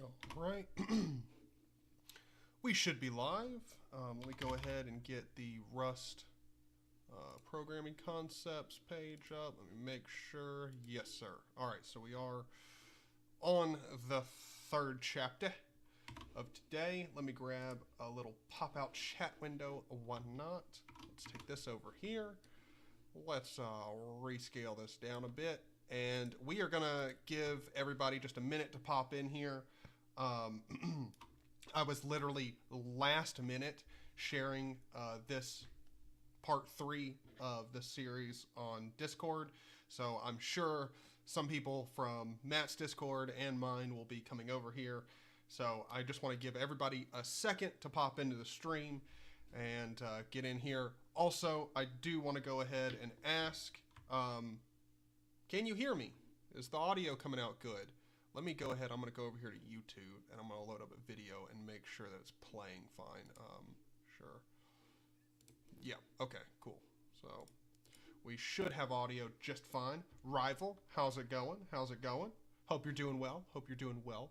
All right. We should be live. Let me go ahead and get the Rust programming concepts page up. Let me make sure. Yes, sir. All right, so we are on the third chapter of today. Let me grab a little pop-out chat window. Why not? Let's take this over here. Let's rescale this down a bit. And we are going to give everybody just a minute to pop in here. I was literally last minute sharing this part 3 of the series on Discord. So I'm sure some people from Matt's Discord and mine will be coming over here. So I just want to give everybody a second to pop into the stream and get in here. Also, I do want to go ahead and ask, can you hear me? Is the audio coming out good? Let me go ahead. I'm going to go over here to YouTube and I'm going to load up a video and make sure that it's playing fine. Sure. Yeah. Okay, cool. So we should have audio just fine. Rival, how's it going? How's it going? Hope you're doing well. Hope you're doing well.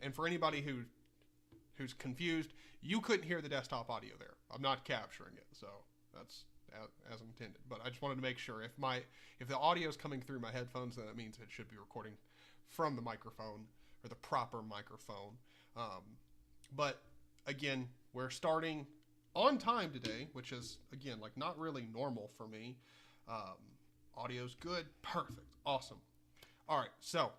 And for anybody who's confused, you couldn't hear the desktop audio there. I'm not capturing it, so that's as intended. But I just wanted to make sure if the audio is coming through my headphones, then that means it should be recording from the microphone or the proper microphone. But again, we're starting on time today, which is again like not really normal for me. Audio's good, perfect, awesome. All right, so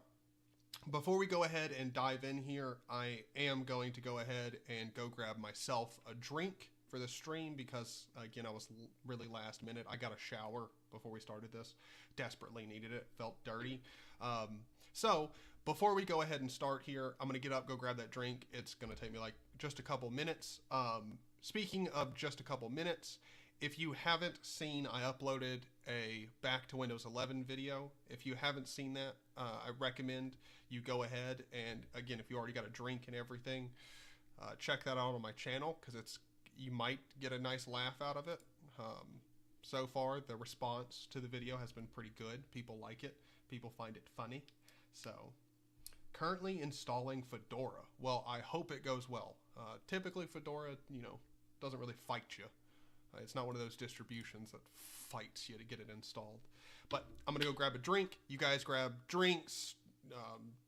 before we go ahead and dive in here, I am going to go ahead and go grab myself a drink for the stream because, again, I was really last minute. I got a shower before we started this. Desperately needed it. Felt dirty. So before we go ahead and start here, I'm going to get up, go grab that drink. It's going to take me like just a couple minutes. Speaking of just a couple minutes, if you haven't seen, I uploaded a Back to Windows 11 video. If you haven't seen that, I recommend you go ahead and, again, if you already got a drink and everything, check that out on my channel because you might get a nice laugh out of it. So far, the response to the video has been pretty good. People like it. People find it funny. So, currently installing Fedora. Well, I hope it goes well. Typically, Fedora, doesn't really fight you. It's not one of those distributions that fights you to get it installed. But I'm going to go grab a drink. You guys grab drinks.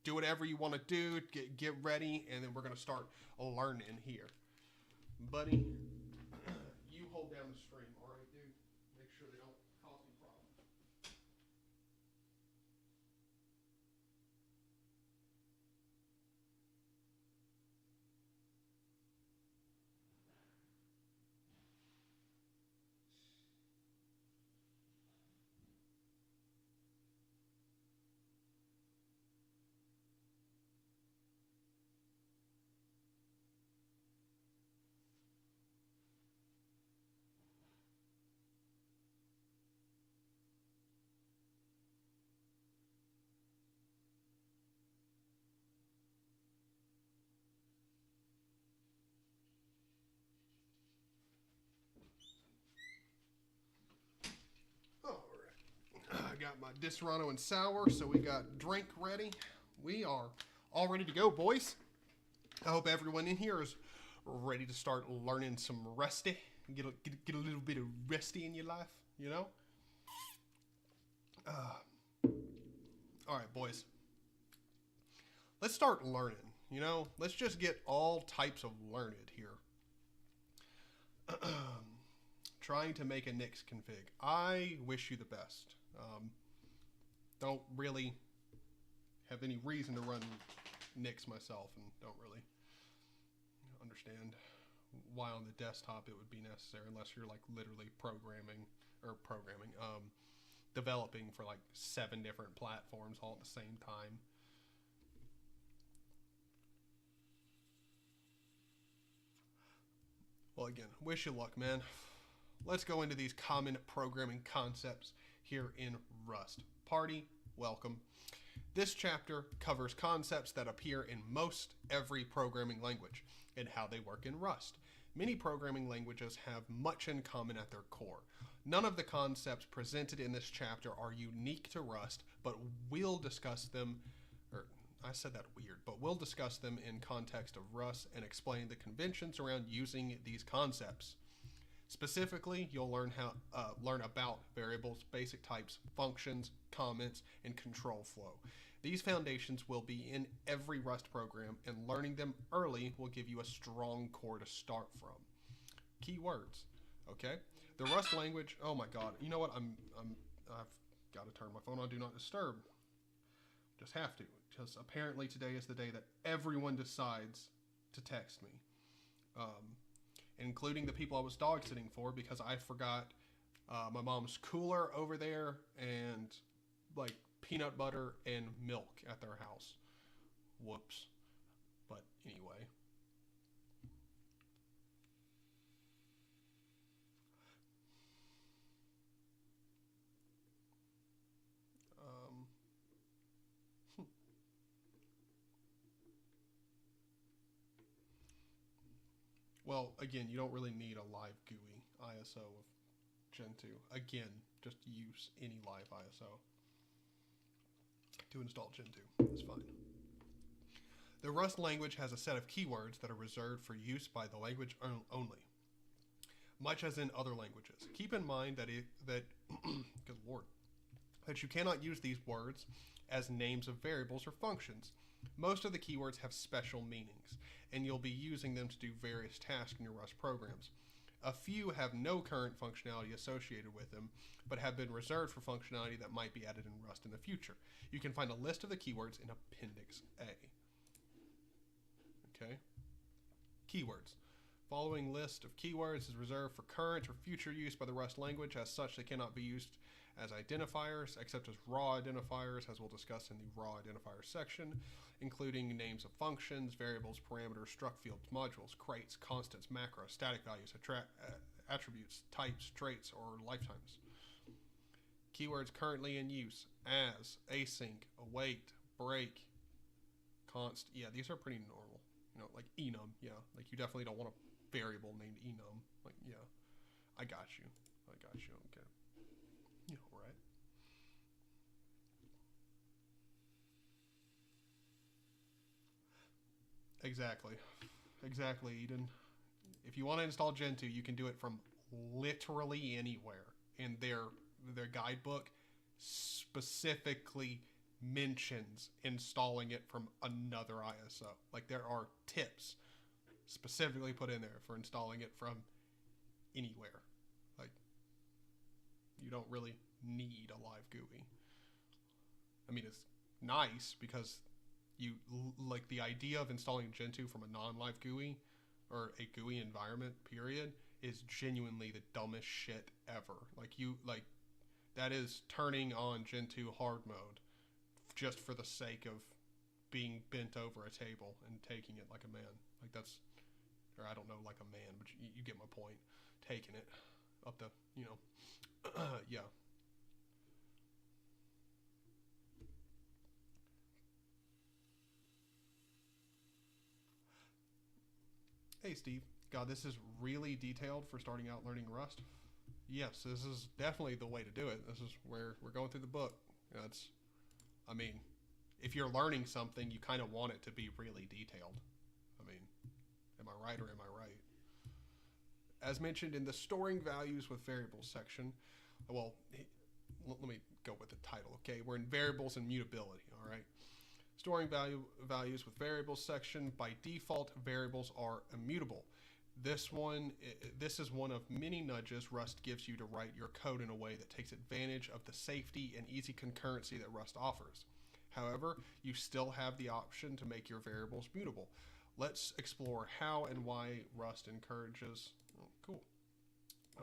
Do whatever you want to do. Get ready. And then we're going to start learning here. Buddy, you hold down the stream. All right, dude? Make sure they don't cause me problems. Got my Disaronno and Sour, so we got drink ready. We are all ready to go, boys. I hope everyone in here is ready to start learning some Rusty. Get a little bit of Rusty in your life, All right, boys. Let's start learning, Let's just get all types of learned here. Trying to make a Nix config. I wish you the best. Don't really have any reason to run Nix myself and don't really understand why on the desktop it would be necessary unless you're like literally developing for like 7 different platforms all at the same time. Well, again, wish you luck, man. Let's go into these common programming concepts here in Rust. Party, welcome. This chapter covers concepts that appear in most every programming language and how they work in Rust. Many programming languages have much in common at their core. None of the concepts presented in this chapter are unique to Rust, but we'll discuss them, or I said that weird, but we'll discuss them in context of Rust and explain the conventions around using these concepts. Specifically, you'll learn about variables, basic types, functions, comments, and control flow. These foundations will be in every Rust program, and learning them early will give you a strong core to start from. Keywords, okay? The Rust language. Oh my God! You know what? I've got to turn my phone on Do Not Disturb. Just have to, because apparently today is the day that everyone decides to text me. Including the people I was dog sitting for, because I forgot my mom's cooler over there and like peanut butter and milk at their house. Whoops. But anyway. Well, again, you don't really need a live GUI ISO of Gen 2. Again, just use any live ISO to install Gen 2. That's fine. The Rust language has a set of keywords that are reserved for use by the language only, much as in other languages. Keep in mind that good lord, that you cannot use these words as names of variables or functions. Most of the keywords have special meanings, and you'll be using them to do various tasks in your Rust programs. A few have no current functionality associated with them, but have been reserved for functionality that might be added in Rust in the future. You can find a list of the keywords in Appendix A. Okay. Keywords. Following list of keywords is reserved for current or future use by the Rust language. As such, they cannot be used as identifiers, except as raw identifiers, as we'll discuss in the raw identifier section, including names of functions, variables, parameters, struct fields, modules, crates, constants, macros, static values, attributes, types, traits, or lifetimes. Keywords currently in use as async, await, break, const. Yeah, these are pretty normal. You know, like enum. Yeah, like you definitely don't want a variable named enum. Like, yeah, I got you. Okay. Yeah, right. Exactly, Eden. If you want to install Gen 2, you can do it from literally anywhere. And their guidebook specifically mentions installing it from another ISO. Like, there are tips specifically put in there for installing it from anywhere. Like, you don't really need a live GUI. I mean, it's nice because you like the idea of installing Gen 2 from a non-live GUI or a GUI environment, period, is genuinely the dumbest shit ever. Like that is turning on Gen 2 hard mode just for the sake of being bent over a table and taking it like a man. Like that's, or I don't know, like a man, but you get my point. Taking it up the, yeah. Hey Steve, God, this is really detailed for starting out learning Rust. Yes, this is definitely the way to do it. This is where we're going through the book. I mean, if you're learning something, you kind of want it to be really detailed. I mean, am I right or am I right? As mentioned in the storing values with variables section, well, let me go with the title, okay? We're in variables and mutability, all right? Storing values with variables section, by default, variables are immutable. This is one of many nudges Rust gives you to write your code in a way that takes advantage of the safety and easy concurrency that Rust offers. However, you still have the option to make your variables mutable. Let's explore how and why Rust encourages. Oh, cool.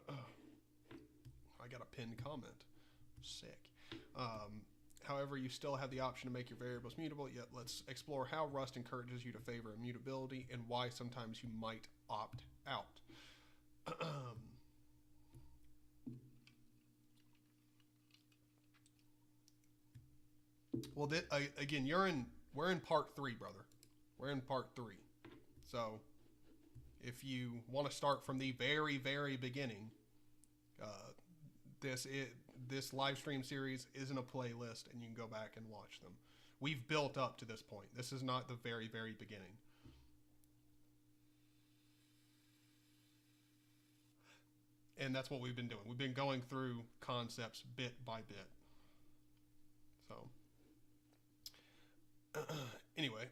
I got a pinned comment. Sick. However, you still have the option to make your variables mutable, yet let's explore how Rust encourages you to favor immutability and why sometimes you might opt out. Well, again, we're in part 3, brother. We're in part 3. So, if you want to start from the very, very beginning, this live stream series isn't a playlist, and you can go back and watch them. we've built up to this point. This is not the very, very beginning. And that's what we've been doing. We've been going through concepts bit by bit. So, anyway,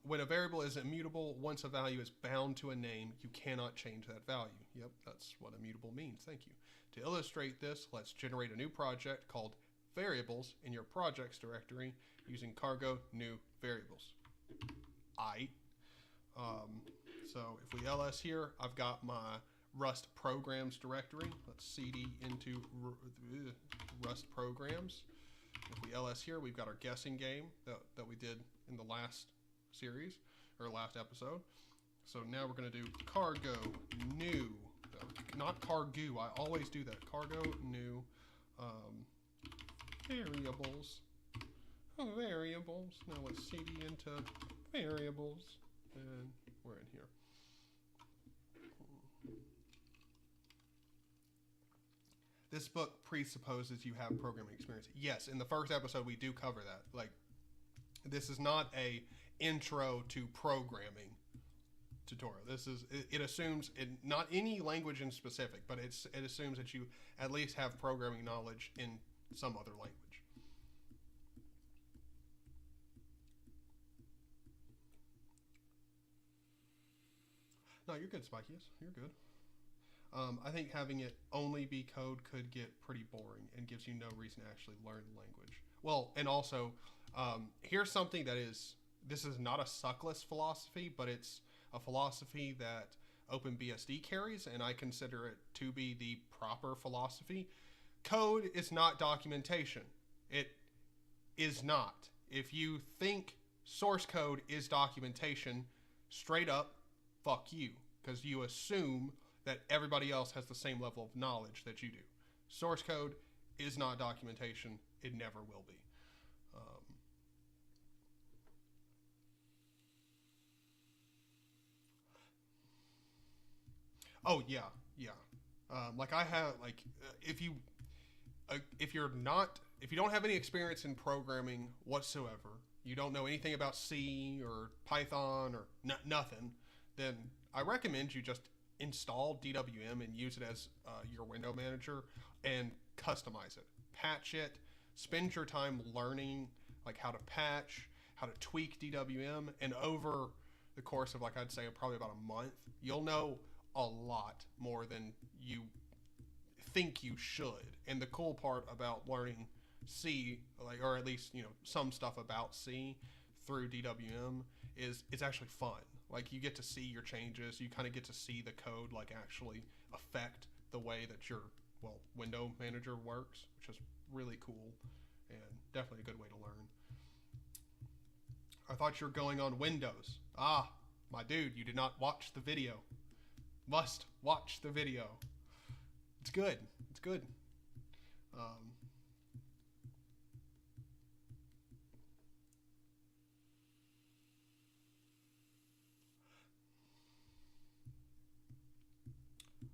when a variable is immutable, once a value is bound to a name, you cannot change that value. Yep, that's what immutable means. Thank you. To illustrate this, let's generate a new project called variables in your projects directory using cargo new variables. So if we ls here, I've got my Rust programs directory. Let's cd into Rust programs. If we ls here, we've got our guessing game that we did in the last series or last episode. So now we're going to do cargo new, not cargo. I always do that. Cargo new variables. Variables. Now let's cd into variables, and we're in here. This book presupposes you have programming experience. Yes, in the first episode we do cover that. Like, this is not a intro to programming tutorial. This is, it assumes, not any language in specific, but it assumes that you at least have programming knowledge in some other language. No, you're good, Spikius. You're good. I think having it only be code could get pretty boring and gives you no reason to actually learn the language. Well, and also, here's something that is, this is not a suckless philosophy, but it's a philosophy that OpenBSD carries, and I consider it to be the proper philosophy. Code is not documentation. It is not. If you think source code is documentation, straight up, fuck you, because you assume that everybody else has the same level of knowledge that you do. Source code is not documentation. It never will be. Oh yeah, yeah. Like I have, like if you don't have any experience in programming whatsoever, you don't know anything about C or Python or nothing, then I recommend you just install DWM and use it as your window manager and customize it, patch it, spend your time learning like how to patch, how to tweak DWM, and over the course of, like, I'd say probably about a month, you'll know a lot more than you think you should. And the cool part about learning C, like, or at least, you know, some stuff about C through DWM is it's actually fun. Like, you get to see your changes. You kind of get to see the code, like, actually affect the way that your, well, window manager works, which is really cool and definitely a good way to learn. I thought you were going on Windows. Ah, my dude, you did not watch the video. Must watch the video. It's good. It's good.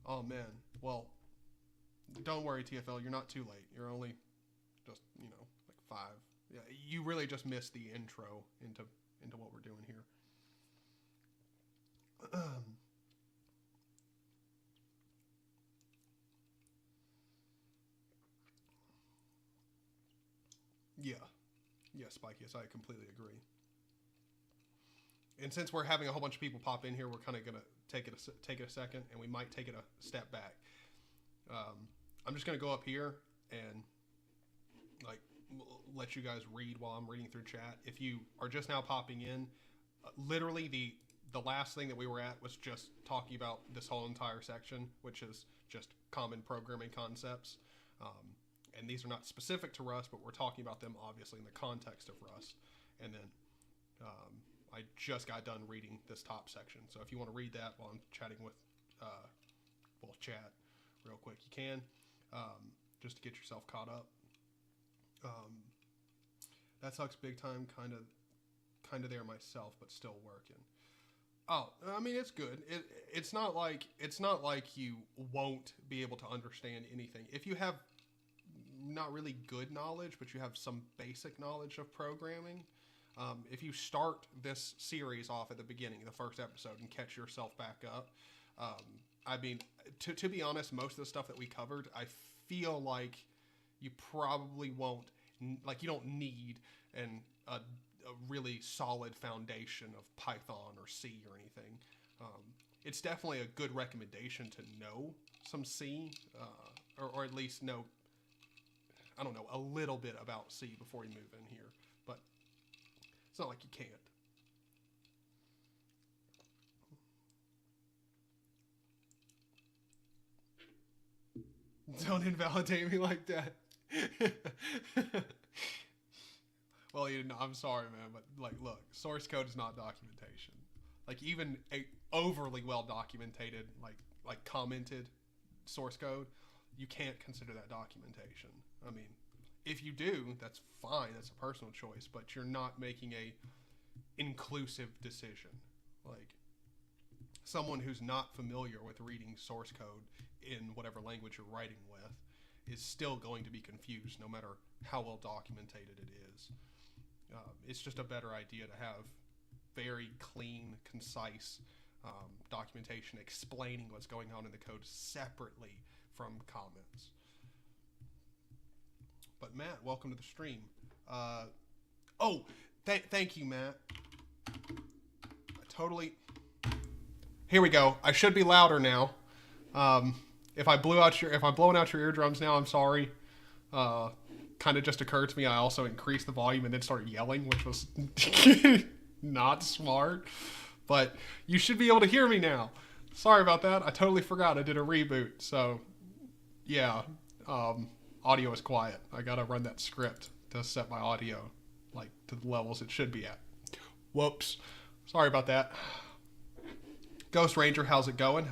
Oh man. Well, don't worry, TFL. You're not too late. You're only just, you know, like 5. Yeah, you really just missed the intro into what we're doing here. Yeah. Yeah, Spike, yes, I completely agree. And since we're having a whole bunch of people pop in here, we're kind of going to take it a second, and we might take it a step back. I'm just going to go up here and, like, let you guys read while I'm reading through chat. If you are just now popping in, literally the last thing that we were at was just talking about this whole entire section, which is just common programming concepts. And these are not specific to Rust, but we're talking about them obviously in the context of Rust. And then I just got done reading this top section. So if you want to read that while I'm chatting with, well, chat real quick, you can, just to get yourself caught up. That sucks big time, kind of there myself, but still working. Oh, I mean, it's good. It's not like you won't be able to understand anything. If you have not really good knowledge, but you have some basic knowledge of programming, if you start this series off at the beginning, the first episode, and catch yourself back up, I mean, to be honest, most of the stuff that we covered, I feel like you probably won't, like, you don't need a really solid foundation of Python or C or anything. It's definitely a good recommendation to know some C, or at least know, I don't know, a little bit about C before you move in here. But it's not like you can't. Don't invalidate me like that. Well, I'm sorry, man, but like, look, source code is not documentation. Like, even a overly well documented, like commented source code, you can't consider that documentation. I mean, if you do, that's fine. That's a personal choice, but you're not making a inclusive decision. Like, someone who's not familiar with reading source code in whatever language you're writing with is still going to be confused, no matter how well documented it is. It's just a better idea to have very clean, concise documentation explaining what's going on in the code separately from comments. But Matt, welcome to the stream. Thank you, Matt. Here we go. I should be louder now. If I'm blowing out your eardrums now, I'm sorry. Kind of just occurred to me, I also increased the volume and then started yelling, which was not smart. But you should be able to hear me now. Sorry about that. I totally forgot I did a reboot. So, yeah, audio is quiet. I gotta run that script to set my audio like to the levels it should be at. Whoops. Sorry about that. Ghost Ranger, how's it going?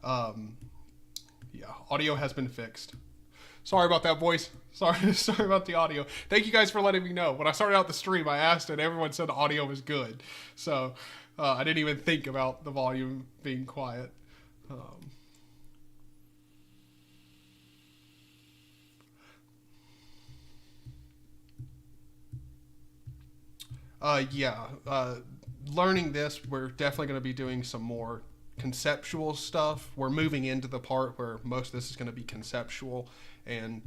Yeah, audio has been fixed. Sorry about that, boys. Sorry about the audio. Thank you guys for letting me know. When I started out the stream, I asked and everyone said the audio was good. So I didn't even think about the volume being quiet. Learning this, we're definitely going to be doing some more conceptual stuff. We're moving into the part where most of this is going to be conceptual, and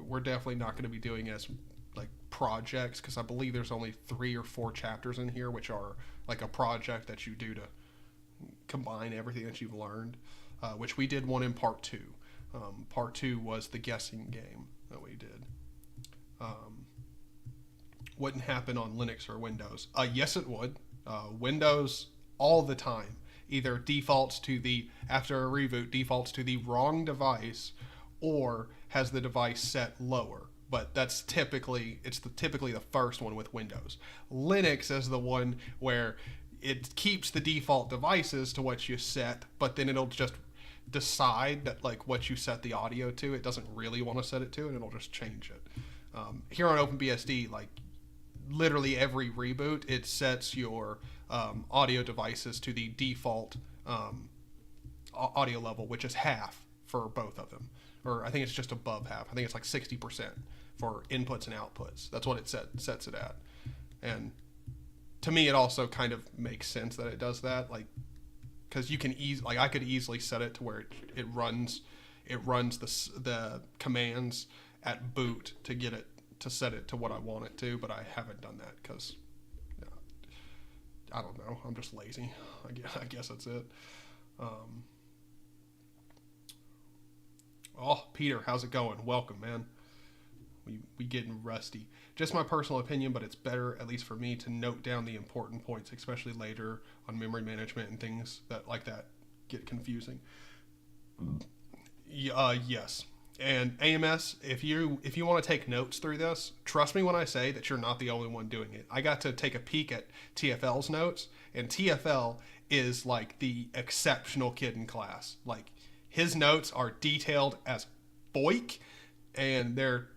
we're definitely not going to be doing as like projects, because I believe there's only 3 or 4 chapters in here which are like a project that you do to combine everything that you've learned, which we did one in part 2. Part 2 was the guessing game that we did. Wouldn't happen on Linux or Windows. Yes, it would. Windows all the time either defaults to after a reboot, defaults to the wrong device or has the device set lower. But that's typically the first one with Windows. Linux is the one where it keeps the default devices to what you set, but then it'll just decide that like what you set the audio to, it doesn't really want to set it to, and it'll just change it. Here on OpenBSD, like literally every reboot, it sets your audio devices to the default audio level, which is half for both of them. Or I think it's just above half. I think it's like 60% for inputs and outputs. That's what it sets it at. And to me, it also kind of makes sense that it does that, like, because you can I could easily set it to where it runs the commands at boot to get it to set it to what I want it to, but I haven't done that because I don't know. I'm just lazy. I guess that's it. Oh, Peter, how's it going? Welcome, man. We getting rusty. Just my personal opinion, but it's better, at least for me, to note down the important points, especially later on memory management and things that like that get confusing. Yes. And AMS, if you want to take notes through this, trust me when I say that you're not the only one doing it. I got to take a peek at TFL's notes, and TFL is like the exceptional kid in class. Like, his notes are detailed as boik, and they're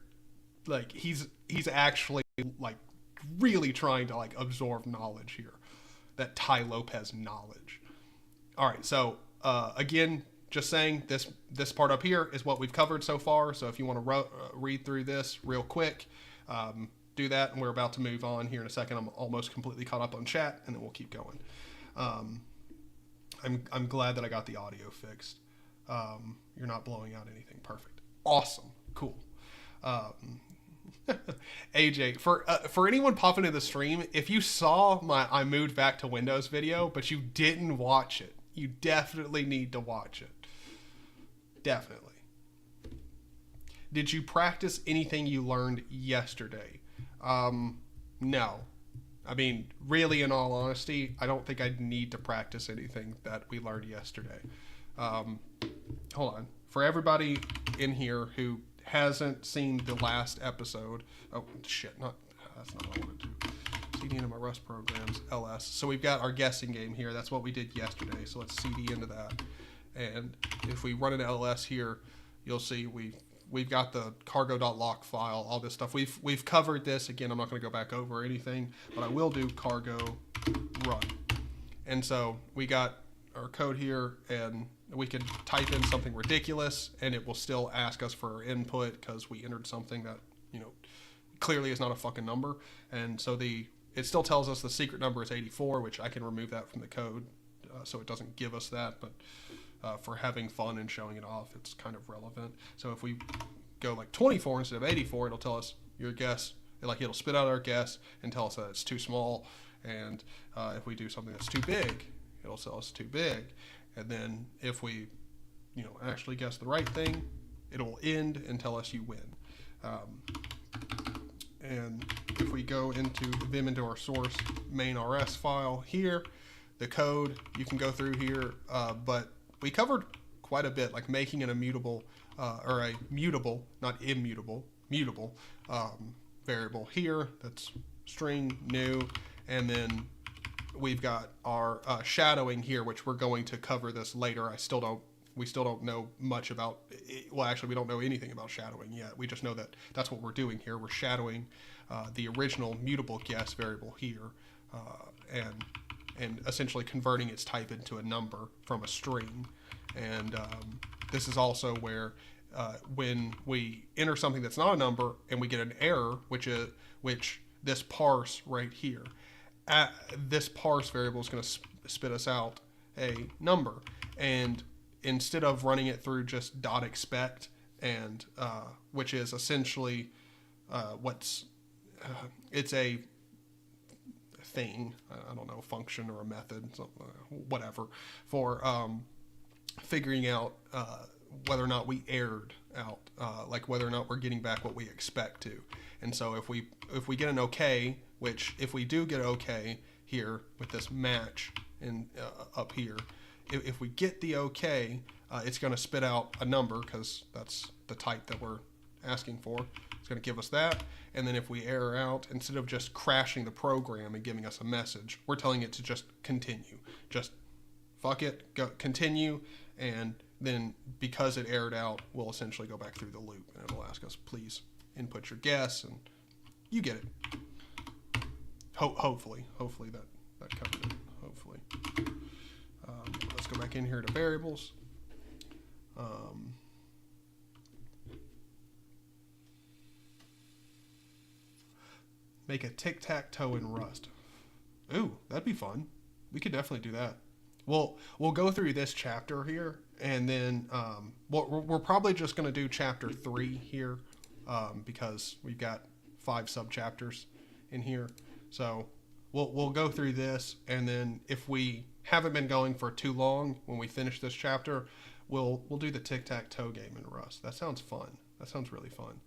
like he's actually like really trying to like absorb knowledge here, that Tai Lopez knowledge. All right, so again, just saying this part up here is what we've covered so far. So if you want to read through this real quick, do that. And we're about to move on here in a second. I'm almost completely caught up on chat, and then we'll keep going. I'm glad that I got the audio fixed. You're not blowing out anything. Perfect. Awesome. Cool. AJ, for anyone popping into the stream, if you saw my I moved back to Windows video, but you didn't watch it, you definitely need to watch it. Definitely. Did you practice anything you learned yesterday? No. I mean, really, in all honesty, I don't think I'd need to practice anything that we learned yesterday. Hold on. For everybody in here who hasn't seen the last episode, oh shit, that's not what I wanted to do. CD into my Rust programs, LS. So we've got our guessing game here. That's what we did yesterday. So let's CD into that. And if we run an LS here, you'll see we've got the cargo.lock file, all this stuff. We've covered this. Again, I'm not going to go back over anything, but I will do cargo run. And so we got our code here, and we can type in something ridiculous, and it will still ask us for our input because we entered something that, clearly is not a fucking number. And so it still tells us the secret number is 84, which I can remove that from the code, so it doesn't give us that. But for having fun and showing it off, it's kind of relevant. So if we go like 24 instead of 84, it'll tell us your guess. It'll spit out our guess and tell us that it's too small. And if we do something that's too big, it'll tell us too big. And then if we, actually guess the right thing, it'll end and tell us you win. And if we go into Vim into our source main RS file here, the code, you can go through here, but we covered quite a bit, like making an immutable, or a mutable, not immutable, mutable variable here. That's string new, and then we've got our shadowing here, which we're going to cover this later. We still don't know much about it. Well, actually, we don't know anything about shadowing yet. We just know that that's what we're doing here. We're shadowing the original mutable guess variable here, and essentially converting its type into a number from a string. And this is also where when we enter something that's not a number and we get an error, which this parse right here, this parse variable is going to spit us out a number. And instead of running it through just .expect, and which is essentially it's a thing, I don't know, function or a method, whatever, for figuring out whether or not we erred out, like whether or not we're getting back what we expect to. And so if we get an okay, which if we do get okay here with this match in up here, if we get the okay, it's going to spit out a number because that's the type that we're asking for. It's going to give us that. And then if we error out, instead of just crashing the program and giving us a message, we're telling it to just continue. Just fuck it, go continue. And then because it errored out, we'll essentially go back through the loop, and it'll ask us, please input your guess, and you get it. Hopefully that covered it. Hopefully. Let's go back in here to variables. Make a tic-tac-toe in Rust. Ooh, that'd be fun. We could definitely do that. We'll go through this chapter here, and then we're probably just going to do chapter 3 here, because we've got 5 sub-chapters in here. So we'll go through this, and then if we haven't been going for too long, when we finish this chapter, we'll do the tic-tac-toe game in Rust. That sounds fun. That sounds really fun.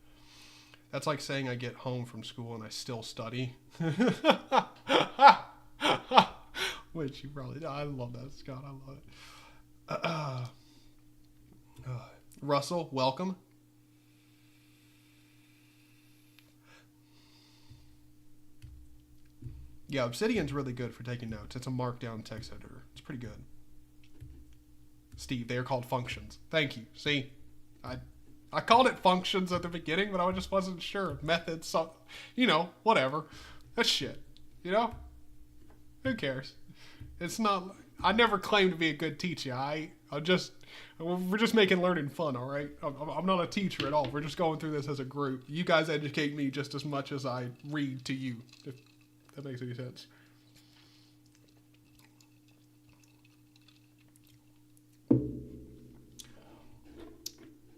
That's like saying I get home from school and I still study. Which you probably know. I love that, Scott. I love it. Russell, welcome. Yeah, Obsidian's really good for taking notes. It's a markdown text editor. It's pretty good. Steve, they are called functions. Thank you. See, I called it functions at the beginning, but I just wasn't sure. Methods, so, whatever. That's shit. Who cares? It's not. I never claimed to be a good teacher. I'm just We're just making learning fun, all right? I'm not a teacher at all. We're just going through this as a group. You guys educate me just as much as I read to you, if that makes any sense.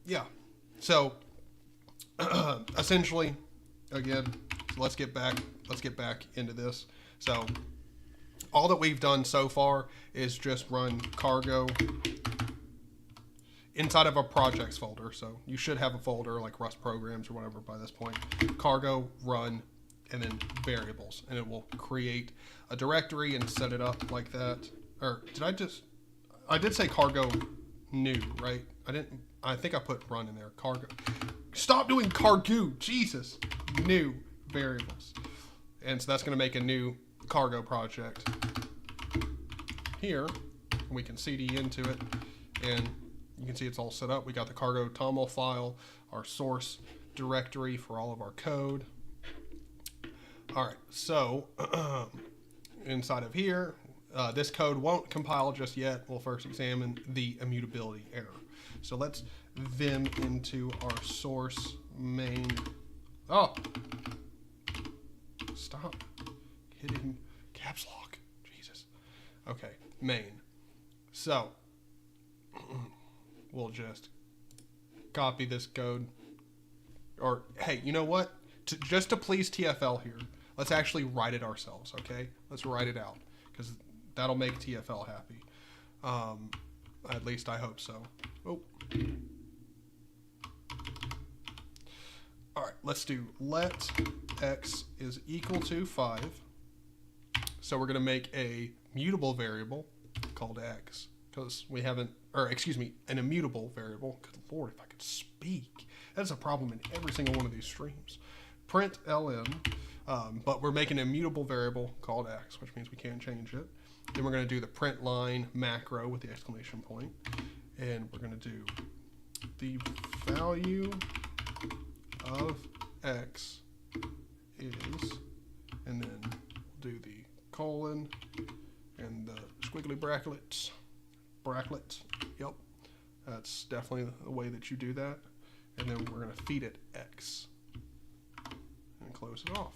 Yeah. So, essentially, again, let's get back into this. So, all that we've done so far is just run cargo inside of a projects folder. So you should have a folder like Rust programs or whatever by this point. Cargo, run, and then variables. And it will create a directory and set it up like that. Or I did say cargo new, right? I think I put run in there. Cargo. Stop doing cargo, Jesus. New variables. And so that's going to make a new cargo project. Here, we can CD into it, and you can see it's all set up. We got the cargo toml file, our source directory for all of our code. All right, so inside of here, this code won't compile just yet. We'll first examine the immutability error. So let's vim into our source main. Oh, stop hitting caps lock. Jesus. Okay, main. So we'll just copy this code. Or, hey, you know what? Just to please TFL here, let's actually write it ourselves, okay? Let's write it out, because that'll make TFL happy. At least I hope so. Oh. All right, let's do let x is equal to 5. So we're going to make a mutable variable called x, because we haven't, or excuse me, an immutable variable. Good Lord, if I could speak. That's a problem in every single one of these streams. Print ln, but we're making an immutable variable called x, which means we can't change it. Then we're going to do the print line macro with the exclamation point, and we're going to do the value of x is, and then we'll do the colon and the squiggly brackets. Yep, that's definitely the way that you do that. And then we're going to feed it x and close it off.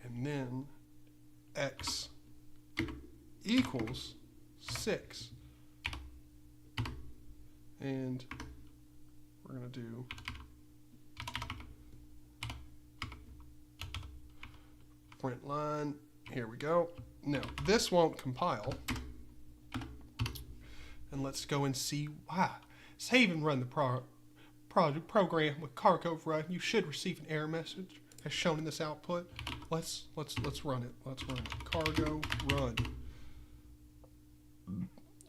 And then x equals 6. And we're going to do print line. Here we go. Now, this won't compile. And let's go and see why. Save and run the program with cargo run. You should receive an error message as shown in this output. Let's run it. Let's run it. Cargo run.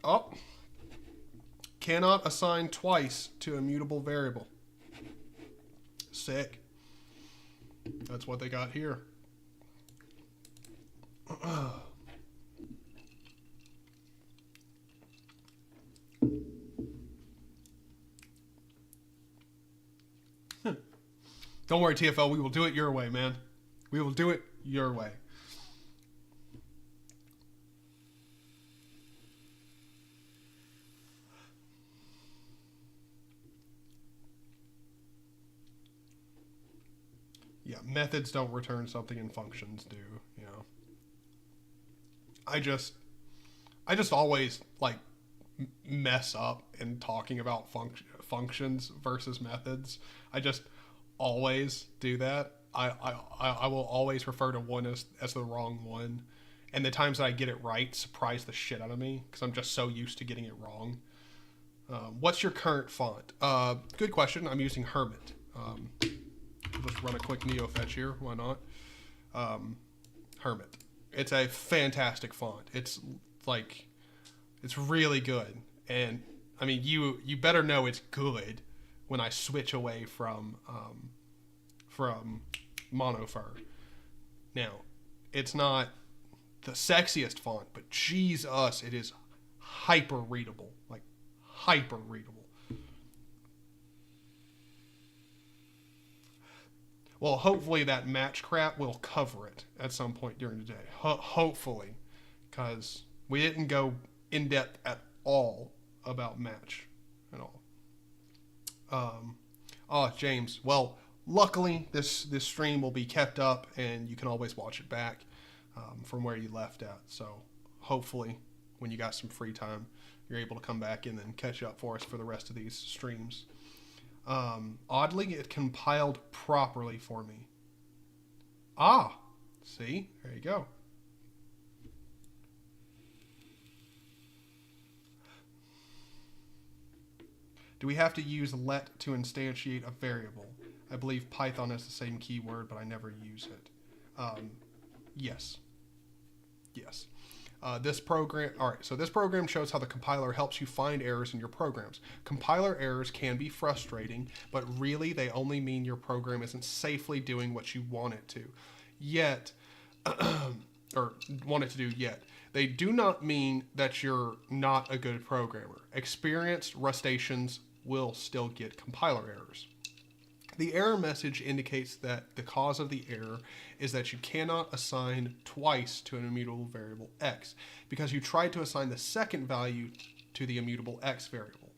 Oh. Cannot assign twice to a mutable variable. Sick. That's what they got here. Don't worry, TFL. We will do it your way, man. We will do it your way. Yeah, methods don't return something and functions do, you know. I just always like mess up in talking about functions versus methods. I just always do that. I will always refer to one as the wrong one, and the times that I get it right surprise the shit out of me because I'm just so used to getting it wrong. What's your current font? Good question. I'm using Hermit. I'll just run a quick neo fetch here. Why not? Hermit. It's a fantastic font. It's really good, and I mean you better know it's good when I switch away from Monofur. Now, it's not the sexiest font, but Jesus, it is hyper readable, like hyper readable. Well, hopefully that match crap will cover it at some point during the day. Hopefully, because we didn't go in depth at all about match and all. Oh, James. Well, luckily this stream will be kept up, and you can always watch it back from where you left at. So hopefully, when you got some free time, you're able to come back and then catch up for us for the rest of these streams. Oddly, it compiled properly for me. Ah, see, there you go. Do we have to use let to instantiate a variable? I believe Python has the same keyword, but I never use it. Yes. Yes. This program shows how the compiler helps you find errors in your programs. Compiler errors can be frustrating, but really they only mean your program isn't safely doing what you want it to yet. They do not mean that you're not a good programmer. Experienced Rustaceans will still get compiler errors. The error message indicates that the cause of the error is that you cannot assign twice to an immutable variable x, because you tried to assign the second value to the immutable x variable.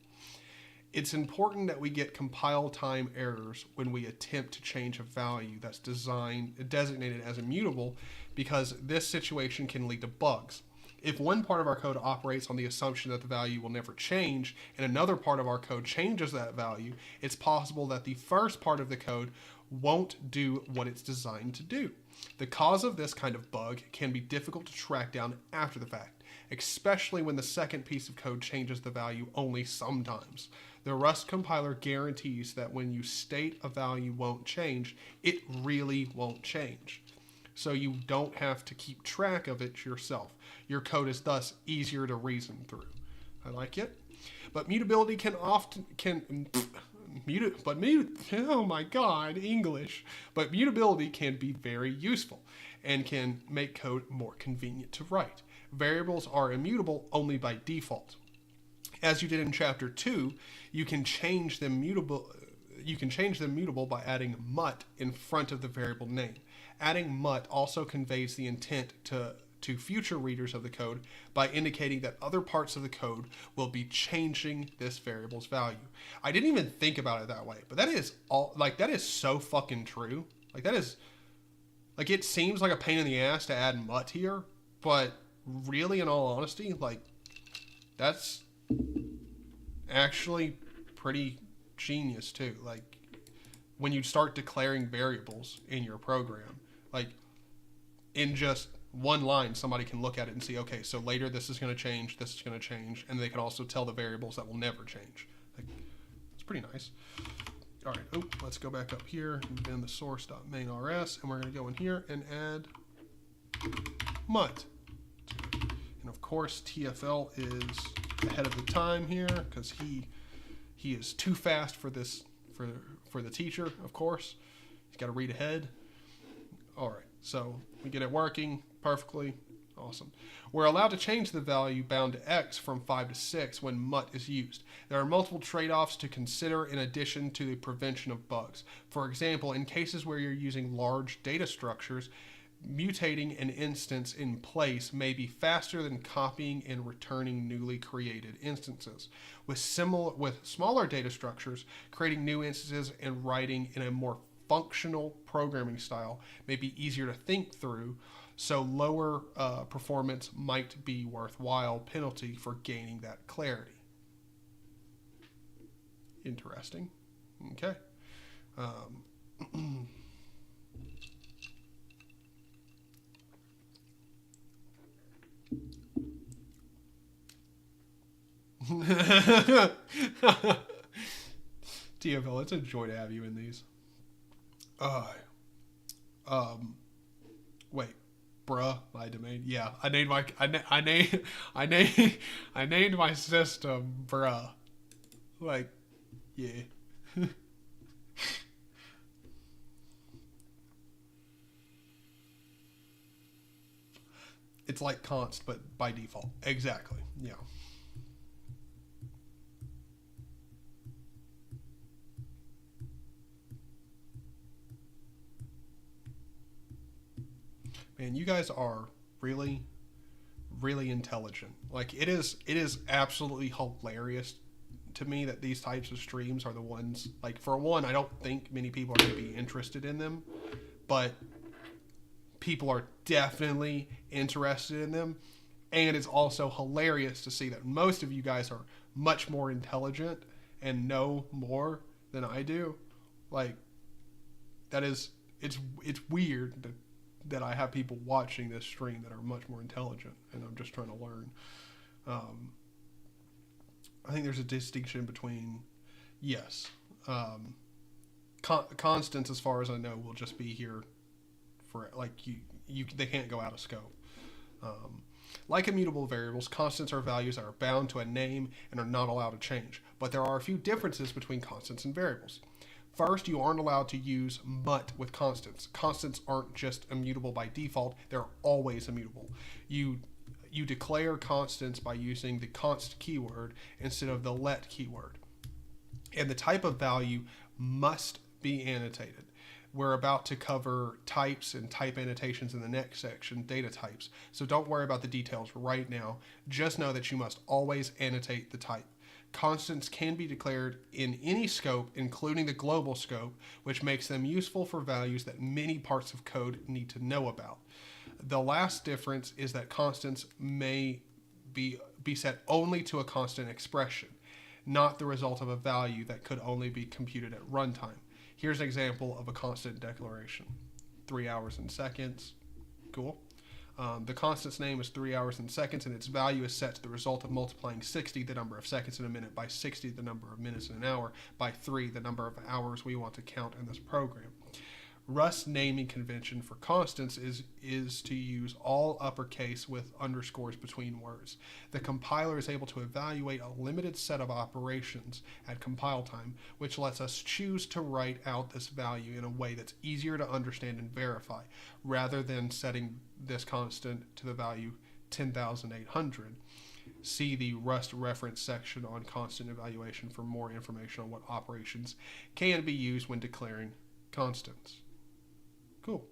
It's important that we get compile time errors when we attempt to change a value that's designated as immutable, because this situation can lead to bugs. If one part of our code operates on the assumption that the value will never change, and another part of our code changes that value, it's possible that the first part of the code won't do what it's designed to do. The cause of this kind of bug can be difficult to track down after the fact, especially when the second piece of code changes the value only sometimes. The Rust compiler guarantees that when you state a value won't change, it really won't change. So you don't have to keep track of it yourself. Your code is thus easier to reason through. I like it. But mutability oh my God, English. But mutability can be very useful and can make code more convenient to write. Variables are immutable only by default. As you did in chapter 2, you can change them mutable by adding mut in front of the variable name. Adding mut also conveys the intent to future readers of the code by indicating that other parts of the code will be changing this variable's value. I didn't even think about it that way, but that is so fucking true. It seems like a pain in the ass to add mut here, but really, in all honesty, that's actually pretty genius too. When you start declaring variables in your program, in just one line, somebody can look at it and see, okay, so later this is going to change, this is going to change, and they can also tell the variables that will never change. It's pretty nice. All right, let's go back up here in the source.main.rs, and we're going to go in here and add mut. And of course, TFL is ahead of the time here because he is too fast for this for the teacher. Of course, he's got to read ahead. All right, so we get it working perfectly. Awesome. We're allowed to change the value bound to x from 5 to 6 when mut is used. There are multiple trade-offs to consider in addition to the prevention of bugs. For example, in cases where you're using large data structures, mutating an instance in place may be faster than copying and returning newly created instances. With smaller data structures, creating new instances and writing in a more functional programming style may be easier to think through, so lower performance might be worthwhile penalty for gaining that clarity. Interesting. Okay. TFL, it's a joy to have you in these. Wait, bruh, my domain. Yeah, I named my system bruh. Yeah. It's like const, but by default. Exactly. Yeah. Man, you guys are really, really intelligent. Like it is absolutely hilarious to me that these types of streams are the ones, like, for one, I don't think many people are going to be interested in them, but people are definitely interested in them. And it's also hilarious to see that most of you guys are much more intelligent and know more than I do. Like, that is, it's weird that I have people watching this stream that are much more intelligent, and I'm just trying to learn. I think there's a distinction between, yes, constants, as far as I know, will just be here for, like, they can't go out of scope. Like immutable variables, constants are values that are bound to a name and are not allowed to change. But there are a few differences between constants and variables. First, you aren't allowed to use mut with constants. Constants aren't just immutable by default, they're always immutable. You declare constants by using the const keyword instead of the let keyword. And the type of value must be annotated. We're about to cover types and type annotations in the next section, data types. So don't worry about the details right now. Just know that you must always annotate the type. Constants can be declared in any scope, including the global scope, which makes them useful for values that many parts of code need to know about. The last difference is that constants may be set only to a constant expression, not the result of a value that could only be computed at runtime. Here's an example of a constant declaration. 3 hours and seconds. Cool. The constant's name is 3 hours and seconds, and its value is set to the result of multiplying 60, the number of seconds in a minute, by 60, the number of minutes in an hour, by 3, the number of hours we want to count in this program. Rust's naming convention for constants is to use all uppercase with underscores between words. The compiler is able to evaluate a limited set of operations at compile time, which lets us choose to write out this value in a way that's easier to understand and verify, rather than setting this constant to the value 10,800. See the Rust reference section on constant evaluation for more information on what operations can be used when declaring constants. Cool.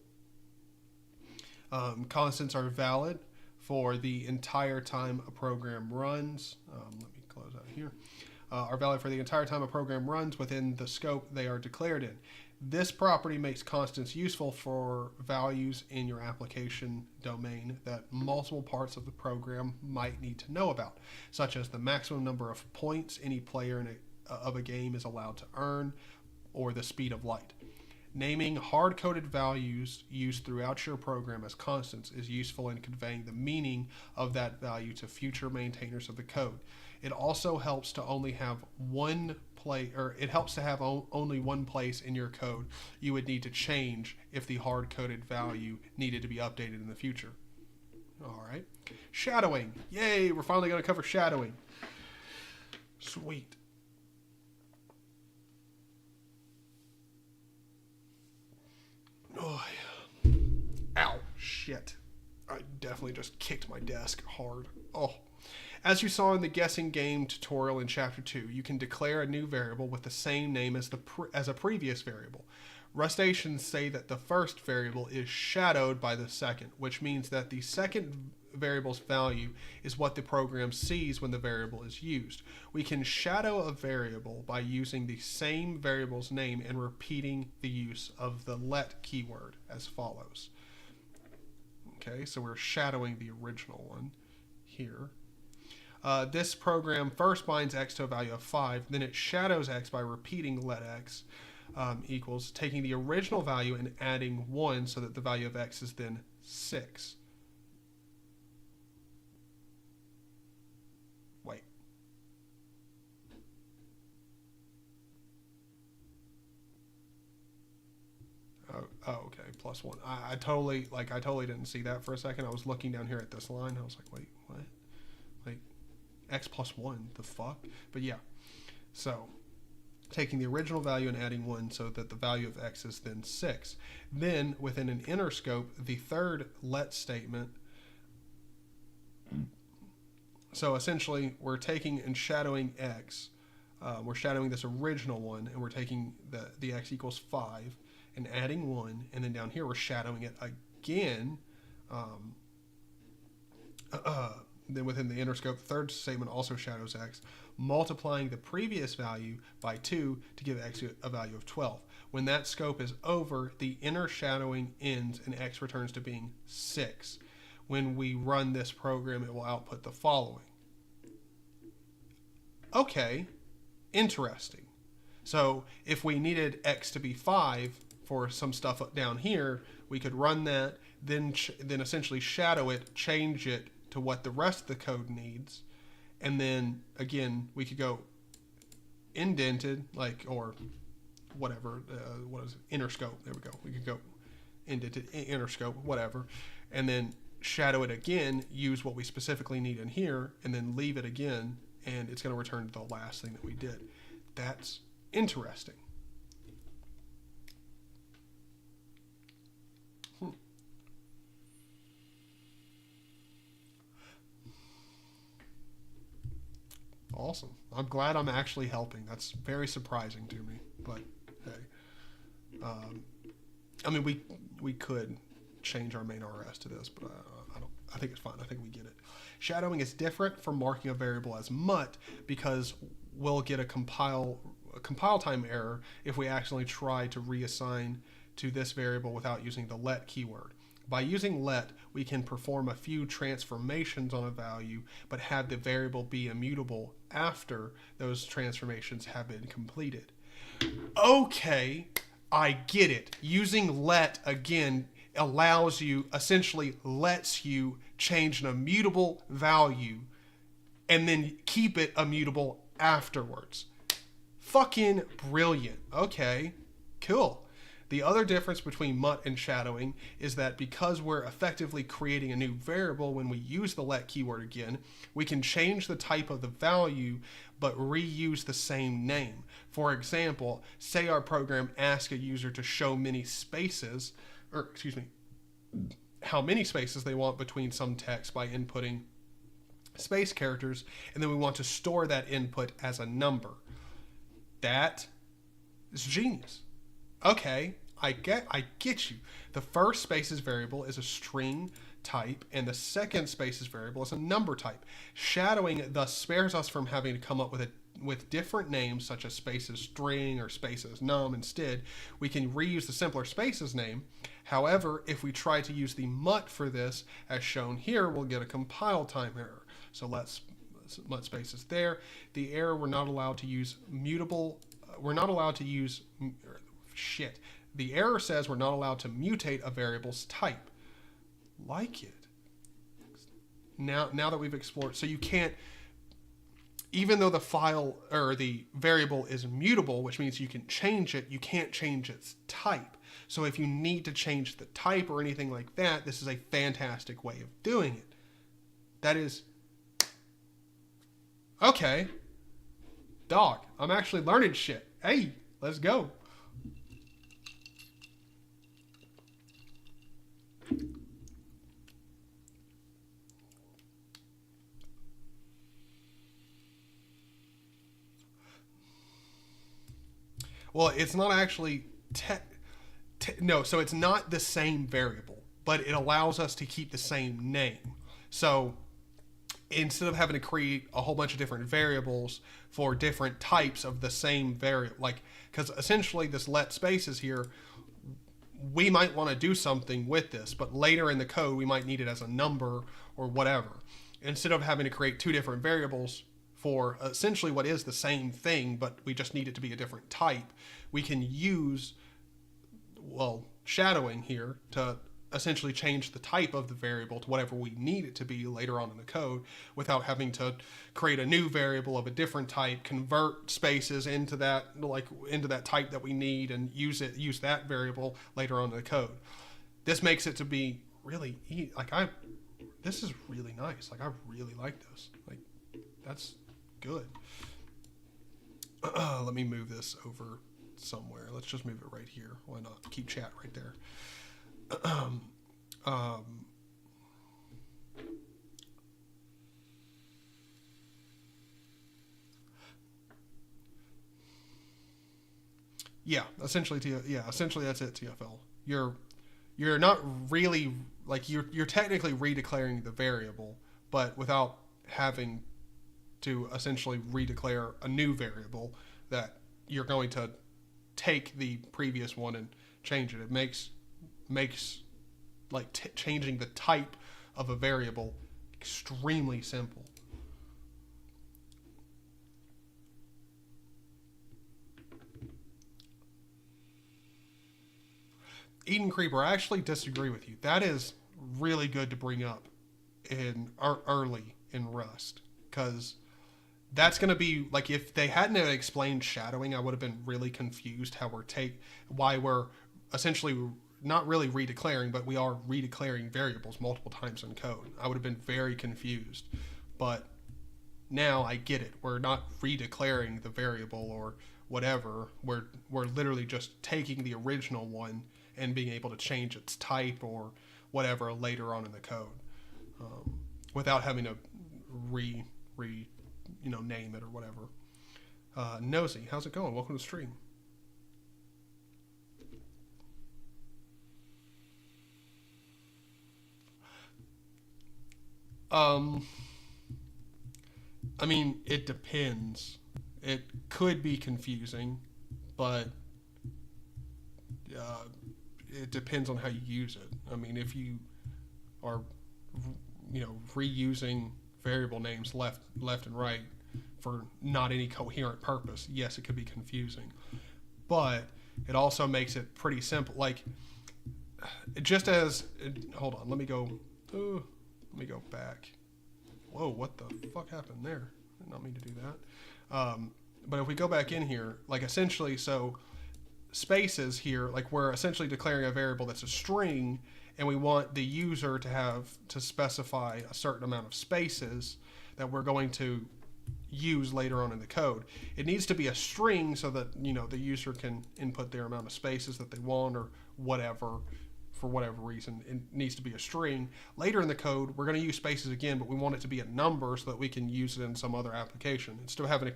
Constants are valid for the entire time a program runs. Let me close out here. Are valid for the entire time a program runs within the scope they are declared in. This property makes constants useful for values in your application domain that multiple parts of the program might need to know about, such as the maximum number of points any player of a game is allowed to earn, or the speed of light. Naming hard-coded values used throughout your program as constants is useful in conveying the meaning of that value to future maintainers of the code. It also helps to only have only one place in your code you would need to change if the hard-coded value needed to be updated in the future. All right. Shadowing. Yay, we're finally going to cover shadowing. Sweet. Oh, yeah. Ow, shit. I definitely just kicked my desk hard. Oh. As you saw in the guessing game tutorial in Chapter 2, you can declare a new variable with the same name as a previous variable. Rustaceans say that the first variable is shadowed by the second, which means that the second variable's value is what the program sees when the variable is used. We can shadow a variable by using the same variable's name and repeating the use of the let keyword as follows. Okay, so we're shadowing the original one here. This program first binds x to a value of 5, then it shadows x by repeating let x equals, taking the original value and adding 1 so that the value of x is then 6. Wait. Oh, okay, plus 1. I totally didn't see that for a second. I was looking down here at this line. I was like, wait, what? Like, x plus 1, the fuck? But yeah, so taking the original value and adding 1 so that the value of x is then 6. Then, within an inner scope, the third let statement. So essentially, we're taking and shadowing x. We're shadowing this original one, and we're taking the x equals 5 and adding 1. And then down here, we're shadowing it again. Then within the inner scope, the third statement also shadows x, multiplying the previous value by 2 to give x a value of 12. When that scope is over, the inner shadowing ends and x returns to being 6. When we run this program, it will output the following. Okay, interesting. So if we needed x to be 5 for some stuff up down here, we could run that, then essentially shadow it, change it to what the rest of the code needs, and then again we could go indented, like, or whatever, what is it? Inner scope. There we go. We could go indented, inner scope, whatever, and then shadow it again, use what we specifically need in here, and then leave it again, and it's going to return to the last thing that we did. That's interesting. Awesome. I'm glad I'm actually helping. That's very surprising to me, but hey. I mean, we could change our main RS to this, but I think it's fine. I think we get it. Shadowing is different from marking a variable as mut because we'll get a compile time error if we accidentally try to reassign to this variable without using the let keyword. By using let, we can perform a few transformations on a value, but have the variable be immutable after those transformations have been completed. Okay, I get it. Using let, again, allows you, essentially lets you change an immutable value and then keep it immutable afterwards. Fucking brilliant. Okay, cool. The other difference between mut and shadowing is that because we're effectively creating a new variable when we use the let keyword again, we can change the type of the value but reuse the same name. For example, say our program asks a user to show how many spaces they want between some text by inputting space characters, and then we want to store that input as a number. That is genius. Okay, I get you. The first spaces variable is a string type, and the second spaces variable is a number type. Shadowing thus spares us from having to come up with different names such as spaces string or spaces num. Instead, we can reuse the simpler spaces name. However, if we try to use the mut for this, as shown here, we'll get a compile time error. So let's mut spaces there. The error, we're not allowed to use mutable. We're not allowed to use shit. The error says we're not allowed to mutate a variable's type. Like it. Now that we've explored, so you can't, even though the file or the variable is mutable, which means you can change it, you can't change its type. So if you need to change the type or anything like that, this is a fantastic way of doing it. That is, okay. Dog, I'm actually learning shit. Hey, let's go. Well, it's not actually no, so it's not the same variable, but it allows us to keep the same name. So instead of having to create a whole bunch of different variables for different types of the same variable, like, because essentially this let spaces here, we might want to do something with this, but later in the code we might need it as a number or whatever. Instead of having to create two different variables for essentially what is the same thing, but we just need it to be a different type, we can use, well, shadowing here to essentially change the type of the variable to whatever we need it to be later on in the code without having to create a new variable of a different type, convert spaces into that, like into that type that we need, and use that variable later on in the code. This makes it to be really easy. This is really nice. Like, I really like this. Like, that's good. Let me move this over somewhere. Let's just move it right here. Why not? Keep chat right there. Yeah, essentially that's it, TFL. You're not really, like, you're technically redeclaring the variable, but without having to essentially redeclare a new variable that you're going to take the previous one and change it. It makes like changing the type of a variable extremely simple. Eden Creeper, I actually disagree with you. That is really good to bring up in early in Rust, because that's going to be like, if they hadn't explained shadowing, I would have been really confused why we're essentially not really redeclaring, but we are redeclaring variables multiple times in code. I would have been very confused, but now I get it. We're not redeclaring the variable or whatever. We're literally just taking the original one and being able to change its type or whatever later on in the code, without having to name it or whatever. Nosy, how's it going? Welcome to the stream. I mean, it depends. It could be confusing, but it depends on how you use it. I mean, if you are, reusing variable names left and right for not any coherent purpose, yes, it could be confusing. But it also makes it pretty simple. Like, just as, hold on, let me go back. Whoa, what the fuck happened there? I did not mean to do that. But if we go back in here, like essentially, so spaces here, like we're essentially declaring a variable that's a string, and we want the user to specify a certain amount of spaces that we're going to use later on in the code. It needs to be a string so that, the user can input their amount of spaces that they want or whatever. For whatever reason, it needs to be a string. Later in the code, we're going to use spaces again, but we want it to be a number so that we can use it in some other application instead of having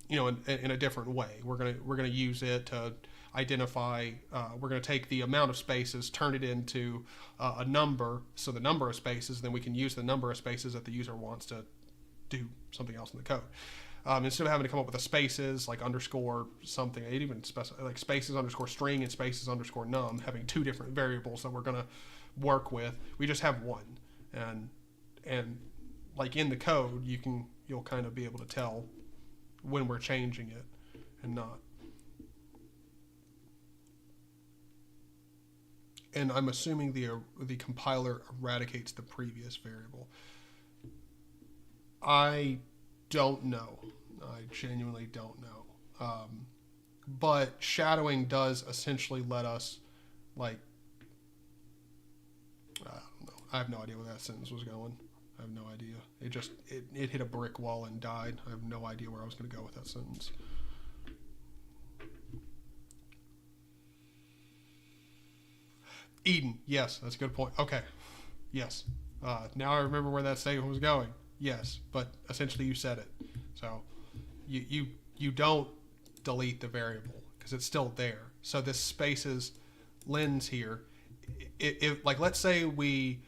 in a different way. We're going to use it to identify. We're going to take the amount of spaces, turn it into a number, so the number of spaces. Then we can use the number of spaces that the user wants to do something else in the code. Instead of having to come up with a spaces like underscore something, it even specify like spaces underscore string and spaces underscore num, having two different variables that we're going to work with. We just have one, and like in the code, you'll kind of be able to tell when we're changing it and not. And I'm assuming the compiler eradicates the previous variable. I don't know. I genuinely don't know. But shadowing does essentially let us, like, I don't know. I have no idea where that sentence was going. I have no idea. It hit a brick wall and died. I have no idea where I was going to go with that sentence. Eden, yes, that's a good point. Okay, yes. Now I remember where that statement was going. Yes, but essentially you said it. So you don't delete the variable because it's still there. So this spaces lens here, like let's say we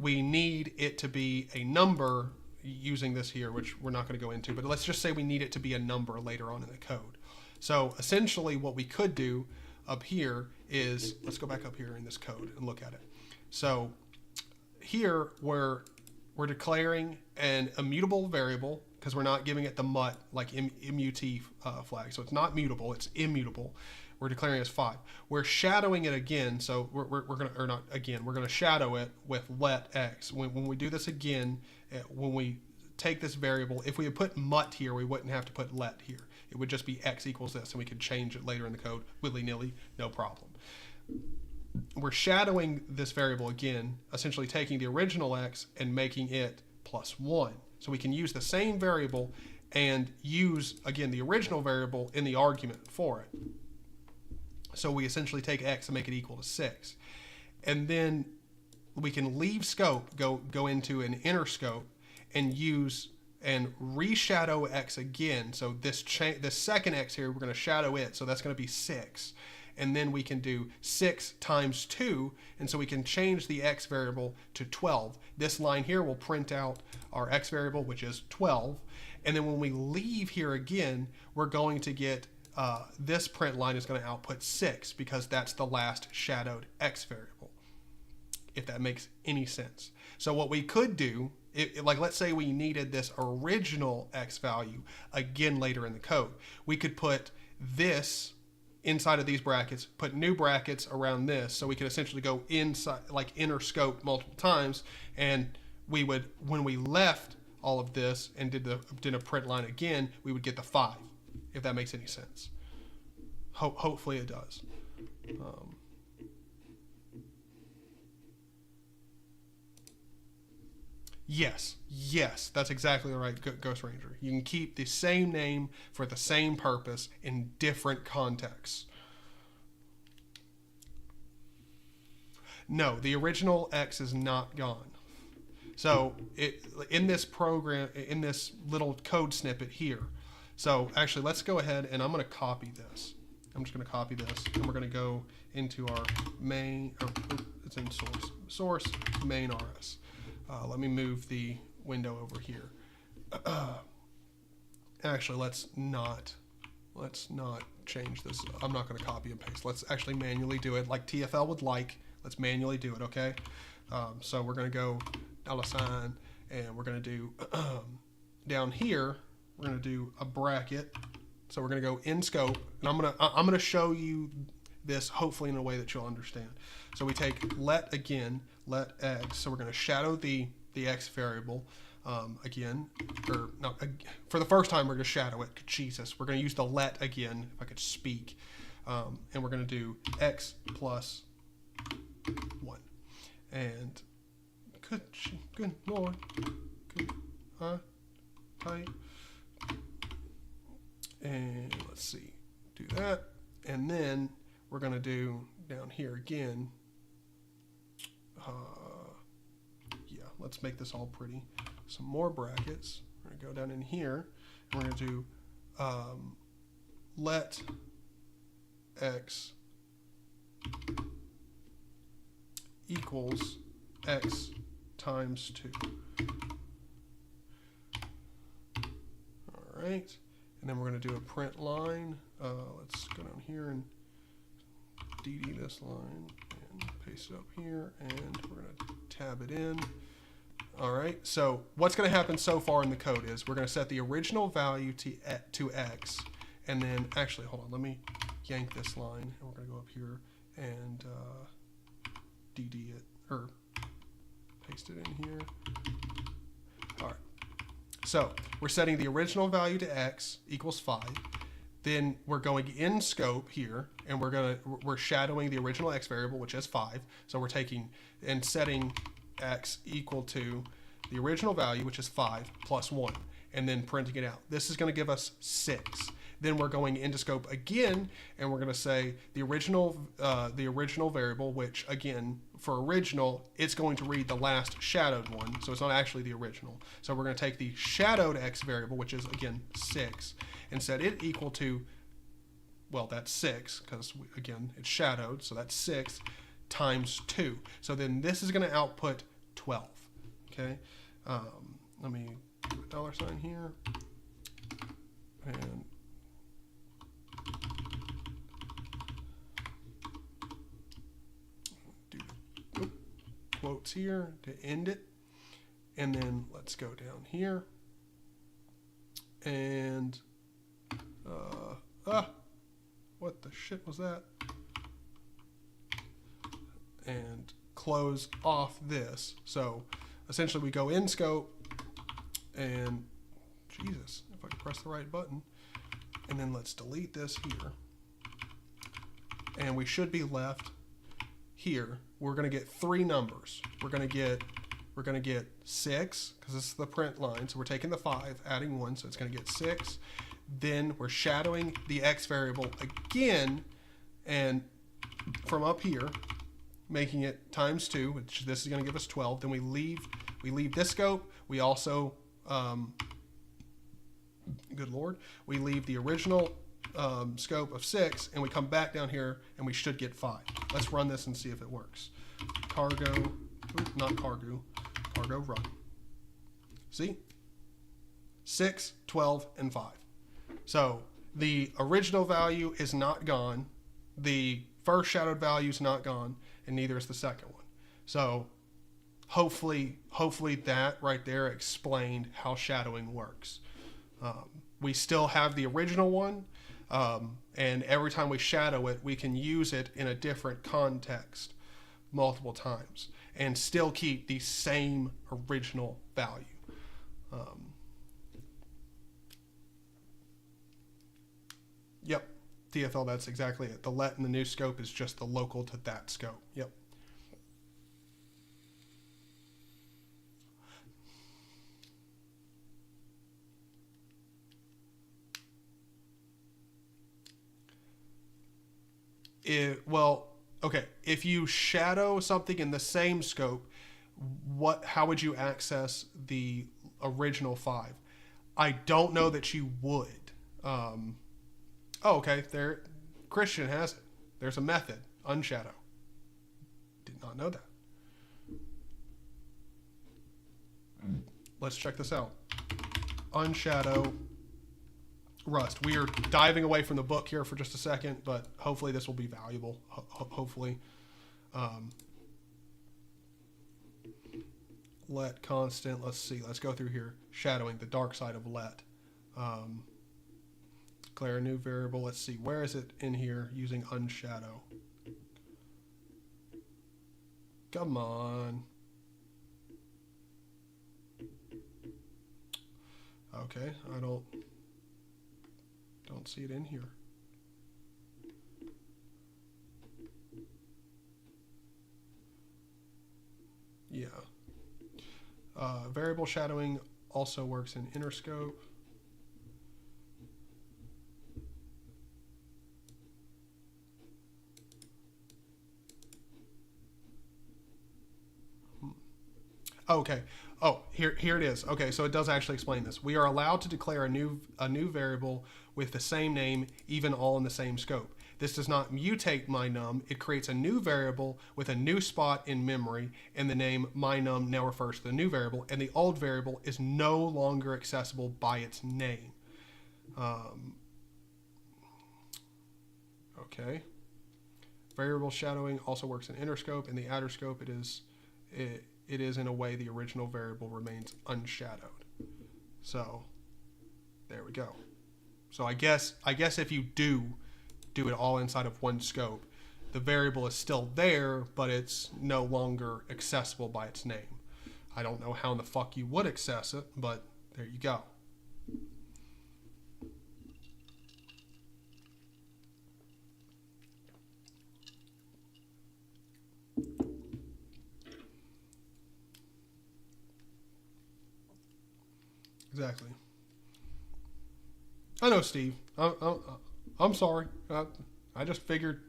need it to be a number using this here, which we're not going to go into, but let's just say we need it to be a number later on in the code. So essentially what we could do up here is, let's go back up here in this code and look at it. So here we're declaring an immutable variable because we're not giving it the mut like immutee flag. So it's not mutable, it's immutable. We're declaring it as 5. We're shadowing it again. So we're going to, or not again, we're going to shadow it with let x. When we do this again, when we take this variable, if we had put mut here, we wouldn't have to put let here. It would just be x equals this, and we could change it later in the code willy-nilly, no problem. We're shadowing this variable again, essentially taking the original x and making it +1. So we can use the same variable and use, again, the original variable in the argument for it. So we essentially take x and make it equal to 6. And then we can leave scope, go into an inner scope, and use and reshadow x again. So this second x here, we're going to shadow it, so that's going to be 6. and then we can do 6 times 2, and so we can change the x variable to 12. This line here will print out our x variable, which is 12, and then when we leave here again, we're going to get this print line is going to output 6 because that's the last shadowed x variable, if that makes any sense. So what we could do, like let's say we needed this original x value again later in the code, we could put this inside of these brackets, put new brackets around this, so we could essentially go inside, like inner scope multiple times, and we would, when we left all of this and did a print line again, we would get the 5, if that makes any sense. Hopefully it does. Yes, that's exactly the right Ghost Ranger. You can keep the same name for the same purpose in different contexts. No, the original X is not gone. So in this program, in this little code snippet here, so actually let's go ahead and I'm going to copy this. I'm just going to copy this and we're going to go into our main, it's in source main RS. Let me move the window over here. Actually, let's not change this. I'm not going to copy and paste. Let's actually manually do it like TFL would like. Let's manually do it, okay? So we're going to go $, and we're going to do down here. We're going to do a bracket. So we're going to go in scope, and I'm going to show you this hopefully in a way that you'll understand. So we take let again, let x. So we're going to shadow the x variable again, or no, for the first time we're going to shadow it. Jesus, we're going to use the let again, if I could speak, and we're going to do x plus 1. And good Lord, good type, and let's see, do that, and then we're going to do down here again. Yeah, let's make this all pretty. Some more brackets. We're going to go down in here, and we're going to do let x equals x times 2. All right, and then we're going to do a print line. Let's go down here and DD this line and paste it up here, and we're going to tab it in. All right, so what's going to happen so far in the code is we're going to set the original value to x, and then actually, hold on, let me yank this line, and we're going to go up here and DD it, or paste it in here. All right, so we're setting the original value to x equals 5. Then we're going in scope here, and we're shadowing the original x variable, which is 5. So we're taking and setting x equal to the original value, which is 5 plus 1, and then printing it out. This is going to give us 6. Then we're going into scope again, and we're going to say the original variable, which again for original, it's going to read the last shadowed one, so it's not actually the original. So we're going to take the shadowed x variable, which is again 6, and set it equal to, well, that's 6 because again it's shadowed, so that's 6 times 2. So then this is going to output 12. Okay, let me do a $sign here, and do quotes here to end it, and then let's go down here and what the shit was that? And close off this. So essentially we go in scope, and Jesus, if I can press the right button, and then let's delete this here, and we should be left here. We're going to get 3 numbers. We're going to get 6 because this is the print line, so we're taking the 5, adding 1, so it's going to get 6. Then we're shadowing the x variable again, and from up here, making it times 2, which this is going to give us 12. Then we leave this scope. We also, good Lord, we leave the original scope of 6, and we come back down here, and we should get 5. Let's run this and see if it works. Cargo, not cargo, cargo run. See? 6, 12, and 5. So the original value is not gone. The first shadowed value is not gone, and neither is the second one. So hopefully that right there explained how shadowing works. We still have the original one, and every time we shadow it, we can use it in a different context multiple times and still keep the same original value. Yep, TFL, that's exactly it. The let in the new scope is just the local to that scope. Yep. Well, okay, if you shadow something in the same scope, how would you access the original 5? I don't know that you would. Oh, okay, there, Christian has it. There's a method, unshadow. Did not know that. Let's check this out. Unshadow Rust. We are diving away from the book here for just a second, but hopefully this will be valuable. Hopefully. Let constant. Let's see. Let's go through here. Shadowing, the dark side of let. Declare a new variable. Let's see. Where is it in here using unshadow? Come on. Okay, I don't see it in here. Yeah. Variable shadowing also works in inner scope. Okay. Oh, here it is. Okay, so it does actually explain this. We are allowed to declare a new variable with the same name, even all in the same scope. This does not mutate mynum. It creates a new variable with a new spot in memory, and the name mynum now refers to the new variable, and the old variable is no longer accessible by its name. Okay. Variable shadowing also works in inner scope. In the outer scope, it is in a way the original variable remains unshadowed. So there we go. So I guess if you do it all inside of one scope, the variable is still there, but it's no longer accessible by its name. I don't know how in the fuck you would access it, but there you go. Exactly. I know, Steve. I'm sorry. I just figured.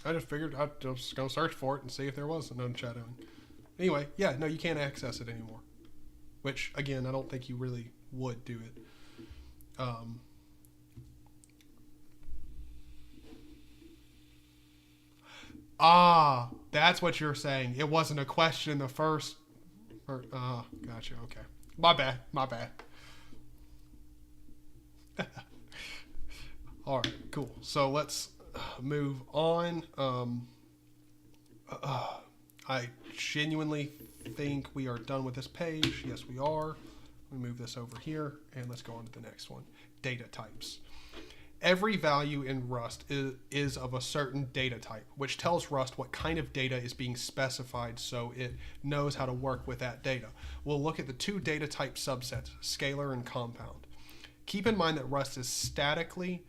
I just was gonna search for it and see if there was an unshadowing. Anyway, yeah, no, you can't access it anymore. Which, again, I don't think you really would do it. That's what you're saying. It wasn't a question in the first. Gotcha. Okay. My bad. All right, cool. So let's move on. I genuinely think we are done with this page. Yes, we are. We move this over here, and let's go on to the next one. Data types. Every value in Rust is of a certain data type, which tells Rust what kind of data is being specified so it knows how to work with that data. We'll look at the two data type subsets, scalar and compound. Keep in mind that Rust is statically...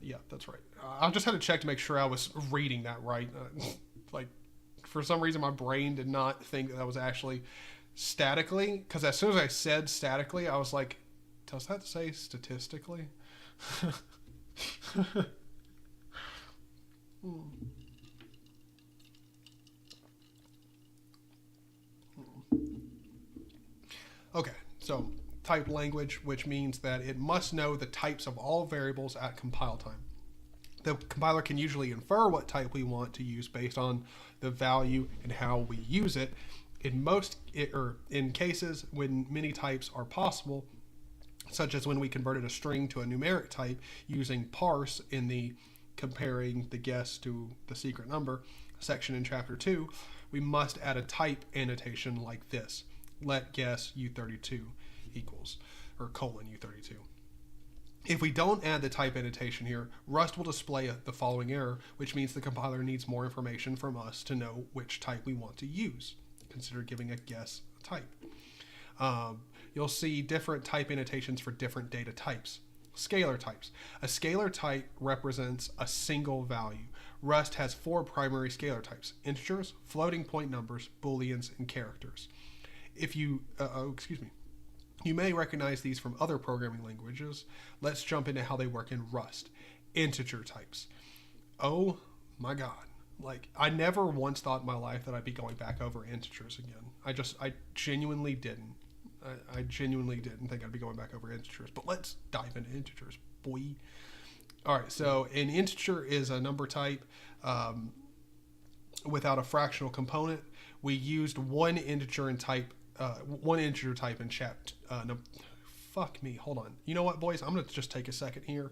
yeah, that's right. I just had to check to make sure I was reading that right. Like, for some reason, my brain did not think that was actually statically, because as soon as I said statically, I was like, does that say statistically? Okay, so type language, which means that it must know the types of all variables at compile time. The compiler can usually infer what type we want to use based on the value and how we use it. In cases when many types are possible, such as when we converted a string to a numeric type using parse in the comparing the guess to the secret number section in chapter 2, we must add a type annotation like this: let guess U32 equals, or colon U32. If we don't add the type annotation here, Rust will display the following error, which means the compiler needs more information from us to know which type we want to use. Consider giving a guess type. You'll see different type annotations for different data types. Scalar types. A scalar type represents a single value. Rust has 4 primary scalar types: integers, floating point numbers, booleans, and characters. You may recognize these from other programming languages. Let's jump into how they work in Rust. Integer types. Oh my god. I never once thought in my life that I'd be going back over integers again. I genuinely didn't. I genuinely didn't think I'd be going back over integers. But let's dive into integers, boy. All right, so an integer is a number type without a fractional component. We used one integer type in chapter. Fuck me, hold on. You know what, boys? I'm gonna just take a second here.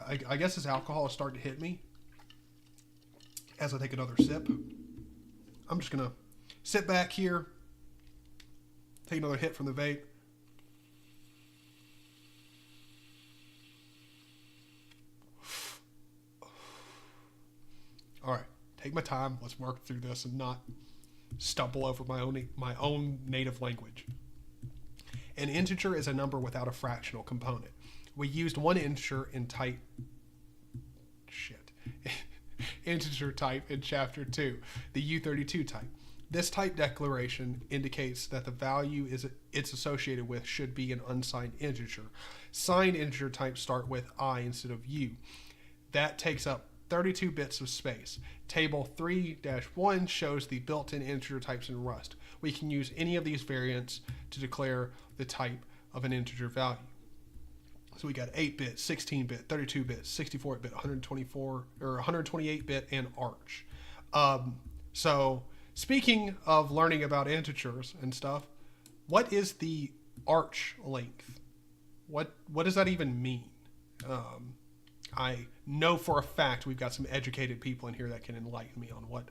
I guess this alcohol is starting to hit me as I take another sip. I'm just gonna sit back here, take another hit from the vape. All right, take my time. Let's work through this and not stumble over my own native language. An integer is a number without a fractional component. We used one integer in integer type in chapter 2, the U32 type. This type declaration indicates that the value it's associated with should be an unsigned integer. Signed integer types start with I instead of U. That takes up 32 bits of space. Table 3-1 shows the built-in integer types in Rust. We can use any of these variants to declare the type of an integer value. So we got 8-bit, 16-bit, 32-bit, 64-bit, 124 or 128-bit, and Arch. So speaking of learning about integers and stuff, what is the Arch length? What does that even mean? I know for a fact we've got some educated people in here that can enlighten me on what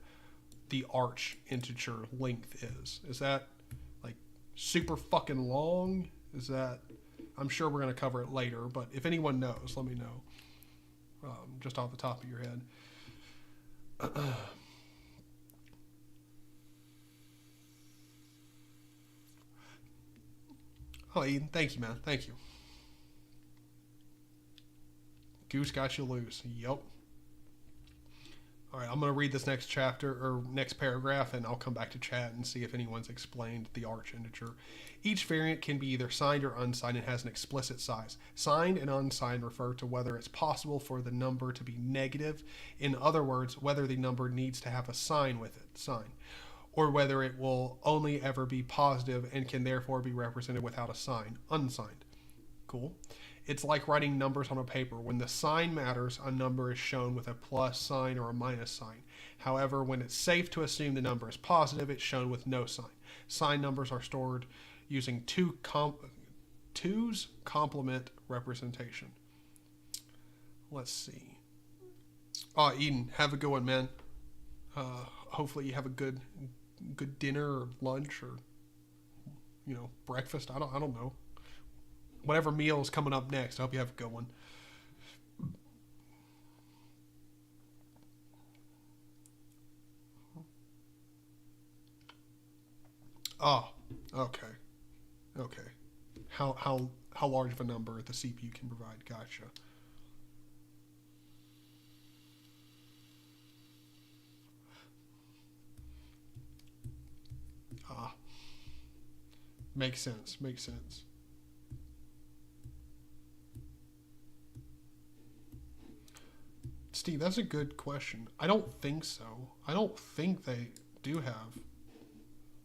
the Arch integer length is. Is that like super fucking long? Is that... I'm sure we're going to cover it later, but if anyone knows, let me know. Just off the top of your head. Oh, Eden, thank you, man. Thank you. Goose got you loose. Yep. All right, I'm going to read this next chapter or next paragraph, and I'll come back to chat and see if anyone's explained the Arch integer. Each variant can be either signed or unsigned and has an explicit size. Signed and unsigned refer to whether it's possible for the number to be negative. In other words, whether the number needs to have a sign with it, sign, or whether it will only ever be positive and can therefore be represented without a sign, unsigned. Cool. It's like writing numbers on a paper. When the sign matters, a number is shown with a plus sign or a minus sign. However, when it's safe to assume the number is positive, it's shown with no sign. Signed numbers are stored using two's complement representation. Let's see. Oh, Eden, have a good one, man. Hopefully you have a good dinner or lunch or, breakfast. I don't know. Whatever meal is coming up next, I hope you have a good one. Oh, okay. Okay. How large of a number the CPU can provide. Gotcha. Makes sense. Makes sense. Steve, that's a good question. I don't think so. I don't think they do have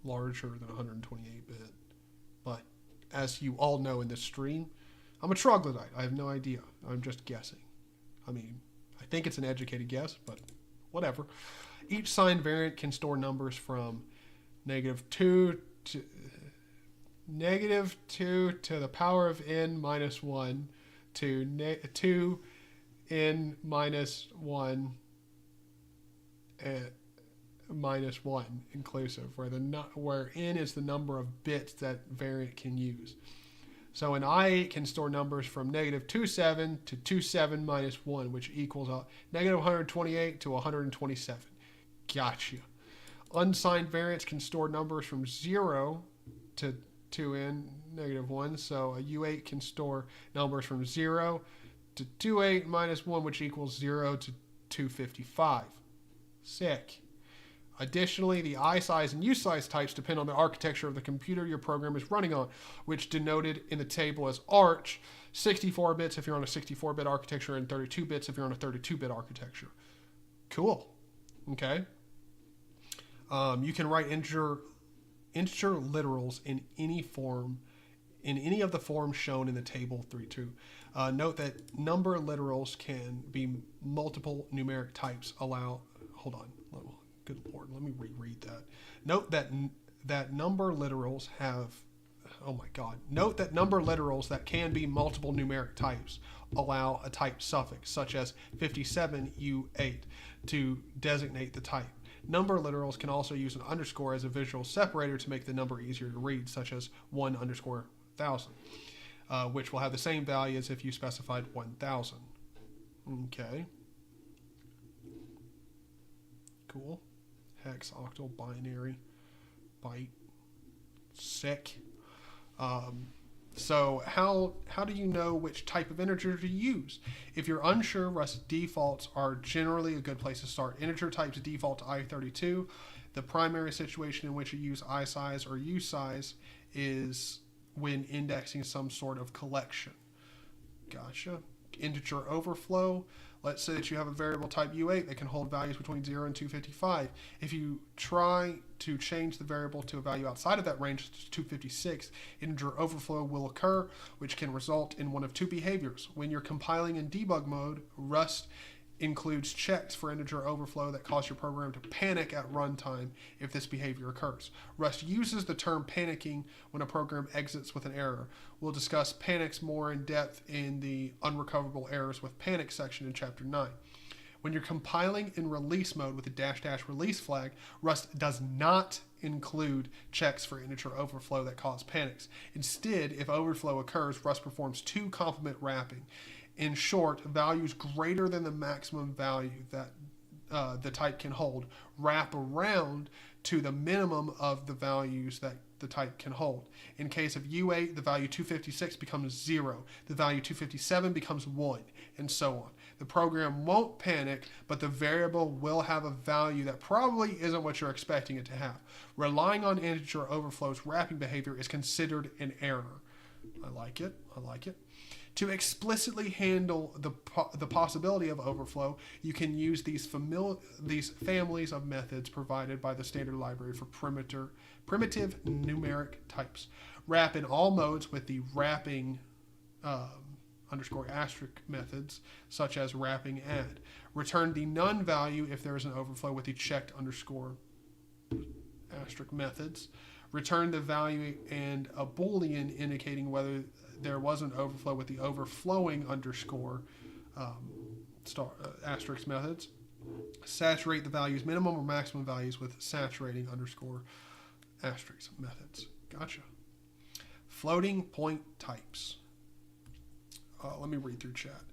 larger than 128-bit, but as you all know in this stream, I'm a troglodyte. I have no idea. I'm just guessing. I mean, I think it's an educated guess, but whatever. Each sign variant can store numbers from -2 to the power of n minus 1 to 2n minus 1 minus 1 inclusive, where n is the number of bits that variant can use. So an I8 can store numbers from -27 to 27 minus 1, which equals -128 to 127. Gotcha. Unsigned variants can store numbers from 0 to 2n -1. So a U8 can store numbers from 0 to 28 minus 1, which equals 0 to 255. Sick. Additionally, the I size and U size types depend on the architecture of the computer your program is running on, which denoted in the table as arch, 64 bits if you're on a 64-bit architecture and 32 bits if you're on a 32-bit architecture. Cool. Okay. You can write integer literals in any of the forms shown in the table 3.2. Note that number literals can be multiple numeric types. Hold on. Good Lord, let me reread that. Note that number literals have, oh my God. Note that number literals that can be multiple numeric types allow a type suffix, such as 57U8, to designate the type. Number literals can also use an underscore as a visual separator to make the number easier to read, such as 1_1000, which will have the same value as if you specified 1000. Okay. Cool. Hex, octal, binary, byte, sick. So how do you know which type of integer to use? If you're unsure, Rust defaults are generally a good place to start. Integer types default to I32. The primary situation in which you use I size or U size is when indexing some sort of collection. Gotcha. Integer overflow. Let's say that you have a variable type U8 that can hold values between 0 and 255. If you try to change the variable to a value outside of that range, 256, integer overflow will occur, which can result in one of two behaviors. When you're compiling in debug mode, Rust includes checks for integer overflow that cause your program to panic at runtime if this behavior occurs. Rust uses the term panicking when a program exits with an error. We'll discuss panics more in depth in the unrecoverable errors with panic section in chapter 9. When you're compiling in release mode with the -- release flag, Rust does not include checks for integer overflow that cause panics. Instead, if overflow occurs, Rust performs two complement wrapping. In short, values greater than the maximum value that the type can hold wrap around to the minimum of the values that the type can hold. In case of U8, the value 256 becomes 0. The value 257 becomes 1, and so on. The program won't panic, but the variable will have a value that probably isn't what you're expecting it to have. Relying on integer overflow's wrapping behavior is considered an error. I like it. I like it. To explicitly handle the possibility of overflow, you can use these families of methods provided by the standard library for primitive numeric types. Wrap in all modes with the wrapping _* methods, such as wrapping add. Return the none value if there is an overflow with the checked _ methods. Return the value and a Bullion indicating whether there was an overflow with the overflowing _ methods. Saturate the values minimum or maximum values with saturating _ methods. Gotcha. Floating point types. Let me read through chat.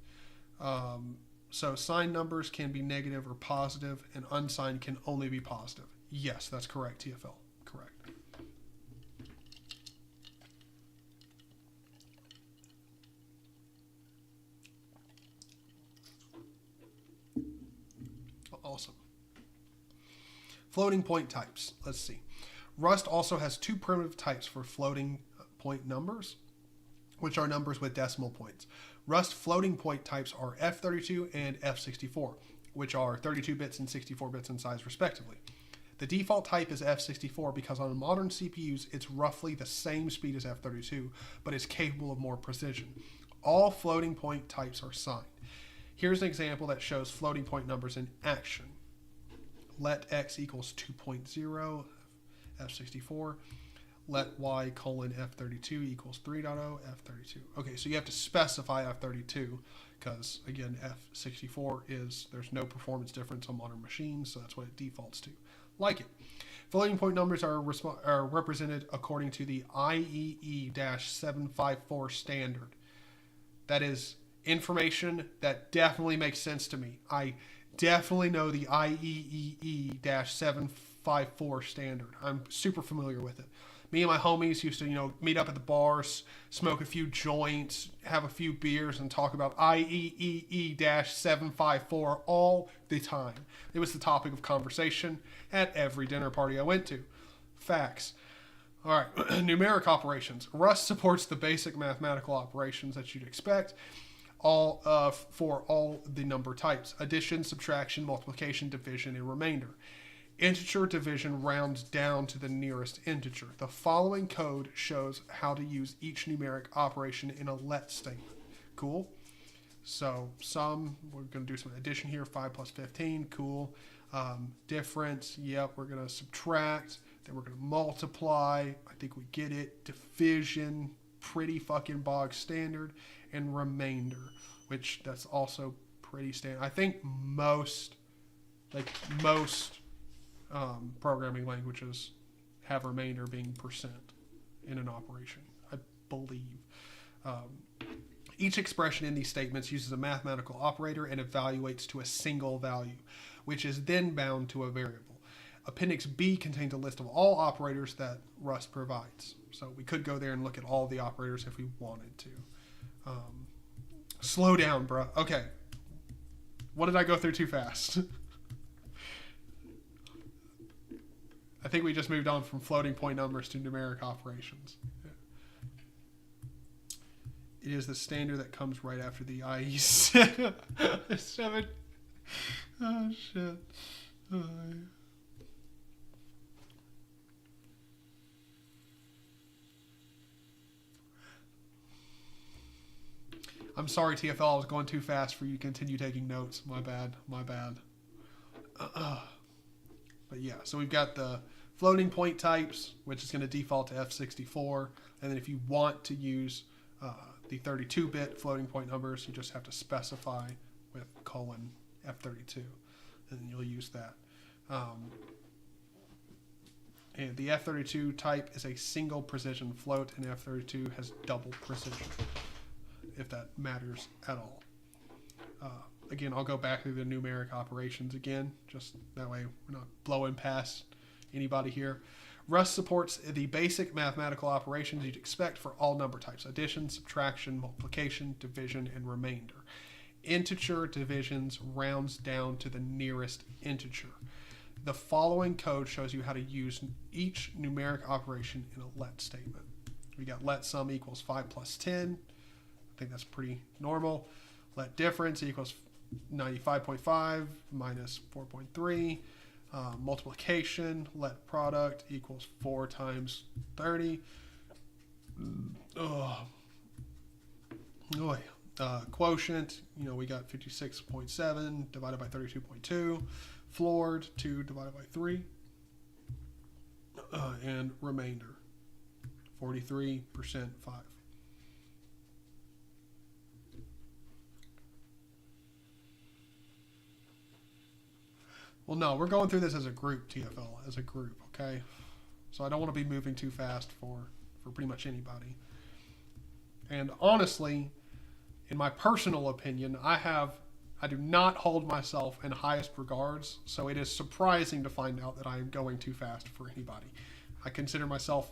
So signed numbers can be negative or positive, and unsigned can only be positive. Yes, that's correct, TFL. Correct. Awesome. Floating point types. Let's see. Rust also has two primitive types for floating point numbers, which are numbers with decimal points. Rust floating point types are F32 and F64, which are 32 bits and 64 bits in size respectively. The default type is F64 because on modern CPUs, it's roughly the same speed as F32, but is capable of more precision. All floating point types are signed. Here's an example that shows floating point numbers in action. Let x equals 2.0, F64. Let y colon F32 equals 3.0, F32. Okay, so you have to specify F32 because, again, F64 there's no performance difference on modern machines, so that's what it defaults to. Like it. Floating point numbers are represented according to the IEE-754 standard. That is information that definitely makes sense to me. I definitely know the IEEE-754 standard. I'm super familiar with it. Me and my homies used to, meet up at the bars, smoke a few joints, have a few beers, and talk about IEEE-754 all the time. It was the topic of conversation at every dinner party I went to. Facts. All right, numeric operations. Rust supports the basic mathematical operations that you'd expect for all the number types: addition, subtraction, multiplication, division, and remainder. Integer division rounds down to the nearest integer. The following code shows how to use each numeric operation in a let statement. Cool. So we're going to do some addition here, 5 plus 15, cool. Difference, yep, we're going to subtract, then we're going to multiply, I think we get it. Division, pretty fucking bog standard, and remainder, which that's also pretty standard. I think most programming languages have remainder being percent in an operation, I believe. Each expression in these statements uses a mathematical operator and evaluates to a single value, which is then bound to a variable. Appendix B contains a list of all operators that Rust provides. So we could go there and look at all the operators if we wanted to. Slow down, bro. Okay. What did I go through too fast? I think we just moved on from floating point numbers to numeric operations. It is the standard that comes right after the IE 7. Oh, shit. I'm sorry, TFL. I was going too fast for you to continue taking notes. My bad. But yeah, so we've got the floating point types, which is going to default to F64. And then if you want to use the 32-bit floating point numbers, you just have to specify with colon F32, and then you'll use that. And the F32 type is a single precision float, and F32 has double precision, if that matters at all. Again, I'll go back through the numeric operations again, just that way we're not blowing past anybody here. Rust supports the basic mathematical operations you'd expect for all number types: addition, subtraction, multiplication, division, and remainder. Integer divisions rounds down to the nearest integer. The following code shows you how to use each numeric operation in a let statement. We got let sum equals 5 plus 10. I think that's pretty normal. Let difference equals 95.5 minus 4.3. Multiplication, let product equals 4 times 30. Quotient, we got 56.7 divided by 32.2. Floored, 2 divided by 3. And remainder, 43%, 5. Well, no, we're going through this as a group, TFL, as a group, okay? So I don't want to be moving too fast for pretty much anybody. And honestly, in my personal opinion, I do not hold myself in highest regards, so it is surprising to find out that I am going too fast for anybody. I consider myself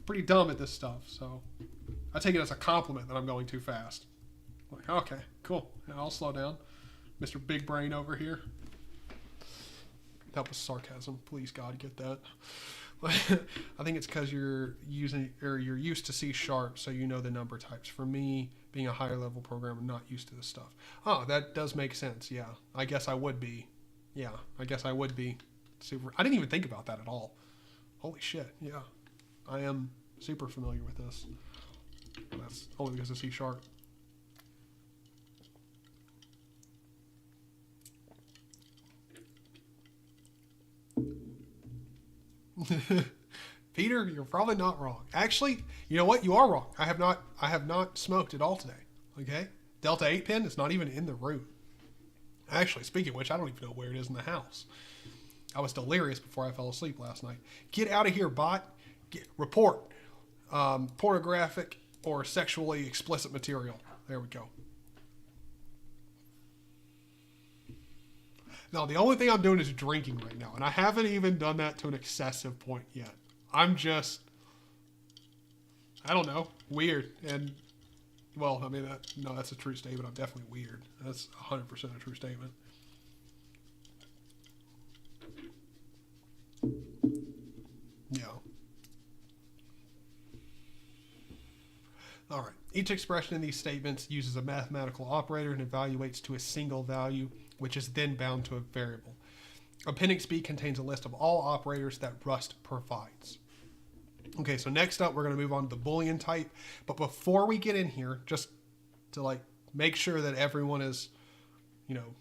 pretty dumb at this stuff, so I take it as a compliment that I'm going too fast. Like, okay, cool, yeah, I'll slow down. Mr. Big Brain over here. That was sarcasm. Please, God, get that. I think it's because you're used to C#, so you know the number types. For me, being a higher level programmer, I'm not used to this stuff. Oh, that does make sense. Yeah, I guess I would be. super. I didn't even think about that at all. Holy shit! Yeah, I am super familiar with this. That's only because of C#. Peter, you're probably not wrong. Actually, you know what? You are wrong. I have not smoked at all today. Okay? Delta 8 pin is not even in the room. Actually, speaking of which, I don't even know where it is in the house. I was delirious before I fell asleep last night. Get out of here, bot. Report pornographic or sexually explicit material. There we go. Now, the only thing I'm doing is drinking right now, and I haven't even done that to an excessive point yet. I'm just, I don't know, weird. And, well, I mean, no, that's a true statement. I'm definitely weird. That's 100% a true statement. Yeah. All right. Each expression in these statements uses a mathematical operator and evaluates to a single value, which is then bound to a variable. Appendix B contains a list of all operators that Rust provides. Okay, so next up, we're going to move on to the Bullion type. But before we get in here, just to like make sure that everyone is, you know,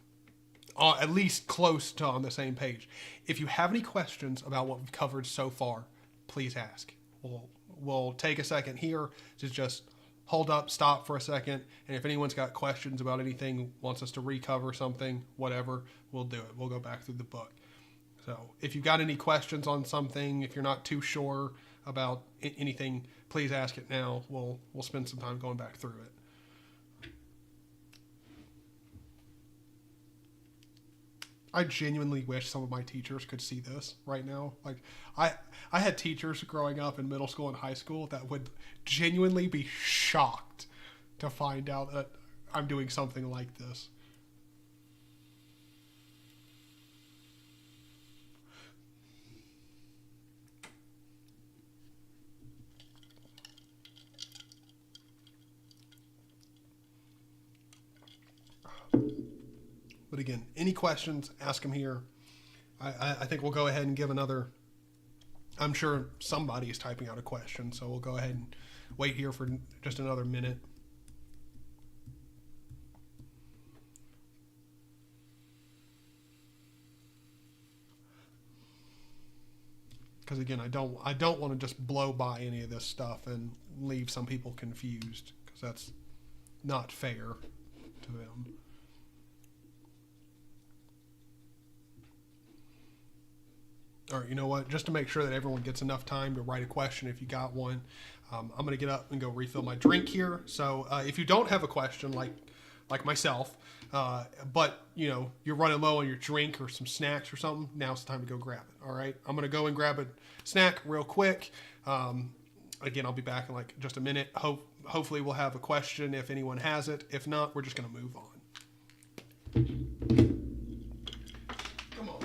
at least close to on the same page. If you have any questions about what we've covered so far, please ask. We'll take a second here to just hold up, stop for a second, and if anyone's got questions about anything, wants us to recover something, whatever, we'll do it. We'll go back through the book. So if you've got any questions on something, if you're not too sure about anything, please ask it now. We'll spend some time going back through it. I genuinely wish some of my teachers could see this right now. Like, I had teachers growing up in middle school and high school that would genuinely be shocked to find out that I'm doing something like this. But again, any questions, ask them here. I think we'll go ahead and give another, I'm sure somebody is typing out a question, so we'll go ahead and wait here for just another minute. Because again, I don't want to just blow by any of this stuff and leave some people confused, because that's not fair to them. All right, you know what? Just to make sure that everyone gets enough time to write a question if you got one, I'm going to get up and go refill my drink here. So if you don't have a question like myself, but you know you're running low on your drink or some snacks or something, now's the time to go grab it. All right, I'm going to go and grab a snack real quick. Again, I'll be back in like just a minute. Hopefully we'll have a question if anyone has it. If not, we're just going to move on. Come on.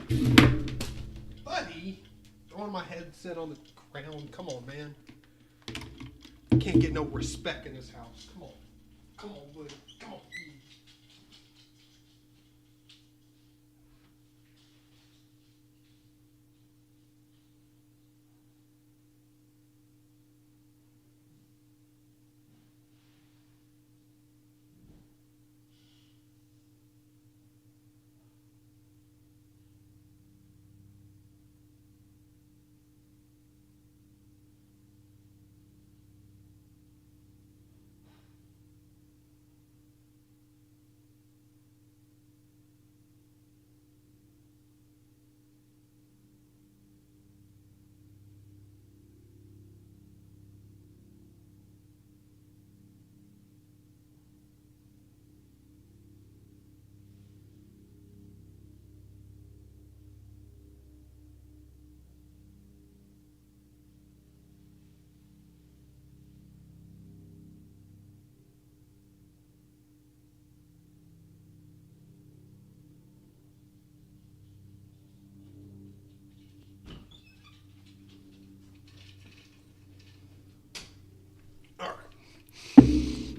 Throwing my headset on the ground. Come on, man. You can't get no respect in this house. Come on. Come on, buddy. Come on.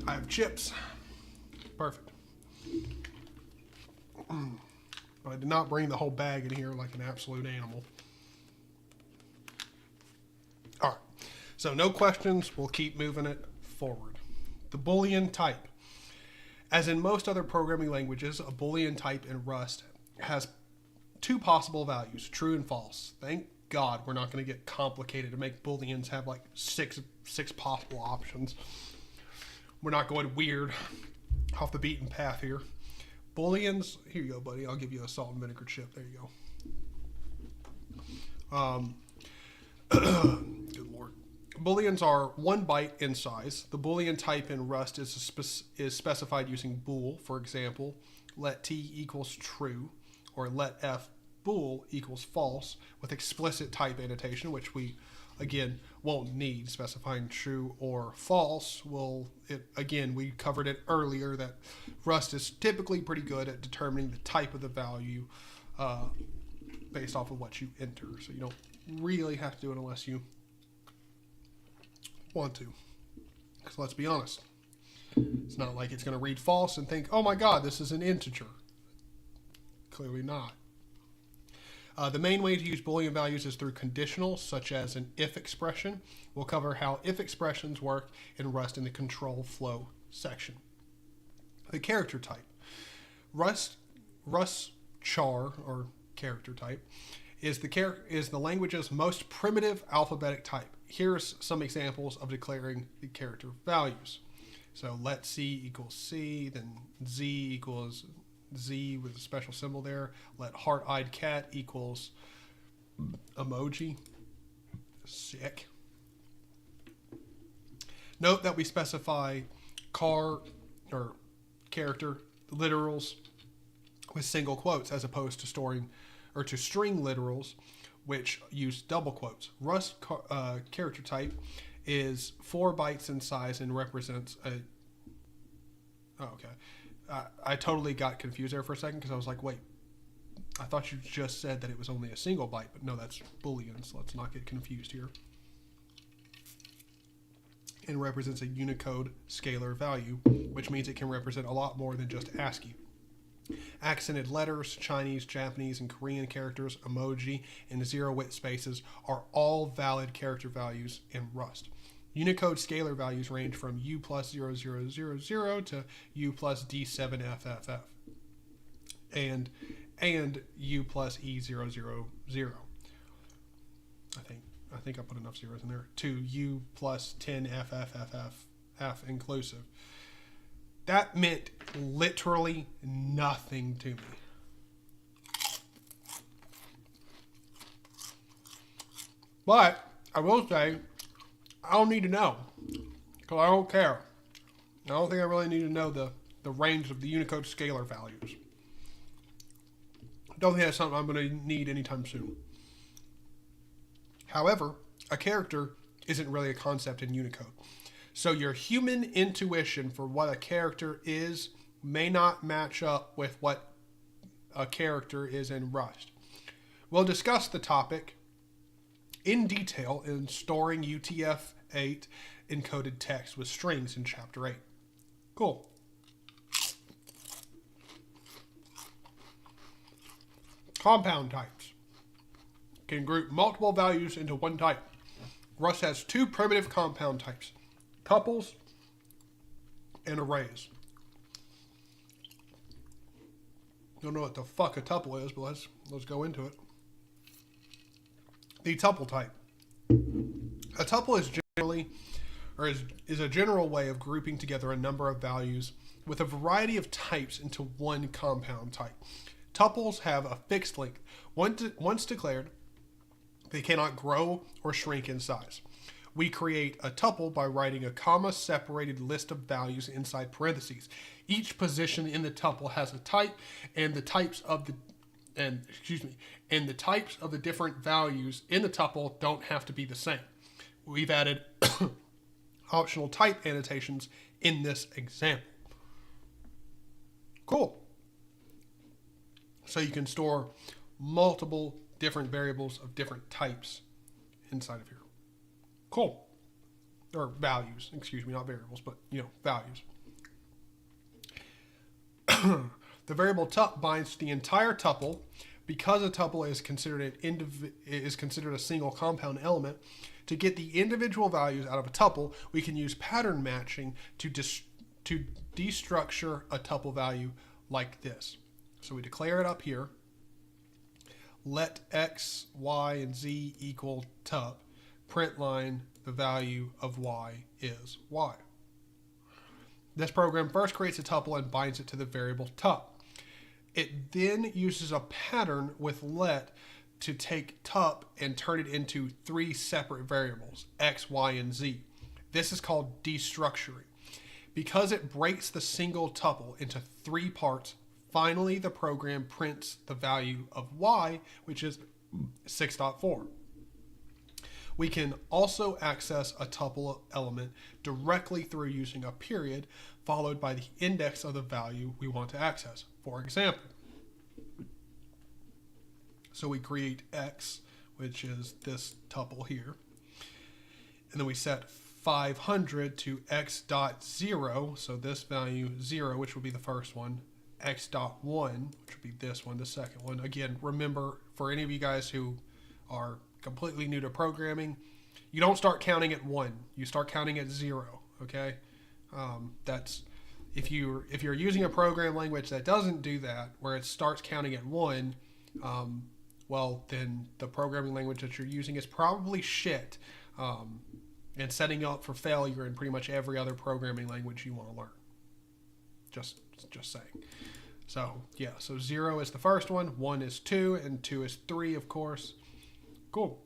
I have chips. Perfect. But I did not bring the whole bag in here like an absolute animal. All right, so no questions. We'll keep moving it forward. The Bullion Type. As in most other programming languages, a Bullion type in Rust has two possible values, true and false. Thank God we're not going to get complicated to make Booleans have like six possible options. We're not going weird off the beaten path here. Booleans, here you go, buddy. I'll give you a salt and vinegar chip. There you go. Good Lord. Booleans are 1 byte in size. The Bullion type in Rust is specified using bool. For example, let t equals true, or let f bool equals false, with explicit type annotation, which we, again, won't need. Specifying true or false again, we covered it earlier that Rust is typically pretty good at determining the type of the value based off of what you enter. So you don't really have to do it unless you want to. Because let's be honest, it's not like it's going to read false and think, oh my God, this is an integer. Clearly not. The main way to use Boolean values is through conditionals, such as an if expression. We'll cover how if expressions work in Rust in the control flow section. The character type. Rust char, or character type, is the language's most primitive alphabetic type. Here's some examples of declaring the character values. So let C equals C, then Z equals Z with a special symbol there. Let heart-eyed cat equals emoji. Sick. Note that we specify car or character literals with single quotes as opposed to string literals which use double quotes. Rust character type is 4 bytes in size and represents a... Oh, okay. I totally got confused there for a second because I was like, wait, I thought you just said that it was only a single byte, but no, that's Boolean, so let's not get confused here. And represents a Unicode scalar value, which means it can represent a lot more than just ASCII. Accented letters, Chinese, Japanese, and Korean characters, emoji, and 0-wit spaces are all valid character values in Rust. Unicode scalar values range from U plus 0000 to U plus D7FFF and U plus E000. I think I put enough zeros in there, to U plus 10FFFF inclusive. That meant literally nothing to me. But I will say, I don't need to know, because I don't care. I don't think I really need to know the range of the Unicode scalar values. I don't think that's something I'm going to need anytime soon. However, a character isn't really a concept in Unicode. So your human intuition for what a character is may not match up with what a character is in Rust. We'll discuss the topic in detail in storing UTF-8 encoded text with strings in Chapter 8. Cool. Compound types can group multiple values into one type. Rust has 2 primitive compound types, tuples and arrays. Don't know what the fuck a tuple is, but let's go into it. The tuple type. A tuple is is a general way of grouping together a number of values with a variety of types into one compound type. Tuples have a fixed length. Once declared, they cannot grow or shrink in size. We create a tuple by writing a comma-separated list of values inside parentheses. Each position in the tuple has a type, and the types of the types of the different values in the tuple don't have to be the same. We've added optional type annotations in this example. Cool. So you can store multiple different variables of different types inside of here. Cool. Or values, excuse me, not variables, but, values. The variable tup binds to the entire tuple. Because a tuple is considered a single compound element, to get the individual values out of a tuple, we can use pattern matching to destructure a tuple value like this. So we declare it up here. Let x, y, and z equal tup. Print line, the value of y is y. This program first creates a tuple and binds it to the variable tup. It then uses a pattern with let to take tup and turn it into 3 separate variables, x, y, and z. This is called destructuring. Because it breaks the single tuple into 3 parts, finally the program prints the value of y, which is 6.4. We can also access a tuple element directly through using a period followed by the index of the value we want to access. For example, so we create x, which is this tuple here, and then we set 500 to x dot 0, so this value 0, which will be the first one, x dot 1, which will be this one, the second one. Again, remember, for any of you guys who are completely new to programming, you don't start counting at 1, you start counting at 0, okay? That's if you're using a program language that doesn't do that, where it starts counting at 1, well, then the programming language that you're using is probably shit, and setting you up for failure in pretty much every other programming language you want to learn. Just saying. So yeah, so 0 is the first one, 1 is 2, and 2 is 3, of course. Cool.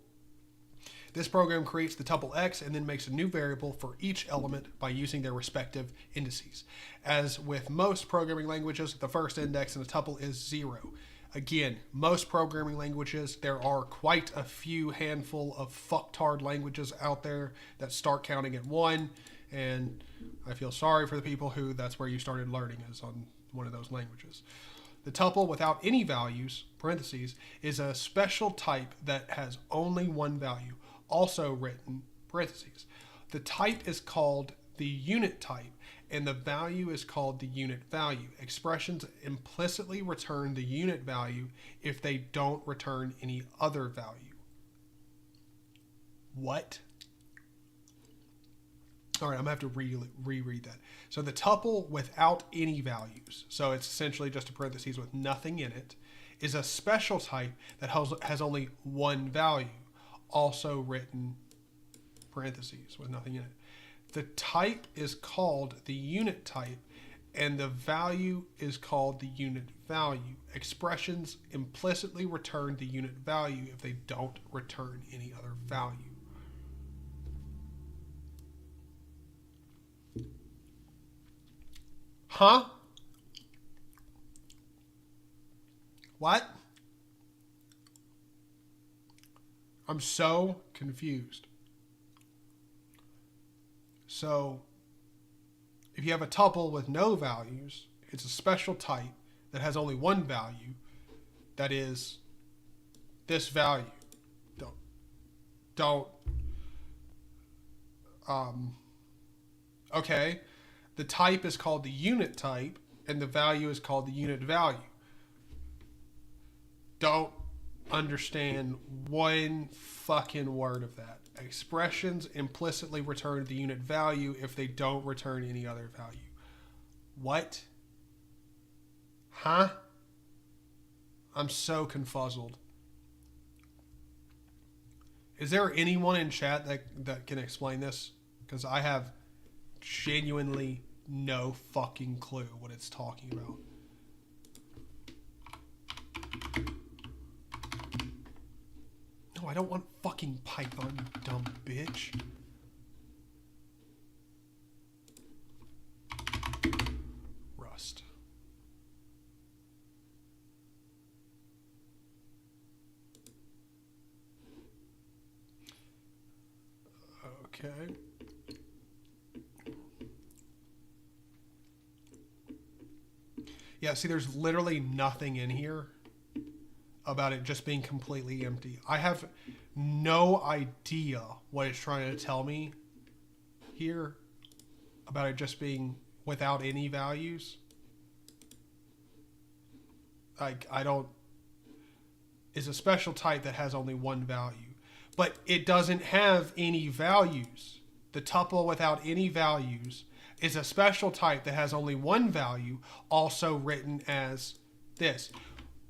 This program creates the tuple x and then makes a new variable for each element by using their respective indices. As with most programming languages, the first index in a tuple is 0. Again, most programming languages, there are quite a few handful of fucktard languages out there that start counting at 1, and I feel sorry for the people who that's where you started learning, is on one of those languages. The tuple without any values, parentheses, is a special type that has only one value, also written parentheses. The type is called the unit type, and the value is called the unit value. Expressions implicitly return the unit value if they don't return any other value. What? All right, I'm going to have to reread that. So the tuple without any values, so it's essentially just a parentheses with nothing in it, is a special type that has only one value, also written parentheses with nothing in it. The type is called the unit type, and the value is called the unit value. Expressions implicitly return the unit value if they don't return any other value. Huh? What? I'm so confused. So, if you have a tuple with no values, it's a special type that has only one value, that is this value. Okay. The type is called the unit type, and the value is called the unit value. Don't understand one fucking word of that. Expressions implicitly return the unit value if they don't return any other value. What? Huh? I'm so confuzzled. Is there anyone in chat that can explain this? Because I have genuinely no fucking clue what it's talking about. No, I don't want fucking Python, you dumb bitch. Rust. Okay. Yeah, see, there's literally nothing in here about it just being completely empty. I have no idea what it's trying to tell me here about it just being without any values. like I don't, is a special type that has only one value, but it doesn't have any values. The tuple without any values is a special type that has only one value, also written as this.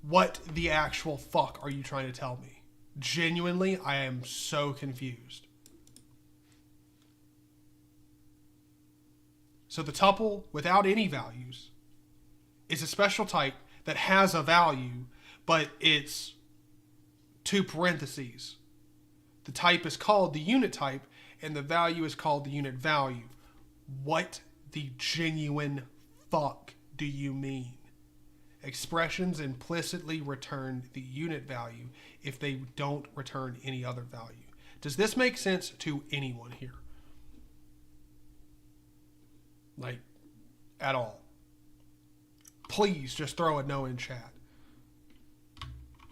What the actual fuck are you trying to tell me? Genuinely, I am so confused. So the tuple without any values is a special type that has a value, but it's two parentheses. The type is called the unit type, and the value is called the unit value. What the genuine fuck do you mean? Expressions implicitly return the unit value if they don't return any other value. Does this make sense to anyone here? Like, at all? Please just throw a no in chat.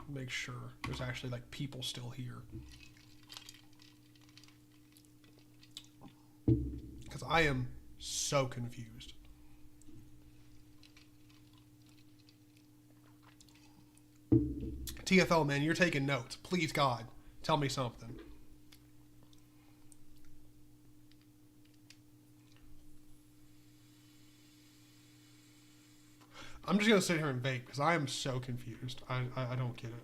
Make sure there's actually like people still here. Because I am so confused. TFL, man, you're taking notes. Please, God, tell me something. I'm just going to sit here and vape because I am so confused. I don't get it.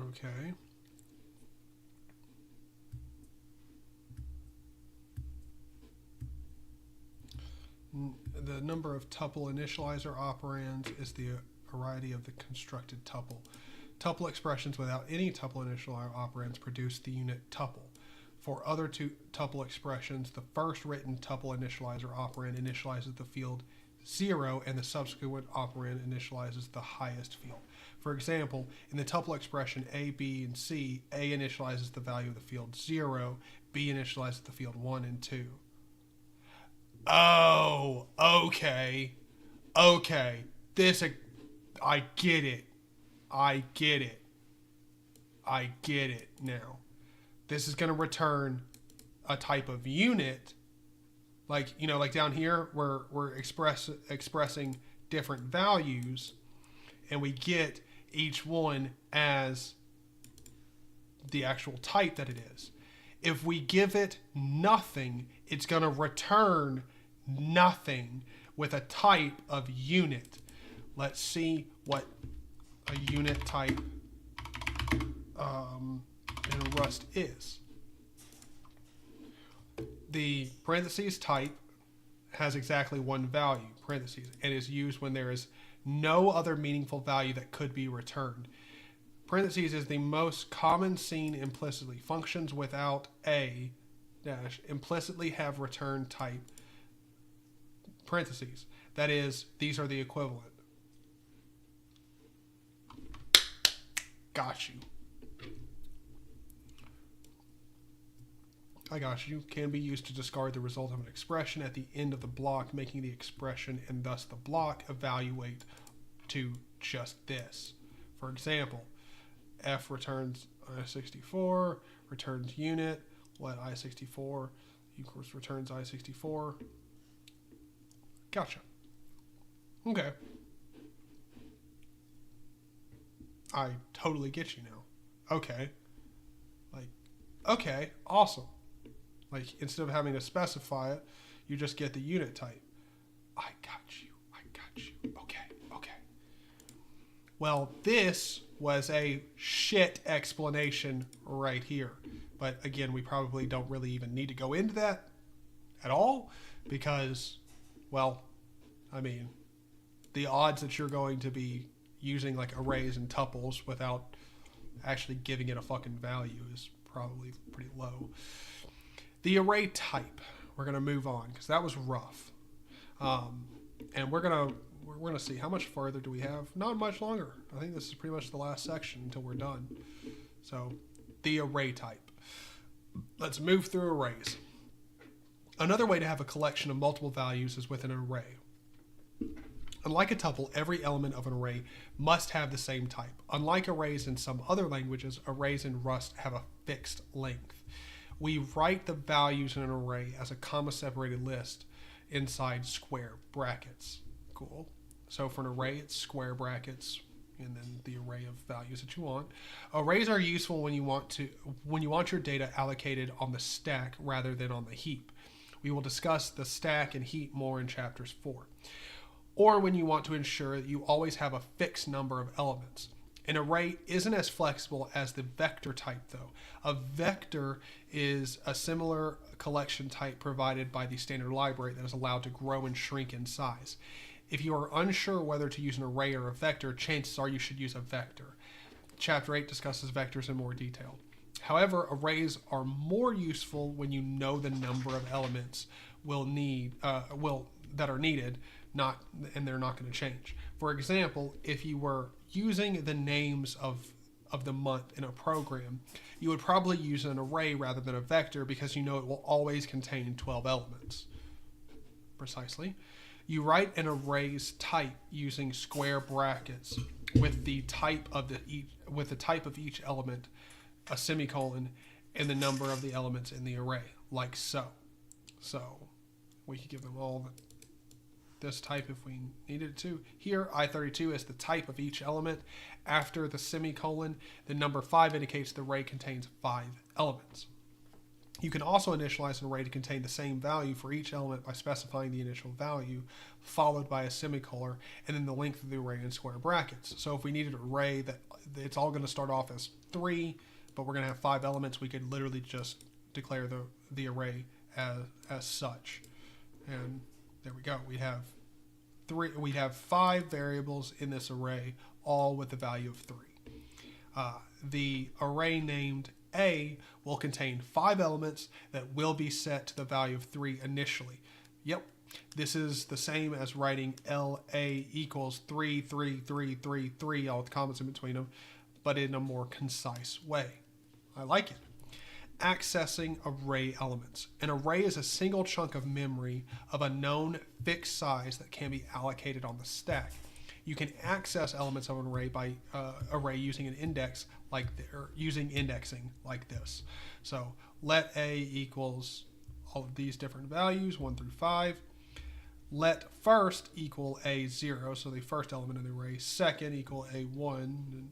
Okay. The number of tuple initializer operands is the variety of the constructed tuple. Tuple expressions without any tuple initializer operands produce the unit tuple. For other two tuple expressions, the first written tuple initializer operand initializes the field 0 and the subsequent operand initializes the highest field. For example, in the tuple expression A, B, and C, A initializes the value of the field 0, B initializes the field 1 and 2. Oh, okay. Okay. This, I get it. I get it. I get it now. This is going to return a type of unit. Like, you know, like down here, we're expressing different values, and we get each one as the actual type that it is. If we give it nothing, it's going to return nothing with a type of unit. Let's see what a unit type in Rust is. The parentheses type has exactly one value, parentheses, and is used when there is no other meaningful value that could be returned. Parentheses is the most common seen implicitly. Functions without a dash implicitly have return type parentheses. That is, these are the equivalent. Got you. I got you. Can be used to discard the result of an expression at the end of the block, making the expression and thus the block evaluate to just this. For example, F returns I64, returns unit, let I64 equals returns I64. Gotcha. Okay. I totally get you now. Okay. Like, okay, awesome. Like, instead of having to specify it, you just get the unit type. I got you. I got you. Okay. Okay. Well, this was a shit explanation right here. But again, we probably don't really even need to go into that at all because, well, I mean, the odds that you're going to be using like arrays and tuples without actually giving it a fucking value is probably pretty low. The array type, we're going to move on because that was rough. And we're going to see how much further do we have? Not much longer. I think this is pretty much the last section until we're done. So the array type. Let's move through arrays. Another way to have a collection of multiple values is with an array. Unlike a tuple, every element of an array must have the same type. Unlike arrays in some other languages, arrays in Rust have a fixed length. We write the values in an array as a comma-separated list inside square brackets. Cool. So for an array, it's square brackets, and then the array of values that you want. Arrays are useful when you want your data allocated on the stack rather than on the heap. We will discuss the stack and heap more in chapters 4. Or when you want to ensure that you always have a fixed number of elements. An array isn't as flexible as the vector type, though. A vector is a similar collection type provided by the standard library that is allowed to grow and shrink in size. If you are unsure whether to use an array or a vector, chances are you should use a vector. Chapter 8 discusses vectors in more detail. However, arrays are more useful when you know the number of elements that are needed, and they're not going to change. For example, if you were using the names of the month in a program, you would probably use an array rather than a vector because you know it will always contain 12 elements. Precisely. You write an array's type using square brackets with the type of each element, a semicolon, and the number of the elements in the array, like so. So we could give them all this type if we needed to. Here, I32 is the type of each element. After the semicolon, the number 5 indicates the array contains 5 elements. You can also initialize an array to contain the same value for each element by specifying the initial value, followed by a semicolon, and then the length of the array in square brackets. So if we needed an array that it's all going to start off as 3, but we're going to have 5 elements, we could literally just declare the array as such. And there we go. We'd have 5 variables in this array, all with the value of 3. The array named A will contain 5 elements that will be set to the value of 3 initially. Yep, this is the same as writing LA equals 3, 3, 3, 3, 3, all with commas in between them, but in a more concise way. I like it. Accessing array elements. An array is a single chunk of memory of a known fixed size that can be allocated on the stack. You can access elements of an array using an index using indexing like this. So let A equals all of these different values, 1 through 5. Let first equal A0, so the first element of the array. Second equal A1, and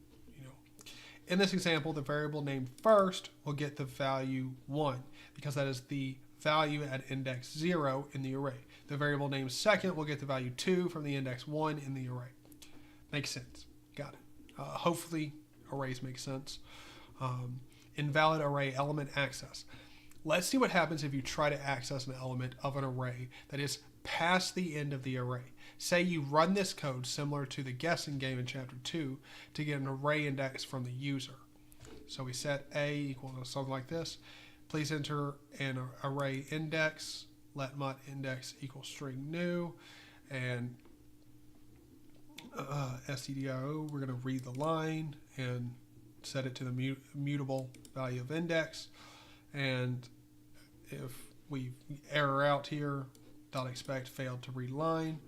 in this example, the variable named first will get the value 1 because that is the value at index 0 in the array. The variable named second will get the value 2 from the index 1 in the array. Makes sense. Got it. Hopefully arrays make sense. Invalid array element access. Let's see what happens if you try to access an element of an array that is past the end of the array. Say you run this code similar to the guessing game in chapter 2 to get an array index from the user. So we set A equal to something like this. Please enter an array index. Let mut index equal string new. And stdio, we're going to read the line and set it to the mutable value of index. And if we error out here, .expect failed to read line.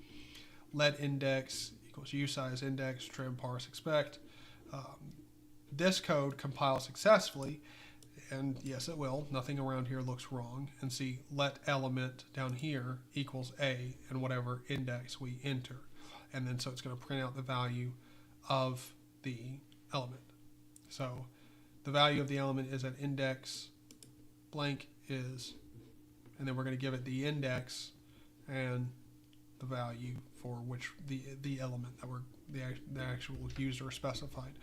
Let index equals usize index trim parse expect. This code compiles successfully, and yes it will. Nothing around here looks wrong. And see, let element down here equals A and whatever index we enter. And then so it's going to print out the value of the element. So the value of the element is at index blank is, and then we're going to give it the index and the value for which the element that the actual user specified.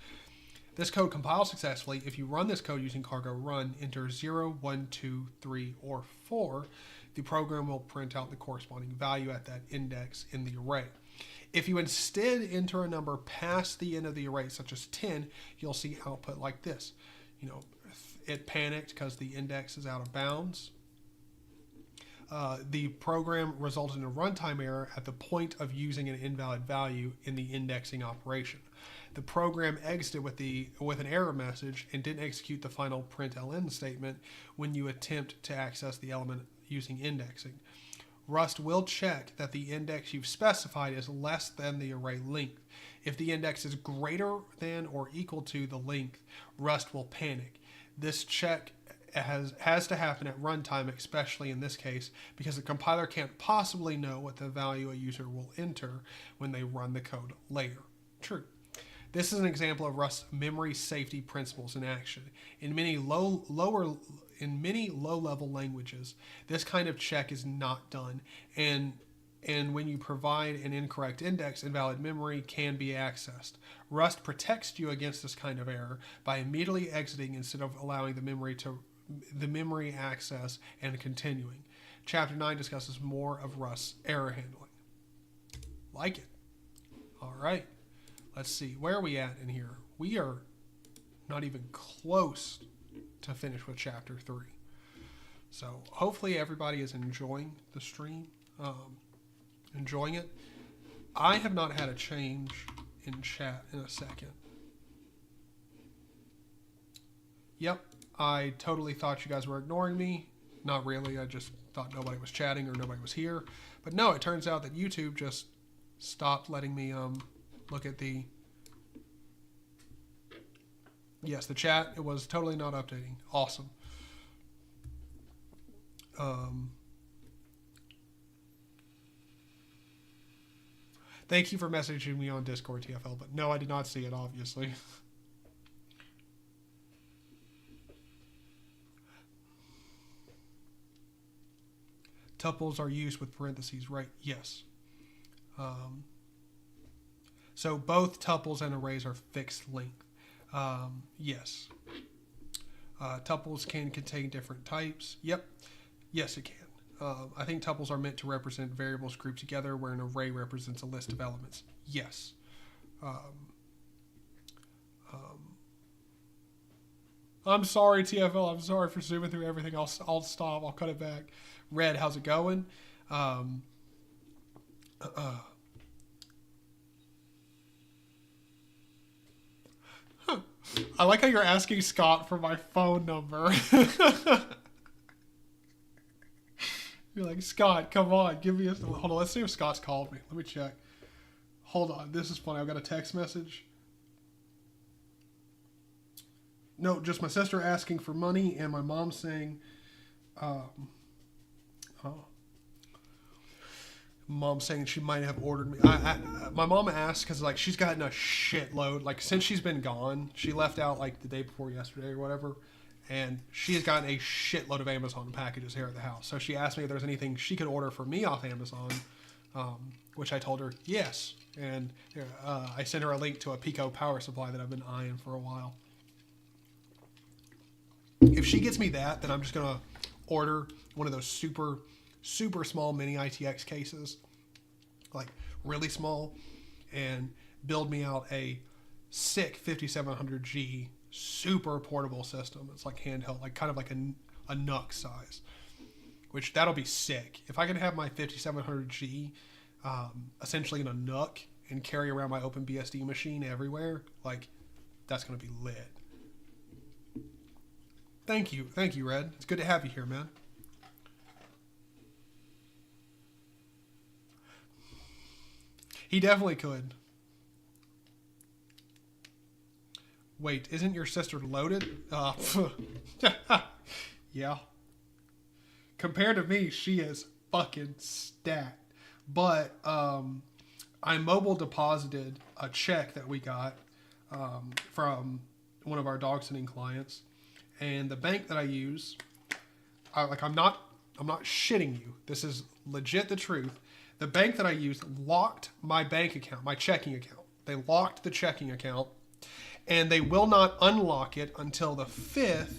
This code compiles successfully. If you run this code using cargo run, enter 0, 1, 2, 3, or 4, the program will print out the corresponding value at that index in the array. If you instead enter a number past the end of the array, such as 10, you'll see output like this. It panicked because the index is out of bounds. The program resulted in a runtime error at the point of using an invalid value in the indexing operation. the program exited with an error message and didn't execute the final println statement when you attempt to access the element using indexing. Rust will check that the index you've specified is less than the array length. If the index is greater than or equal to the length, Rust will panic. This check has to happen at runtime, especially in this case, because the compiler can't possibly know what the value a user will enter when they run the code later. True. This is an example of Rust's memory safety principles in action. In many low-level languages, this kind of check is not done, and when you provide an incorrect index, invalid memory can be accessed. Rust protects you against this kind of error by immediately exiting instead of allowing the memory access and continuing. Chapter 9 discusses more of Rust's error handling. Like it. All right. Let's see. Where are we at in here? We are not even close to finish with Chapter 3. So hopefully everybody is enjoying the stream. Enjoying it. I have not had a change in chat in a second. Yep, I totally thought you guys were ignoring me. Not really, I just thought nobody was chatting or nobody was here. But no, it turns out that YouTube just stopped letting me look at the... Yes, the chat, it was totally not updating. Awesome. Thank you for messaging me on Discord, TFL, but no, I did not see it, obviously. Tuples are used with parentheses, right? Yes. So both tuples and arrays are fixed length. Yes. Tuples can contain different types. Yep. Yes, it can. I think tuples are meant to represent variables grouped together, where an array represents a list of elements. Yes. I'm sorry, TFL. I'm sorry for zooming through everything. I'll stop. I'll cut it back. Red, how's it going? I like how you're asking Scott for my phone number. You're like, Scott, come on, give me a... Hold on, let's see if Scott's called me. Let me check. Hold on, this is funny. I've got a text message. No, just my sister asking for money and my mom saying... Mom saying she might have ordered me. My mom asked because like she's gotten a shitload. Like since she's been gone, she left out like the day before yesterday or whatever, and she has gotten a shitload of Amazon packages here at the house. So she asked me if there's anything she could order for me off Amazon, which I told her yes. And I sent her a link to a Pico power supply that I've been eyeing for a while. If she gets me that, then I'm just gonna order one of those super small mini ITX cases, like really small, and build me out a sick 5700G super portable system. It's like handheld, like kind of like a NUC size, which that'll be sick. If I can have my 5700G essentially in a NUC and carry around my OpenBSD machine everywhere, like that's gonna be lit. Thank you, Red. It's good to have you here, man. He definitely could. Wait, isn't your sister loaded? Yeah. Compared to me, she is fucking stacked. But I mobile deposited a check that we got from one of our dog sitting clients, and the bank that I use, I'm not shitting you. This is legit the truth. The bank that I used locked my bank account, my checking account. They locked the checking account, and they will not unlock it until the 5th,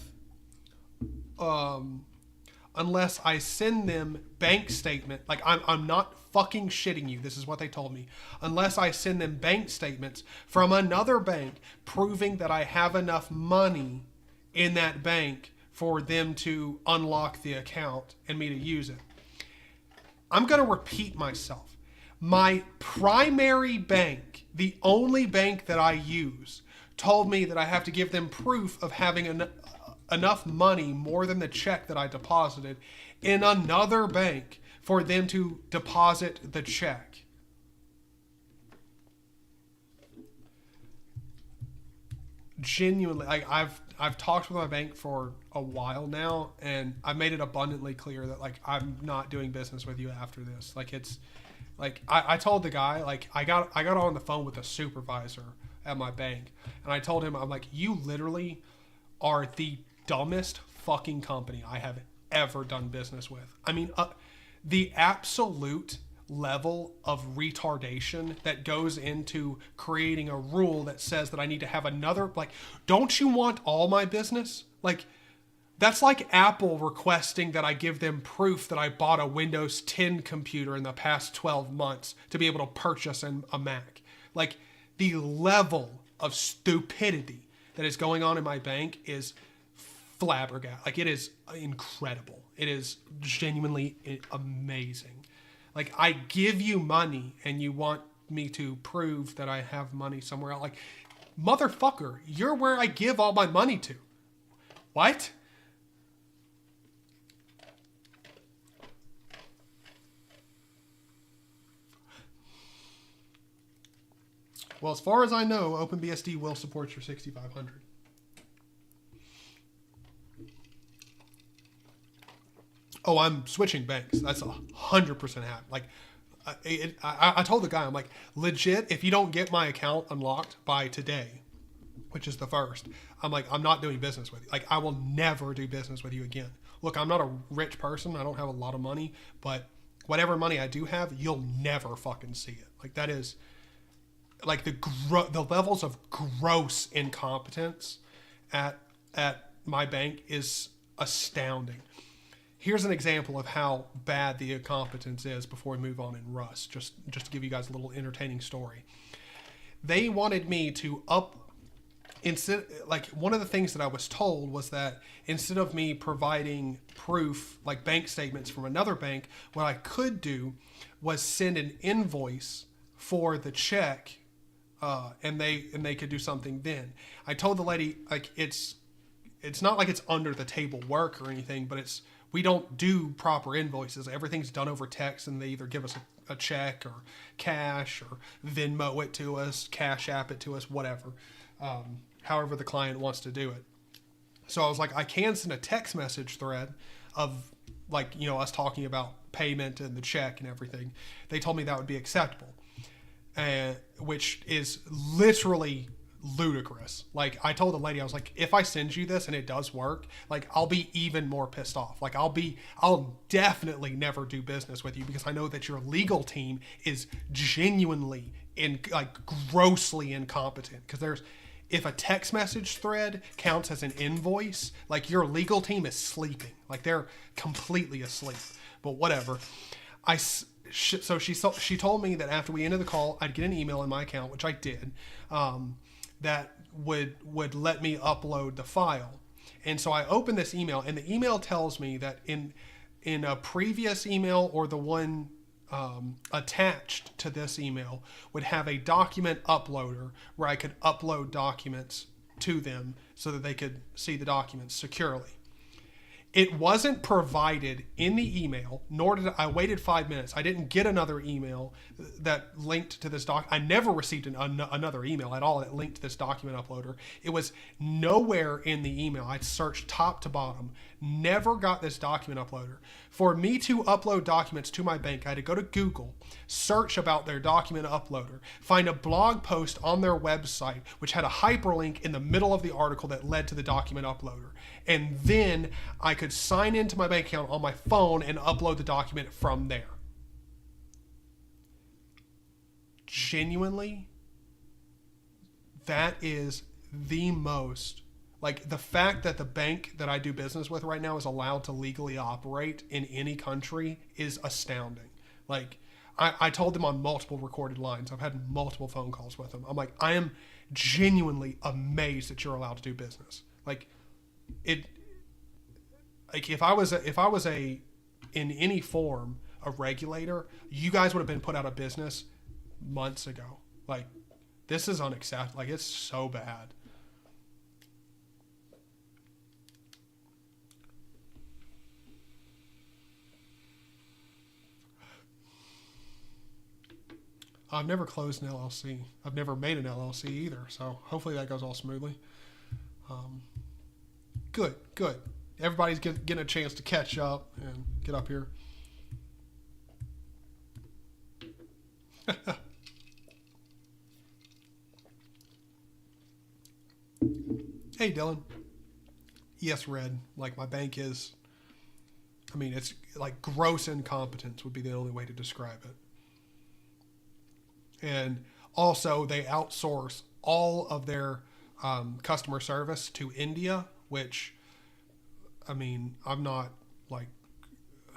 unless I send them bank statement. Like, I'm not fucking shitting you. This is what they told me. Unless I send them bank statements from another bank proving that I have enough money in that bank for them to unlock the account and me to use it. I'm going to repeat myself. My primary bank the only bank that I use told me that I have to give them proof of having enough money, more than the check that I deposited, in another bank for them to deposit the check. Genuinely, I've talked with my bank for a while now, and I made it abundantly clear that like I'm not doing business with you after this. Like it's like I told the guy, like I got on the phone with a supervisor at my bank, and I told him, I'm like, you literally are the dumbest fucking company I have ever done business with. I mean, the absolute level of retardation that goes into creating a rule that says that I need to have another, like, don't you want all my business? Like, that's like Apple requesting that I give them proof that I bought a Windows 10 computer in the past 12 months to be able to purchase a Mac. Like, the level of stupidity that is going on in my bank is flabbergasted. Like, it is incredible. It is genuinely amazing. Like, I give you money and you want me to prove that I have money somewhere else. Like, motherfucker, you're where I give all my money to. What? Well, as far as I know, OpenBSD will support your 6500. Oh, I'm switching banks. That's 100% happen. Like, I told the guy, I'm like, legit, if you don't get my account unlocked by today, which is the first, I'm like, I'm not doing business with you. Like, I will never do business with you again. Look, I'm not a rich person. I don't have a lot of money, but whatever money I do have, you'll never fucking see it. Like, that is, like, the levels of gross incompetence at my bank is astounding. Here's an example of how bad the incompetence is before we move on in Rust, just to give you guys a little entertaining story. They wanted me to instead, like, one of the things that I was told was that instead of me providing proof, like bank statements from another bank, what I could do was send an invoice for the check, and they could do something then. I told the lady, like, it's not like it's under the table work or anything, but we don't do proper invoices. Everything's done over text, and they either give us a check or cash or Venmo it to us, CashApp it to us, whatever, however the client wants to do it. So I was like, I can send a text message thread of, like, you know, us talking about payment and the check and everything. They told me that would be acceptable, which is literally ludicrous. Like, I told the lady, I was like, if I send you this and it does work, like, I'll be even more pissed off. Like, I'll definitely never do business with you, because I know that your legal team is genuinely grossly incompetent. Because if a text message thread counts as an invoice, like, your legal team is sleeping. Like, they're completely asleep. But whatever. So she told me that after we ended the call, I'd get an email in my account, which I did, that would let me upload the file. And so I opened this email, and the email tells me that in a previous email, or the one attached to this email, would have a document uploader where I could upload documents to them so that they could see the documents securely. It wasn't provided in the email, nor did I waited 5 minutes. I didn't get another email that linked to this doc. I never received another email at all that linked to this document uploader. It was nowhere in the email. I searched top to bottom, never got this document uploader. For me to upload documents to my bank, I had to go to Google, search about their document uploader, find a blog post on their website, which had a hyperlink in the middle of the article that led to the document uploader. And then I could sign into my bank account on my phone and upload the document from there. Genuinely, that is the most, like, the fact that the bank that I do business with right now is allowed to legally operate in any country is astounding. Like, I told them on multiple recorded lines. I've had multiple phone calls with them. I'm like, I am genuinely amazed that you're allowed to do business. Like, if I was in any form a regulator, you guys would have been put out of business months ago. Like, This is unacceptable. Like, it's so bad. I've never closed an LLC. I've never made an LLC either, so hopefully that goes all smoothly. Good, good. Everybody's getting a chance to catch up and get up here. Hey, Dylan. Yes, Red. Like, my bank is... I mean, it's like gross incompetence would be the only way to describe it. And also, they outsource all of their customer service to India, which, I mean, I'm not, like,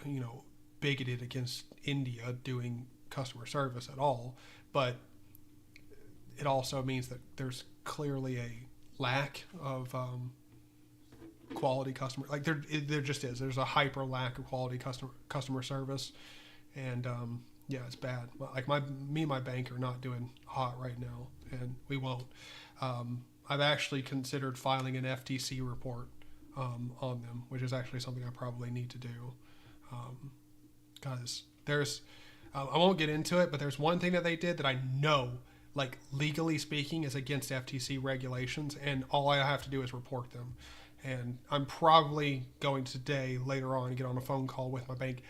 you know, bigoted against India doing customer service at all, but it also means that there's clearly a lack of quality customer, like there just is. There's a hyper lack of quality customer service, and yeah, it's bad. Like me and my bank are not doing hot right now, and we won't. I've actually considered filing an FTC report on them, which is actually something I probably need to do, because there's I won't get into it, but there's one thing that they did that I know, like, legally speaking, is against FTC regulations, and all I have to do is report them. And I'm probably going today, later on, get on a phone call with my bank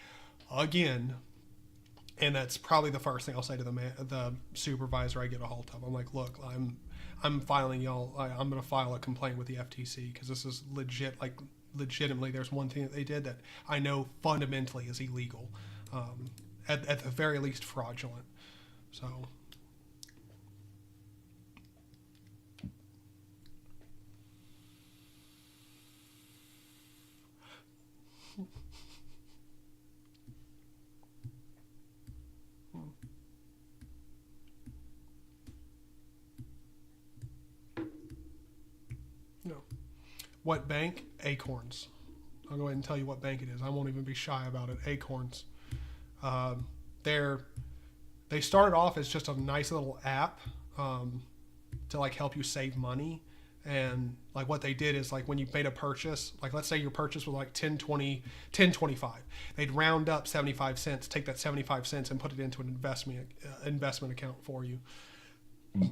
again, and that's probably the first thing I'll say to the supervisor I get a hold of. I'm like, look, I'm filing y'all. I'm going to file a complaint with the FTC because this is legit. Like, legitimately, there's one thing that they did that I know fundamentally is illegal, at the very least fraudulent. So. What bank? Acorns. I'll go ahead and tell you what bank it is. I won't even be shy about it. Acorns. They started off as just a nice little app to like help you save money. And like what they did is, like, when you made a purchase, like let's say your purchase was like $10.25, they'd round up 75 cents, take that 75 cents and put it into an investment account for you.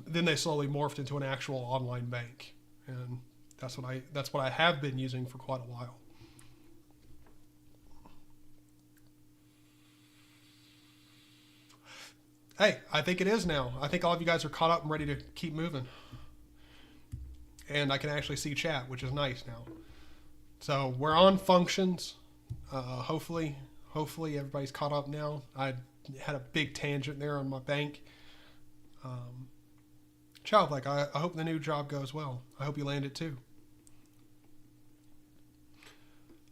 Then they slowly morphed into an actual online bank, and that's what I have been using for quite a while. Hey, I think it is now. I think all of you guys are caught up and ready to keep moving. And I can actually see chat, which is nice now. So we're on functions. Hopefully everybody's caught up now. I had a big tangent there on my bank. Childlike, I hope the new job goes well. I hope you land it too.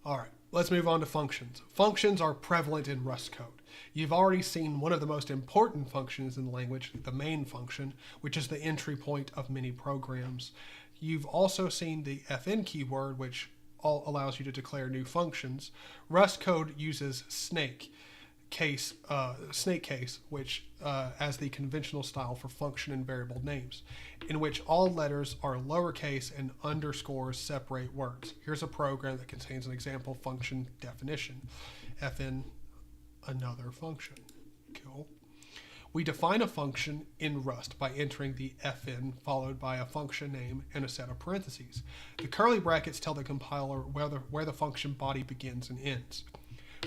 All right, let's move on to functions. Functions are prevalent in Rust code. You've already seen one of the most important functions in the language, the main function, which is the entry point of many programs. You've also seen the FN keyword, which allows you to declare new functions. Rust code uses snake case, which as the conventional style for function and variable names, in which all letters are lowercase and underscores separate words. Here's a program that contains an example function definition. FN, another function. Cool. We define a function in Rust by entering the FN followed by a function name and a set of parentheses. The curly brackets tell the compiler where the function body begins and ends.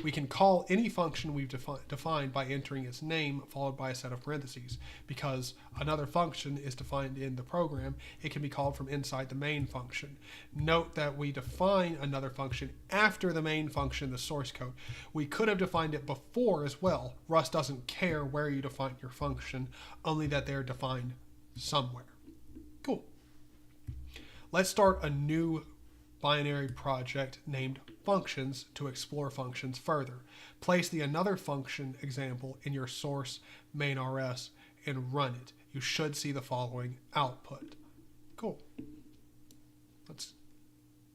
We can call any function we've defined by entering its name followed by a set of parentheses. Because another function is defined in the program, it can be called from inside the main function. Note that we define another function after the main function, the source code. We could have defined it before as well. Rust doesn't care where you define your function, only that they're defined somewhere. Cool. Let's start a new binary project named functions to explore functions further. Place the another function example in your source main RS and run it. You should see the following output. Cool. Let's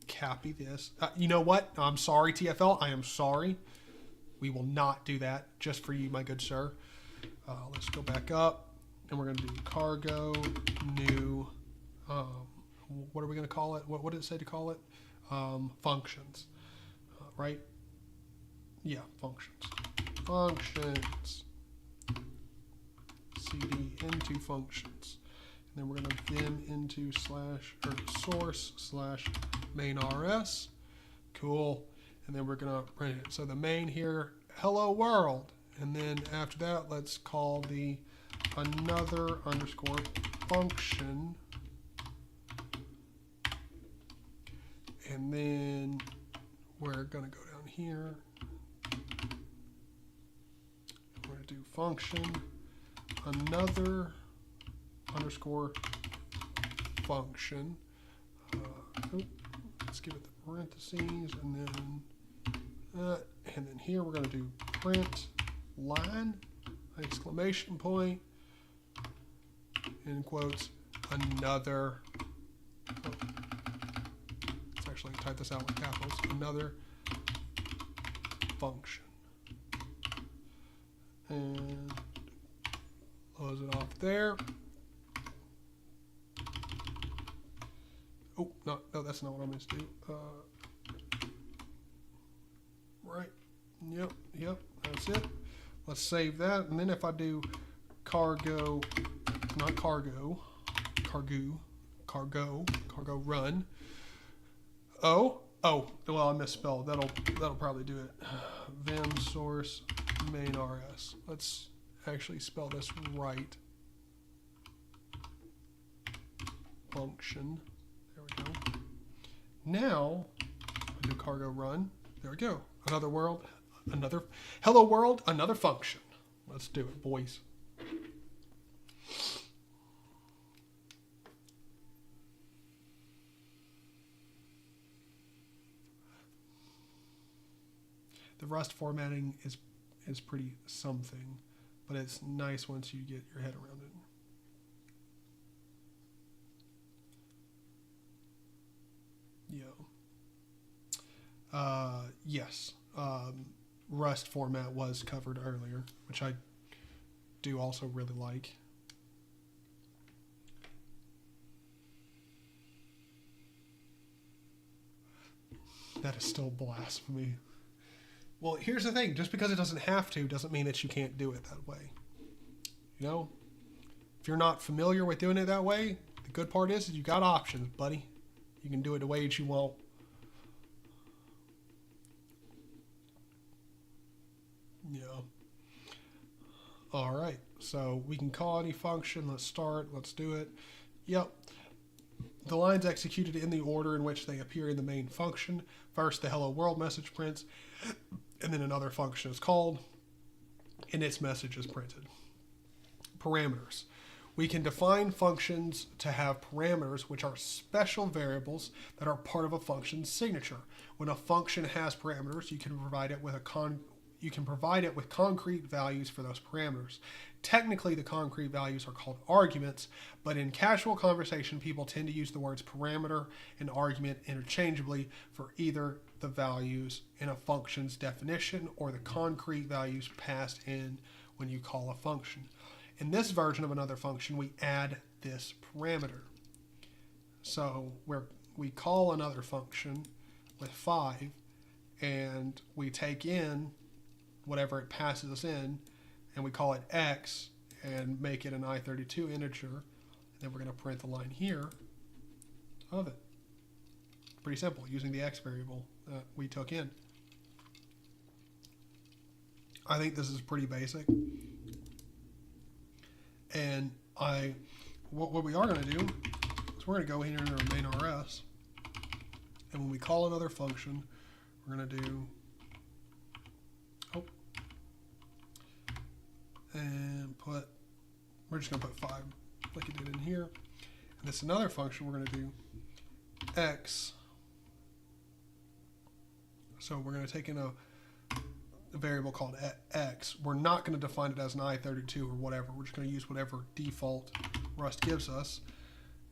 copy this. You know what? I'm sorry, TFL. I am sorry. We will not do that just for you, my good sir. Let's go back up. and we're going to do cargo new, what are we going to call it? What did it say to call it? Functions, right? Yeah, functions. Functions. CD into functions. And then we're going to vim into source/main rs. Cool. And then we're going to print it. So the main here, hello world. And then after that, let's call the another underscore function. And then we're going to go down here. We're going to do function another underscore function. Let's give it the parentheses, and then here we're going to do print line exclamation point in quotes another. Let's actually type this out with capitals. Another function, and close it off there. Oh, no, that's not what I'm going to do. Right. Yep, that's it. Let's save that. And then if I do cargo run. Oh, well, I misspelled. That'll probably do it. Vim source main rs. Let's actually spell this right. Function. There we go. Now I do cargo run. There we go. Hello world, another function. Let's do it, boys. The Rust formatting is pretty something, but it's nice once you get your head around it. Yes. Rust format was covered earlier, which I do also really like. That is still blasphemy. Well, here's the thing. Just because it doesn't have to doesn't mean that you can't do it that way. You know? If you're not familiar with doing it that way, the good part is you got options, buddy. You can do it the way that you want. Yeah. All right. So we can call any function. Let's start. Let's do it. Yep. The lines executed in the order in which they appear in the main function. First, the hello world message prints, and then another function is called, and its message is printed. Parameters. We can define functions to have parameters, which are special variables that are part of a function's signature. When a function has parameters, you can provide it with concrete values for those parameters. Technically, the concrete values are called arguments, but in casual conversation, people tend to use the words parameter and argument interchangeably for either the values in a function's definition or the concrete values passed in when you call a function. In this version of another function, we add this parameter. So we call another function with 5, and we take in whatever it passes us in, and we call it x and make it an I32 integer. And then we're going to print the line here of it. Pretty simple, using the x variable that we took in. I think this is pretty basic. And what we are going to do is we're going to go here in our main rs, and when we call another function, we're going to do we're just going to put 5 like it did in here. And this another function, we're going to do x. So we're going to take in a variable called x. We're not going to define it as an I32 or whatever. We're just going to use whatever default Rust gives us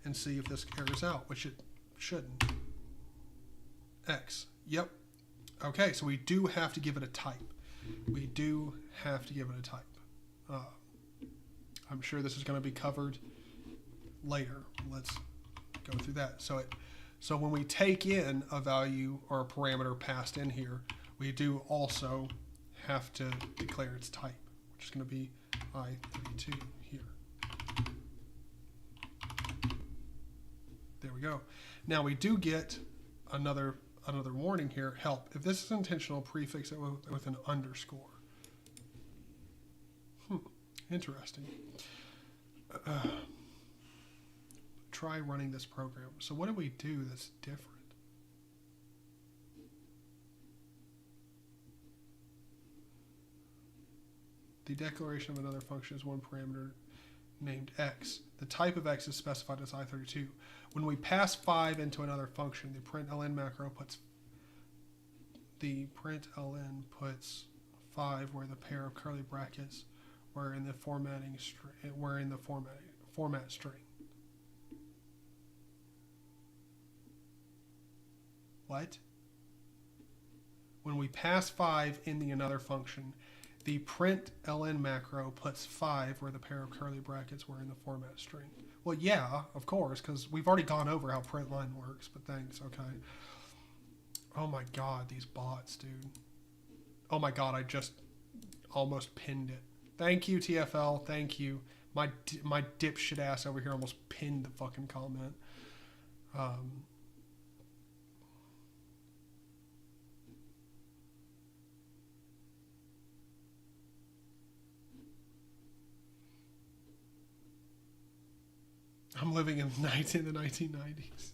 and see if this errors out, which it shouldn't. X. Yep. Okay, so we do have to give it a type. We do have to give it a type. I'm sure this is going to be covered later. Let's go through that. So when we take in a value or a parameter passed in here, we do also have to declare its type, which is going to be I32 here. There we go. Now we do get another warning here. Help. If this is intentional, prefix it with an underscore. Interesting. Try running this program. So what do we do that's different? The declaration of another function is one parameter named x. The type of x is specified as I32. When we pass 5 into another function, the println macro puts 5 where the pair of curly brackets were in the format string. What? When we pass 5 in the another function, the println macro puts 5 where the pair of curly brackets were in the format string. Well, yeah, of course, because we've already gone over how print line works, but thanks, okay. Oh my god, these bots, dude. Oh my god, I just almost pinned it. Thank you, TFL, thank you. My dipshit ass over here almost pinned the fucking comment. I'm living in the 1990s.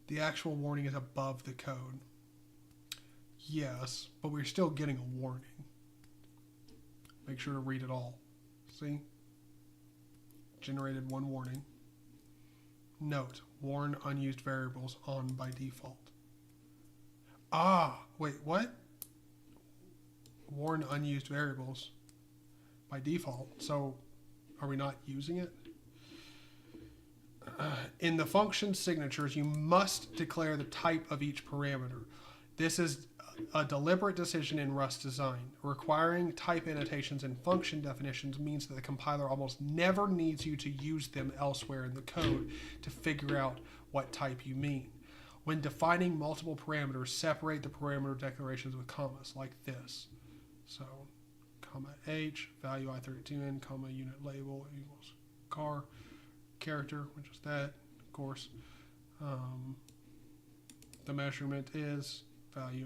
The actual warning is above the code. Yes, but we're still getting a warning. Make sure to read it all. See? Generated one warning. Note, warn unused variables on by default. Ah, wait, what? Warn unused variables by default. So, are we not using it? In the function signatures, you must declare the type of each parameter. This is a deliberate decision in Rust design. Requiring type annotations in function definitions means that the compiler almost never needs you to use them elsewhere in the code to figure out what type you mean. When defining multiple parameters, separate the parameter declarations with commas, like this. So, comma H, value I32N, comma unit label equals car, character, which is that, of course. The measurement is value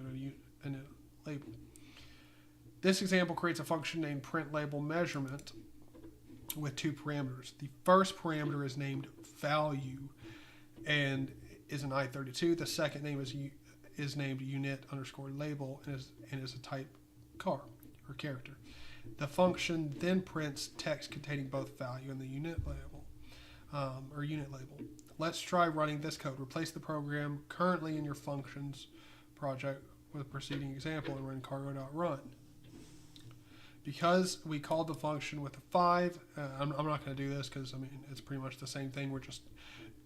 and a label. This example creates a function named printLabelMeasurement with two parameters. The first parameter is named value and is an I32. The second name is named unit_label and is a type car or character. The function then prints text containing both value and the unit label. Unit label. Let's try running this code. Replace the program currently in your functions project with preceding example and run cargo.run. Because we called the function with a 5, I'm not going to do this because, I mean, it's pretty much the same thing. We're just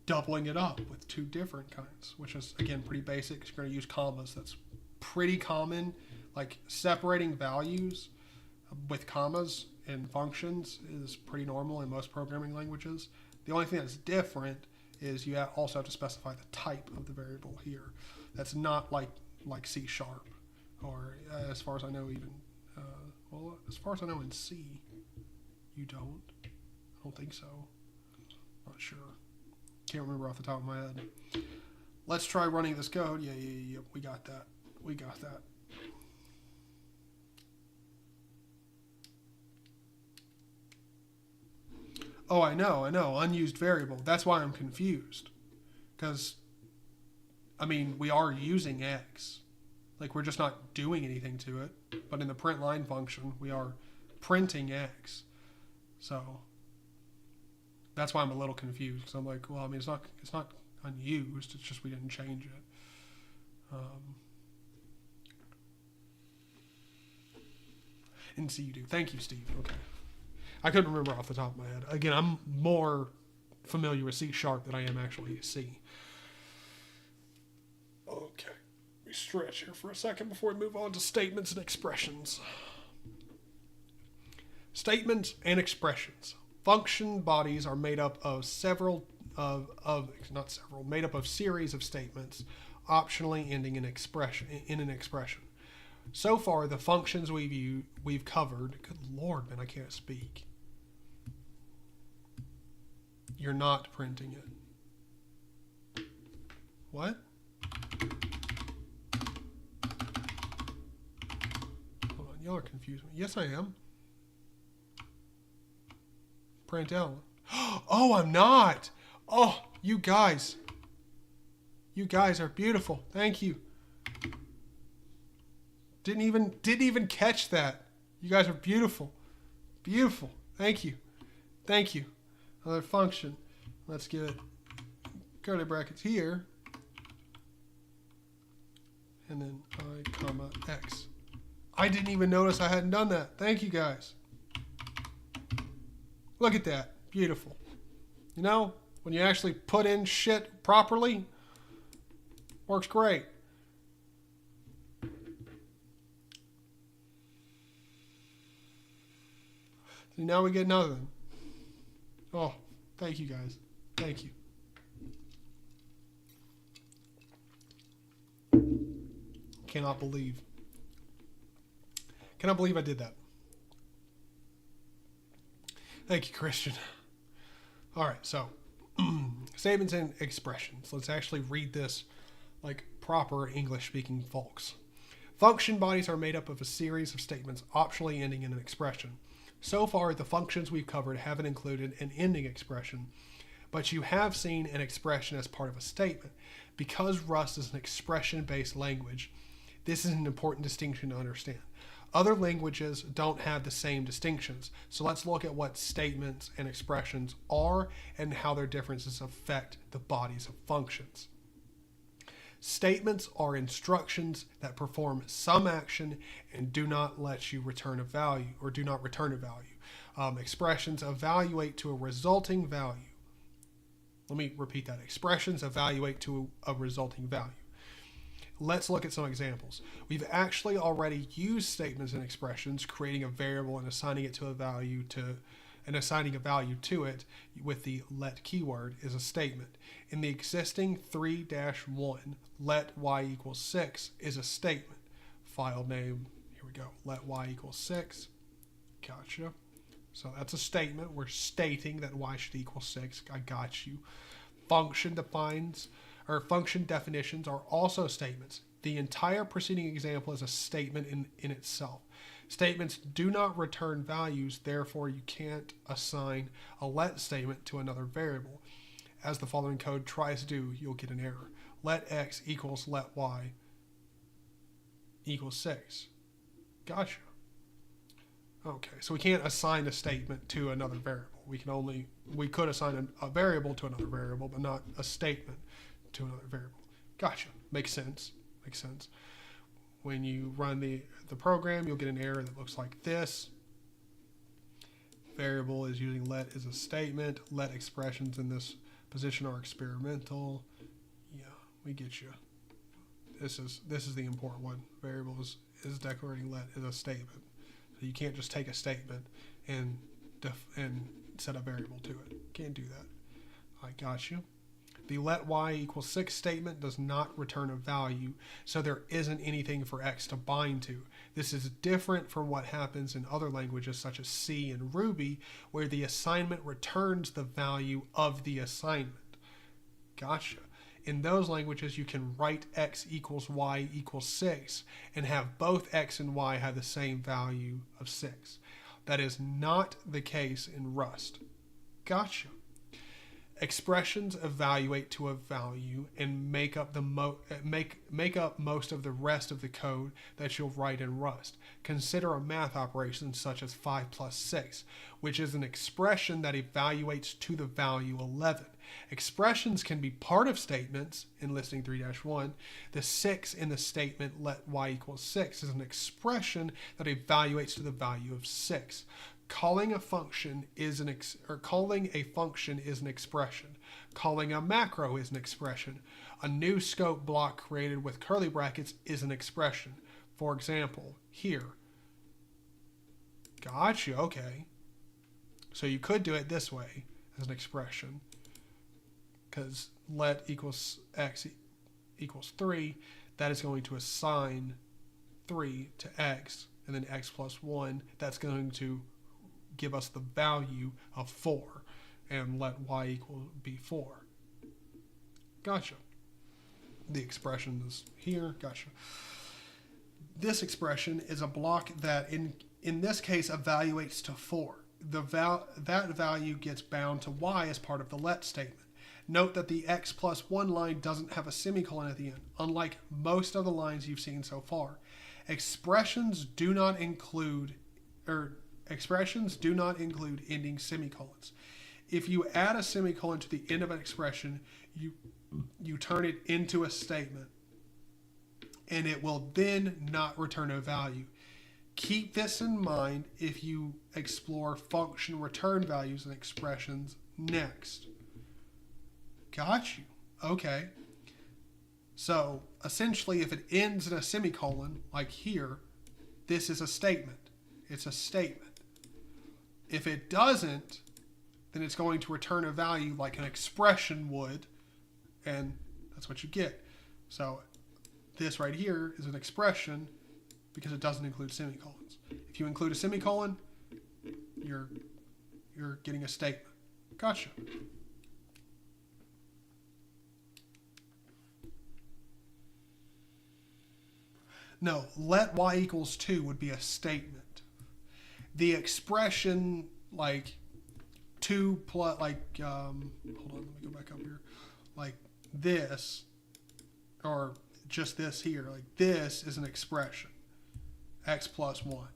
doubling it up with two different kinds, which is, again, pretty basic. You're going to use commas. That's pretty common. Like, separating values with commas in functions is pretty normal in most programming languages. The only thing that's different is you also have to specify the type of the variable here. That's not like C#, or as far as I know even, well, as far as I know in C, you don't. I don't think so. Not sure. Can't remember off the top of my head. Let's try running this code. Yeah, we got that. We got that. Oh, I know, unused variable. That's why I'm confused. Because, I mean, we are using X. Like, we're just not doing anything to it. But in the print line function, we are printing X. So, that's why I'm a little confused. Because I'm like, well, I mean, it's not unused. It's just we didn't change it. And C you do. Thank you, Steve. Okay. I couldn't remember off the top of my head. Again, I'm more familiar with C# than I am actually C. Okay, we stretch here for a second before we move on to statements and expressions. Statements and expressions. Function bodies are made up of made up of series of statements, optionally ending in an expression. So far, the functions we've covered. Good Lord, man, I can't speak. You're not printing it. What? Hold on, y'all are confusing me. Yes, I am. Print out. Oh, I'm not. Oh, you guys. You guys are beautiful. Thank you. Didn't even catch that. You guys are beautiful. Beautiful. Thank you. Thank you. Another function. Let's give it curly brackets here. And then I, comma, X. I didn't even notice I hadn't done that. Thank you guys. Look at that. Beautiful. You know, when you actually put in shit properly, works great. See, now we get nothing. Oh, thank you guys. Thank you. Cannot believe I did that. Thank you, Christian. All right, so statements and expressions. Let's actually read this like proper English-speaking folks. Function bodies are made up of a series of statements, optionally ending in an expression. So far, the functions we've covered haven't included an ending expression, but you have seen an expression as part of a statement. Because Rust is an expression-based language, this is an important distinction to understand. Other languages don't have the same distinctions, so let's look at what statements and expressions are and how their differences affect the bodies of functions. Statements are instructions that perform some action and do not let you return a value or do not return a value. Expressions evaluate to a resulting value. Let me repeat that. Expressions evaluate to a resulting value. Let's look at some examples. We've actually already used statements and expressions, creating a variable and assigning it to a value to it with the let keyword is a statement. In the existing 3-1, let y equals 6 is a statement. File name, here we go, let y equals 6. Gotcha. So that's a statement. We're stating that y should equal 6. I got you. Function definitions are also statements. The entire preceding example is a statement in itself. Statements do not return values, therefore you can't assign a let statement to another variable. As the following code tries to do, you'll get an error. Let x equals let y equals 6. Gotcha. Okay, so we can't assign a statement to another variable. We could assign a variable to another variable, but not a statement to another variable. Gotcha. Makes sense. Makes sense. When you run the program, you'll get an error that looks like this. Variable is using let as a statement. Let expressions in this position are experimental. Yeah, we get you. This is the important one. Variable is declaring let as a statement. So you can't just take a statement and set a variable to it. Can't do that. I got you. The let y equals 6 statement does not return a value, so there isn't anything for x to bind to. This is different from what happens in other languages such as C and Ruby, where the assignment returns the value of the assignment. Gotcha. In those languages, you can write x equals y equals 6 and have both x and y have the same value of 6. That is not the case in Rust. Gotcha. Expressions evaluate to a value and make up most of the rest of the code that you'll write in Rust. Consider a math operation such as 5 plus 6, which is an expression that evaluates to the value 11. Expressions can be part of statements in listing 3-1. The 6 in the statement let y equals 6 is an expression that evaluates to the value of 6. calling a function is calling a function is an expression. Calling a macro is an expression. A new scope block created with curly brackets is an expression. For example, here. Gotcha, okay. So you could do it this way as an expression. Because let equals x equals 3, that is going to assign 3 to x, and then x plus 1, that's going to give us the value of 4, and let y equal be 4. Gotcha. The expression is here. Gotcha. This expression is a block that in this case evaluates to 4. That value gets bound to y as part of the let statement. Note that the x plus 1 line doesn't have a semicolon at the end, unlike most of the lines you've seen so far. Expressions do not include ending semicolons. If you add a semicolon to the end of an expression, you turn it into a statement, and it will then not return a value. Keep this in mind if you explore function return values and expressions next. Got you. Okay. So essentially, if it ends in a semicolon, like here, this is a statement. It's a statement. If it doesn't, then it's going to return a value like an expression would, and that's what you get. So this right here is an expression because it doesn't include semicolons. If you include a semicolon, you're getting a statement. Gotcha. No, let y equals 2 would be a statement. The expression like 2 plus, like, hold on, let me go back up here. Like this, or just this here, like this is an expression, x plus 1.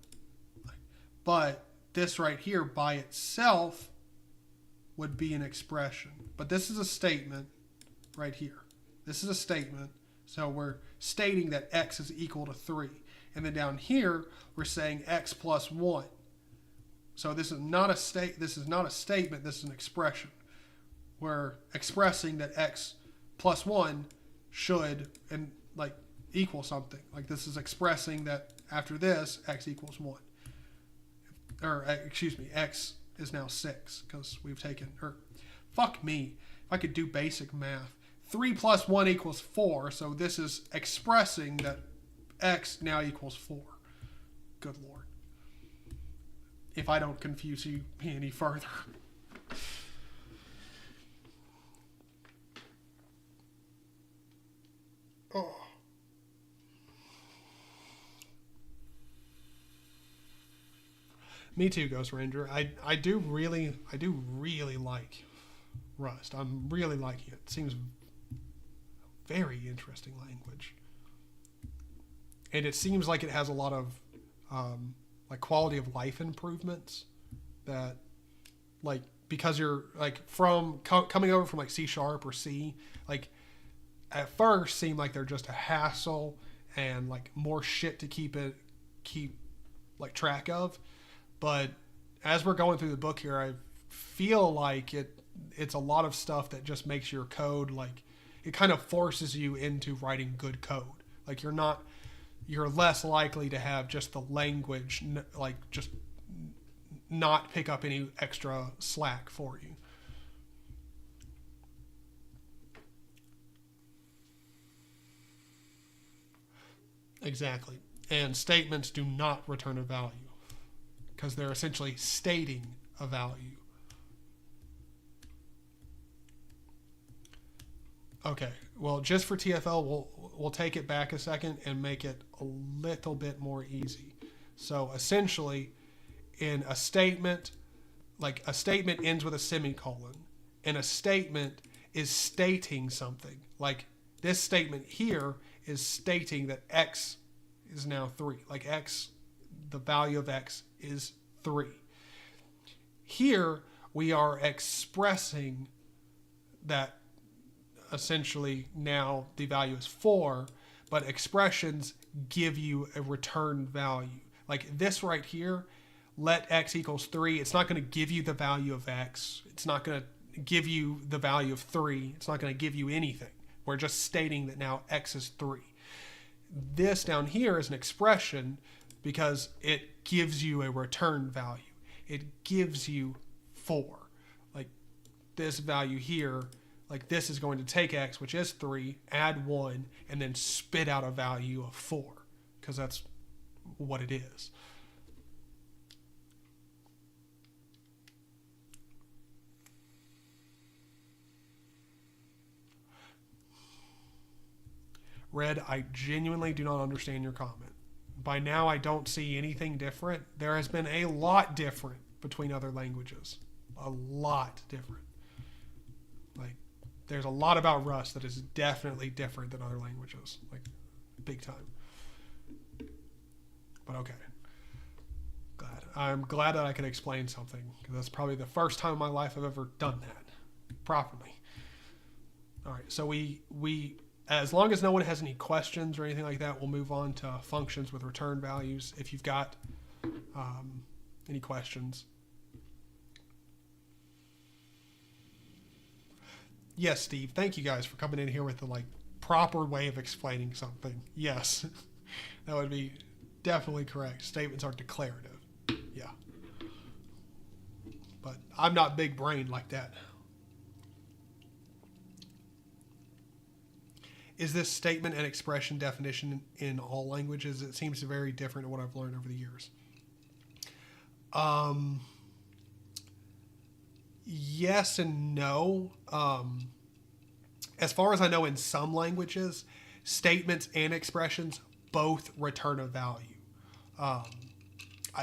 But this right here by itself would be an expression. But this is a statement right here. This is a statement. So we're stating that x is equal to 3. And then down here, we're saying x plus 1. So this is not a statement, this is an expression. We're expressing that x plus 1 should equal something. Like this is expressing that after this, x equals 1. Or, excuse me, x is now 6 because we've taken, fuck me, if I could do basic math. 3 plus 1 equals 4, so this is expressing that x now equals 4. Good Lord. If I don't confuse you any further. Oh. Me too, Ghost Ranger. I do really like Rust. I'm really liking it. It seems very interesting language. And it seems like it has a lot of quality of life improvements that because you're coming over from C# or C, at first seem like they're just a hassle and more shit to keep track of. But as we're going through the book here, I feel like it's a lot of stuff that just makes your code it kind of forces you into writing good code. You're less likely to have just the language just not pick up any extra slack for you. Exactly. And statements do not return a value because they're essentially stating a value. Okay, well, just for TFL, we'll take it back a second and make it a little bit more easy. So essentially, in a statement, a statement ends with a semicolon, and a statement is stating something. This statement here is stating that x is now 3. X, the value of x is 3. Here, we are expressing that essentially now the value is 4, but expressions give you a return value. This right here, let x equals 3, it's not going to give you the value of x. It's not going to give you the value of 3. It's not going to give you anything. We're just stating that now x is 3. This down here is an expression because it gives you a return value. It gives you 4. Like this value here, like this is going to take x, which is 3, add 1, and then spit out a value of 4, because that's what it is. Red, I genuinely do not understand your comment. By now, I don't see anything different. There has been a lot different between other languages. A lot different. Like, there's a lot about Rust that is definitely different than other languages. Like, big time. But okay. I'm glad that I could explain something, because that's probably the first time in my life I've ever done that properly. All right, so we as long as no one has any questions or anything like that, we'll move on to functions with return values. If you've got any questions. Yes, Steve. Thank you guys for coming in here with the proper way of explaining something. Yes, that would be definitely correct. Statements are declarative. Yeah. But I'm not big brained like that. Is this statement and expression definition in all languages? It seems very different than what I've learned over the years. Yes and no. As far as I know, in some languages, statements and expressions both return a value. I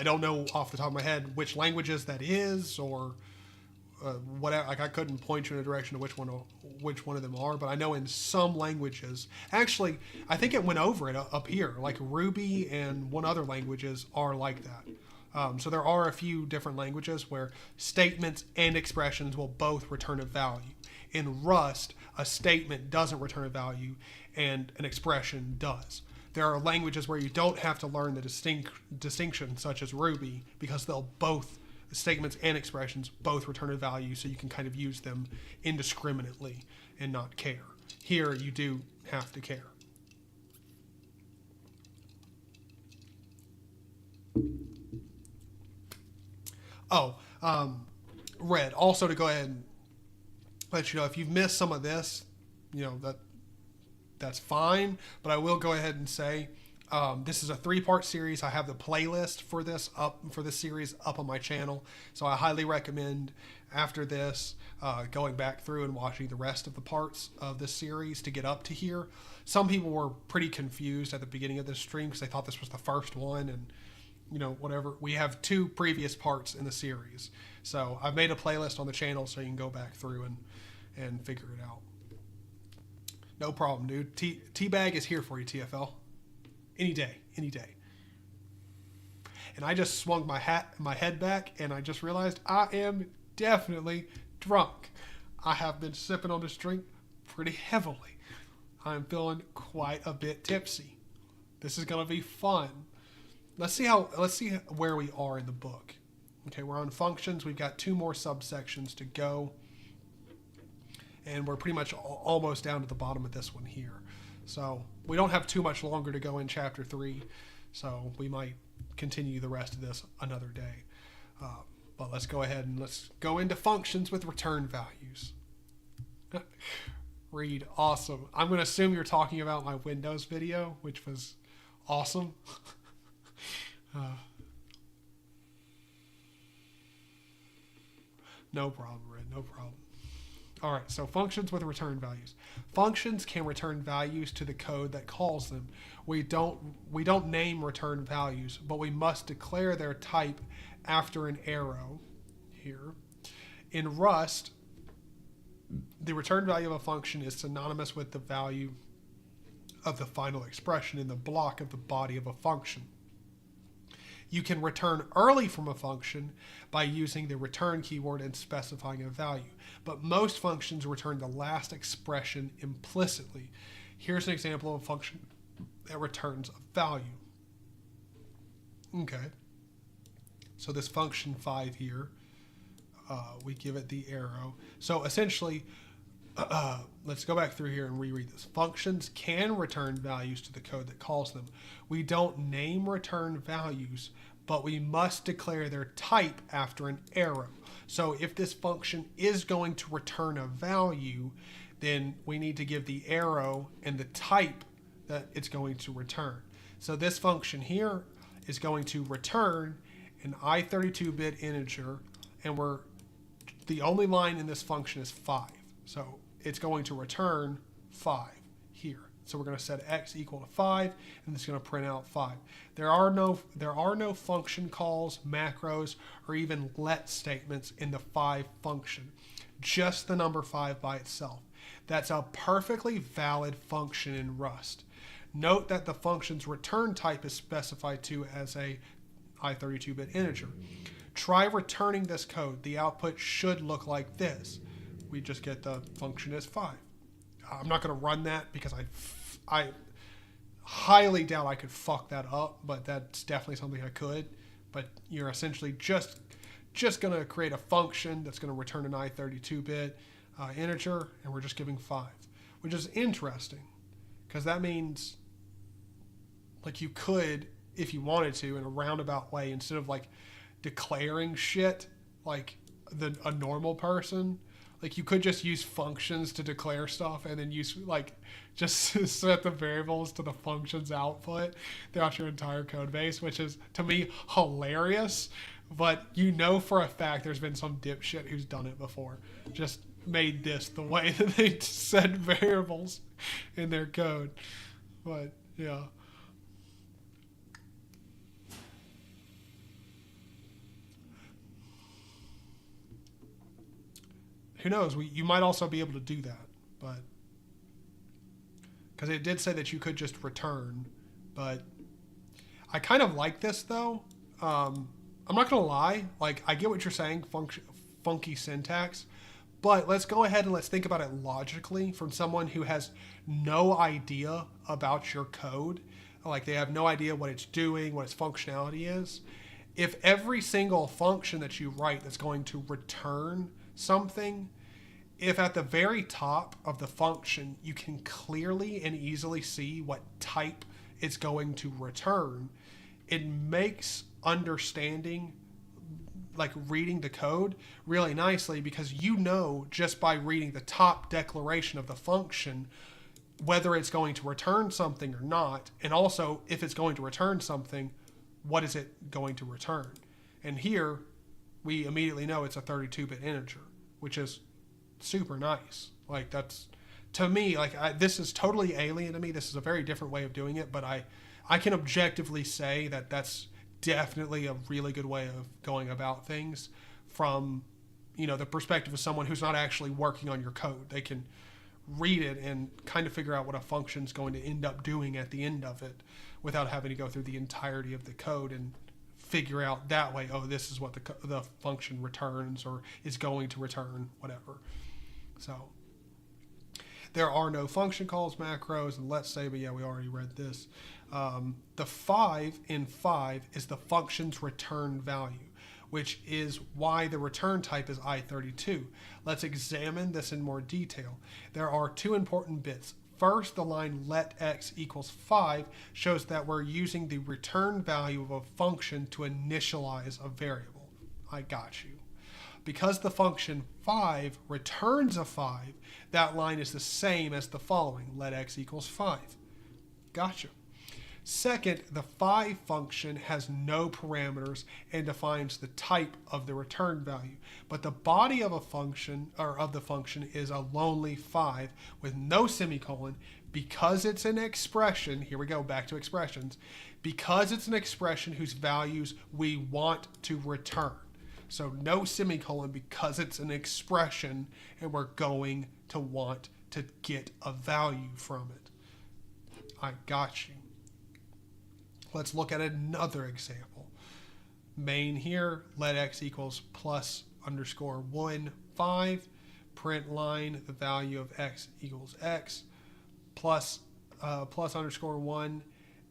don't know off the top of my head which languages that is, or whatever. Like, I couldn't point you in a direction of which one of them are, but I know in some languages, actually, I think it went over it up here. Like Ruby and one other languages are like that. So there are a few different languages where statements and expressions will both return a value. In Rust, a statement doesn't return a value, and an expression does. There are languages where you don't have to learn the distinction, such as Ruby, because they'll both, statements and expressions, both return a value, so you can kind of use them indiscriminately and not care. Here, you do have to care. Oh, Red, also to go ahead and let you know, if you've missed some of this, that's fine, but I will go ahead and say this is a 3-part series. I have the playlist for this series up on my channel, so I highly recommend after this going back through and watching the rest of the parts of this series to get up to here. Some people were pretty confused at the beginning of this stream because they thought this was the first one, and whatever. We have 2 previous parts in the series, so I've made a playlist on the channel so you can go back through and figure it out. No problem, dude. Teabag is here for you, TFL. Any day, any day. And I just swung my head back, and I just realized I am definitely drunk. I have been sipping on this drink pretty heavily. I'm feeling quite a bit tipsy. This is gonna be fun. Let's see where we are in the book. Okay, we're on functions. We've got 2 more subsections to go. And we're pretty much almost down to the bottom of this one here. So we don't have too much longer to go in chapter 3. So we might continue the rest of this another day. But let's go ahead and let's go into functions with return values. Read, awesome. I'm going to assume you're talking about my Windows video, which was awesome. No problem, Red, no problem. All right, so functions with return values. Functions can return values to the code that calls them. We don't name return values, but we must declare their type after an arrow here. In Rust, the return value of a function is synonymous with the value of the final expression in the block of the body of a function. You can return early from a function by using the return keyword and specifying a value, but most functions return the last expression implicitly. Here's an example of a function that returns a value. Okay. So this function 5 here, we give it the arrow. So essentially, let's go back through here and reread this. Functions can return values to the code that calls them. We don't name return values, but we must declare their type after an arrow. So if this function is going to return a value, then we need to give the arrow and the type that it's going to return. So this function here is going to return an i32-bit integer, and the only line in this function is 5. So it's going to return 5 here. So we're going to set x equal to 5, and it's going to print out 5. There are no function calls, macros, or even let statements in the 5 function. Just the number 5 by itself. That's a perfectly valid function in Rust. Note that the function's return type is specified to as a i32-bit integer. Try returning this code. The output should look like this. We just get the function as 5. I'm not going to run that because I highly doubt I could fuck that up, but that's definitely something I could. But you're essentially just going to create a function that's going to return an i32-bit integer, and we're just giving 5, which is interesting because that means like you could, if you wanted to, in a roundabout way, instead of like declaring shit like a normal person, like you could just use functions to declare stuff and then use like just set the variables to the function's output throughout your entire code base, which is to me hilarious. But you know for a fact there's been some dipshit who's done it before. Just made this the way that they set variables in their code. But yeah. Who knows? You might also be able to do that, but because it did say that you could just return. But I kind of like this though. I'm not gonna lie. Like I get what you're saying, funky syntax, but let's go ahead and let's think about it logically from someone who has no idea about your code. Like they have no idea what it's doing, what its functionality is. If every single function that you write that's going to return something, if at the very top of the function you can clearly and easily see what type it's going to return, it makes understanding, like reading the code, really nicely, because you know just by reading the top declaration of the function whether it's going to return something or not, and also if it's going to return something, what is it going to return. And here we immediately know it's a 32-bit integer, which is super nice. Like that's, to me, like this is totally alien to me. This is a very different way of doing it, but I can objectively say that that's definitely a really good way of going about things from, the perspective of someone who's not actually working on your code. They can read it and kind of figure out what a function is going to end up doing at the end of it without having to go through the entirety of the code and figure out that way, oh, this is what the function returns or is going to return, whatever. So there are no function calls, macros, and let's say, but yeah, we already read this. The 5 in 5 is the function's return value, which is why the return type is i32. Let's examine this in more detail. There are two important bits. First, the line let x equals 5 shows that we're using the return value of a function to initialize a variable. I got you. Because the function 5 returns a 5, that line is the same as the following, let x equals 5. Gotcha. Second, the 5 function has no parameters and defines the type of the return value, but the body of a function, or of the function, is a lonely 5 with no semicolon because it's an expression. Here we go, back to expressions. Because it's an expression whose values we want to return. So no semicolon because it's an expression and we're going to want to get a value from it. I got you. Let's look at another example. Main here, let x equals plus underscore 1, 5. Print line, the value of x equals x. Plus underscore 1,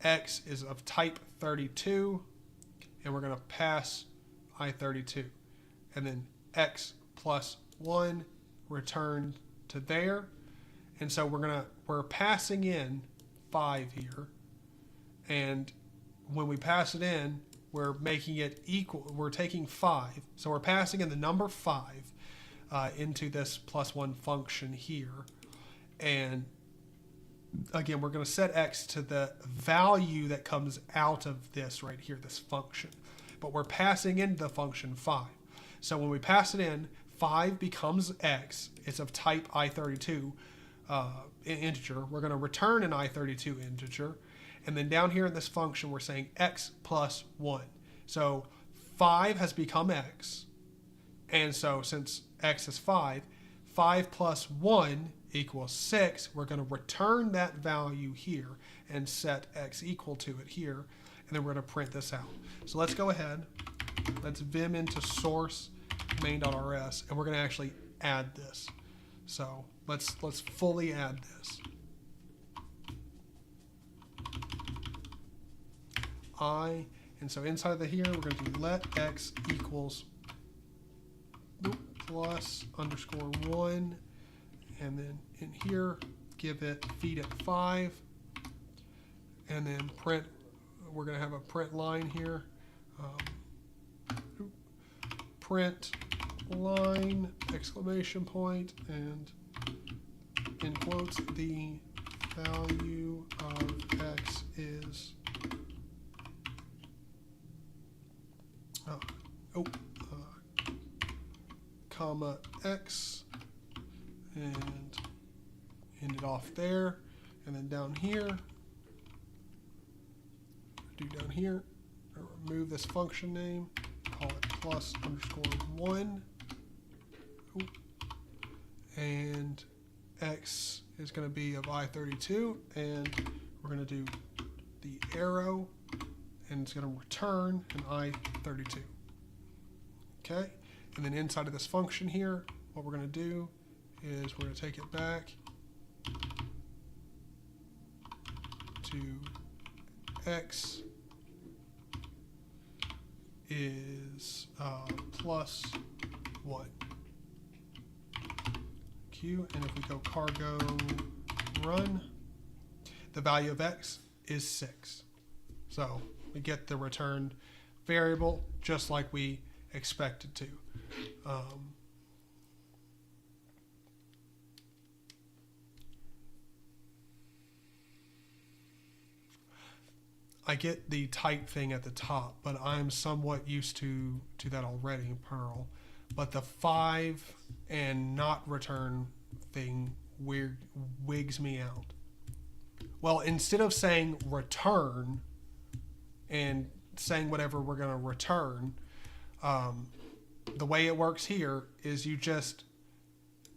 x is of type 32. And we're going to pass I32. And then x plus 1 returned to there. And so we're passing in 5 here. And when we pass it in, we're making it equal. We're taking 5. So we're passing in the number 5 into this plus 1 function here. And again, we're going to set x to the value that comes out of this right here, this function. But we're passing in the function 5. So when we pass it in, 5 becomes x. It's of type I32 integer. We're going to return an I32 integer. And then down here in this function, we're saying x plus 1. So 5 has become x. And so since x is 5, 5 plus 1 equals 6. We're going to return that value here and set x equal to it here. And then we're going to print this out. So let's go ahead. Let's vim into source main.rs, and we're going to actually add this. So let's fully add this. And so inside of the here, we're going to do let x equals plus underscore 1. And then in here, give it feed at 5. And then print, we're going to have a print line here. Print line, exclamation point, and in quotes, the value of x is comma x, and end it off there. And then down here, remove this function name, call it plus underscore 1. And x is going to be of I32, and we're going to do the arrow, and it's going to return an I32. Okay, and then inside of this function here, what we're going to do is we're going to take it back to x is plus 1. Q, and if we go cargo run, the value of x is 6. So we get the returned variable just like we expected to. I get the type thing at the top, but I'm somewhat used to that already in Perl. But the 5 and not return thing wigs me out. Well, instead of saying return and saying whatever we're going to return, the way it works here is you just,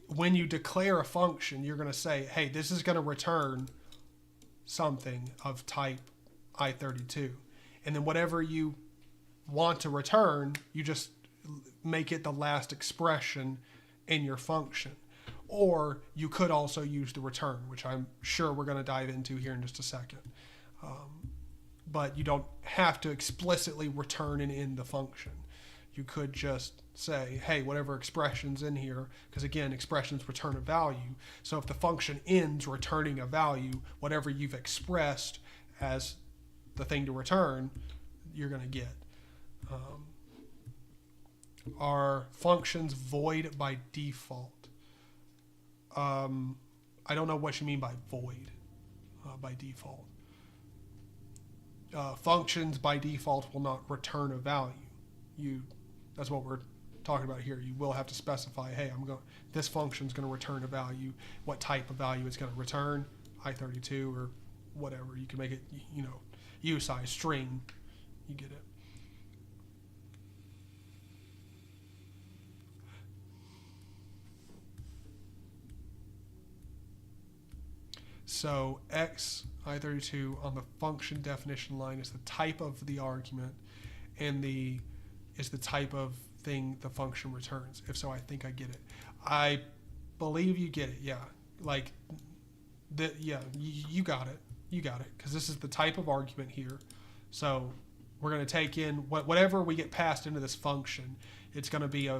when you declare a function, you're going to say, hey, this is going to return something of type I32. And then whatever you want to return, you just make it the last expression in your function. Or you could also use the return, which I'm sure we're going to dive into here in just a second. But you don't have to explicitly return and end the function. You could just say, hey, whatever expression's in here, because again, expressions return a value. So if the function ends returning a value, whatever you've expressed as the thing to return, you're going to get. Are functions void by default? I don't know what you mean by void by default. Functions by default will not return a value. That's what we're talking about here. You will have to specify, hey, this function's going to return a value. What type of value it's going to return, I32 or whatever. You can make it, usize, string. You get it. So x, I32 on the function definition line is the type of the argument, and is the type of thing the function returns. If so, I think I get it. I believe you get it. Yeah, like that. Yeah, you got it. You got it, because this is the type of argument here. So we're going to take in whatever we get passed into this function. It's going to be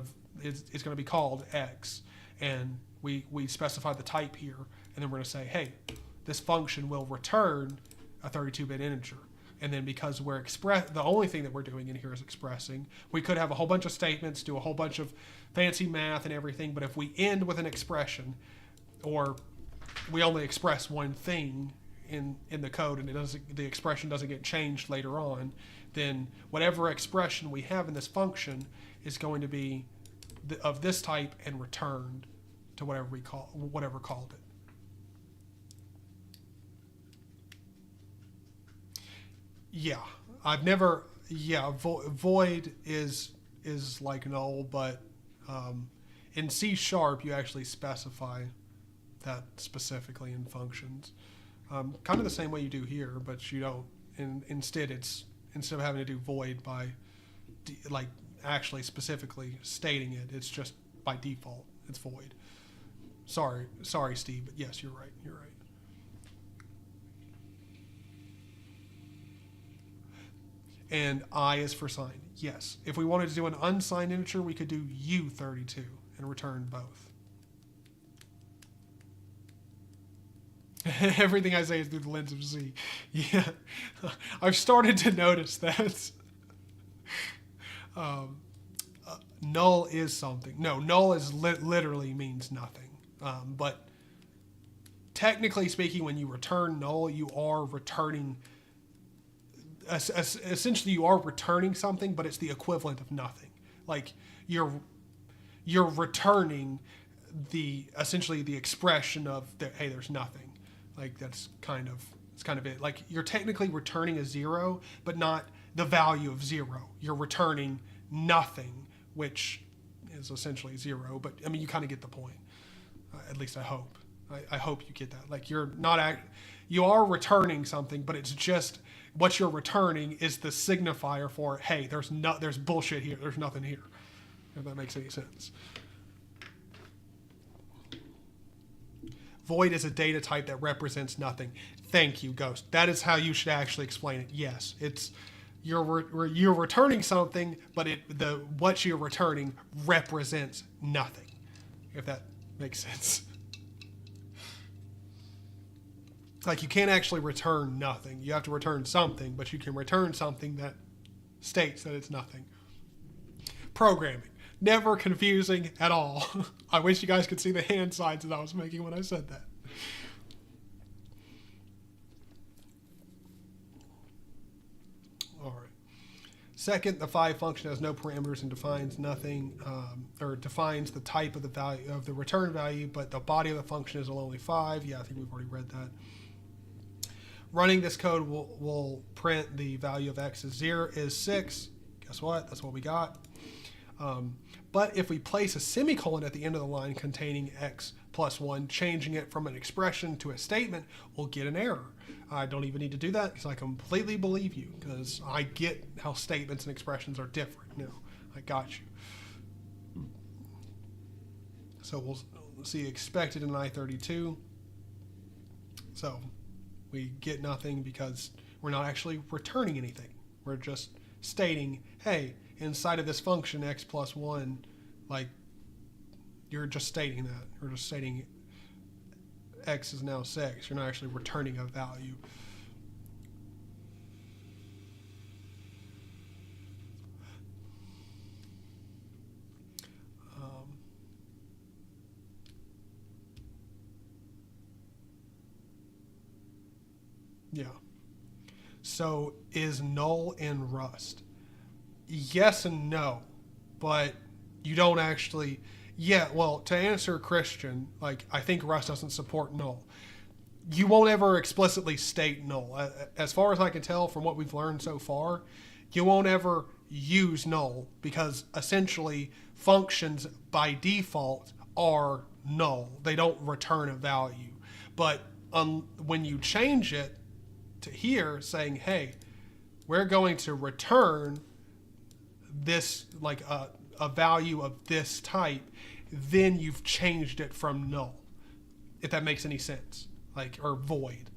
it's going to be called x, and we specify the type here, and then we're going to say, hey, this function will return a 32-bit integer. And then because the only thing that we're doing in here is expressing, we could have a whole bunch of statements, do a whole bunch of fancy math and everything, but if we end with an expression, or we only express one thing in the code and the expression doesn't get changed later on, then whatever expression we have in this function is going to be of this type and returned to whatever called it. Yeah, I've never. Yeah, void is like null, but in C# you actually specify that specifically in functions, kind of the same way you do here, but you don't. Instead of having to do void by like actually specifically stating it, it's just by default it's void. Sorry, Steve, but yes, you're right. You're right. And I is for signed. Yes. If we wanted to do an unsigned integer, we could do U32 and return both. Everything I say is through the lens of Z. Yeah. I've started to notice that. Null is something. No, null is literally means nothing. But technically speaking, when you return null, you are returning... essentially you are returning something, but it's the equivalent of nothing. Like you're returning essentially the expression of hey, there's nothing. Like it's kind of it. Like you're technically returning a 0, but not the value of 0. You're returning nothing, which is essentially 0. But I mean, you kind of get the point. At least I hope. I hope you get that. Like you are returning something, but it's just what you're returning is the signifier for, hey, there's bullshit here. There's nothing here. If that makes any sense. Void is a data type that represents nothing. Thank you, Ghost. That is how you should actually explain it. Yes, it's you're returning something, but what you're returning represents nothing. If that makes sense. Like you can't actually return nothing. You have to return something, but you can return something that states that it's nothing. Programming. Never confusing at all. I wish you guys could see the hand signs that I was making when I said that. All right. Second, the 5 function has no parameters and defines nothing, or defines the type of the value of the return value, but the body of the function is only 5. Yeah, I think we've already read that. Running this code will print the value of x is 6. Guess what? That's what we got. But if we place a semicolon at the end of the line containing x plus 1, changing it from an expression to a statement, we'll get an error. I don't even need to do that because I completely believe you, because I get how statements and expressions are different. No, I got you. So we'll see expected in I32. So we get nothing because we're not actually returning anything. We're just stating, hey, inside of this function x plus 1, like you're just stating that. You're just stating x is now 6. You're not actually returning a value. Yeah. So is null in Rust? Yes and no, but you don't actually. Yeah, well, to answer Christian, like I think Rust doesn't support null. You won't ever explicitly state null. As far as I can tell from what we've learned so far, you won't ever use null because essentially functions by default are null. They don't return a value. But when you change it to here saying, hey, we're going to return this, like a value of this type, then you've changed it from null, if that makes any sense, like, or void.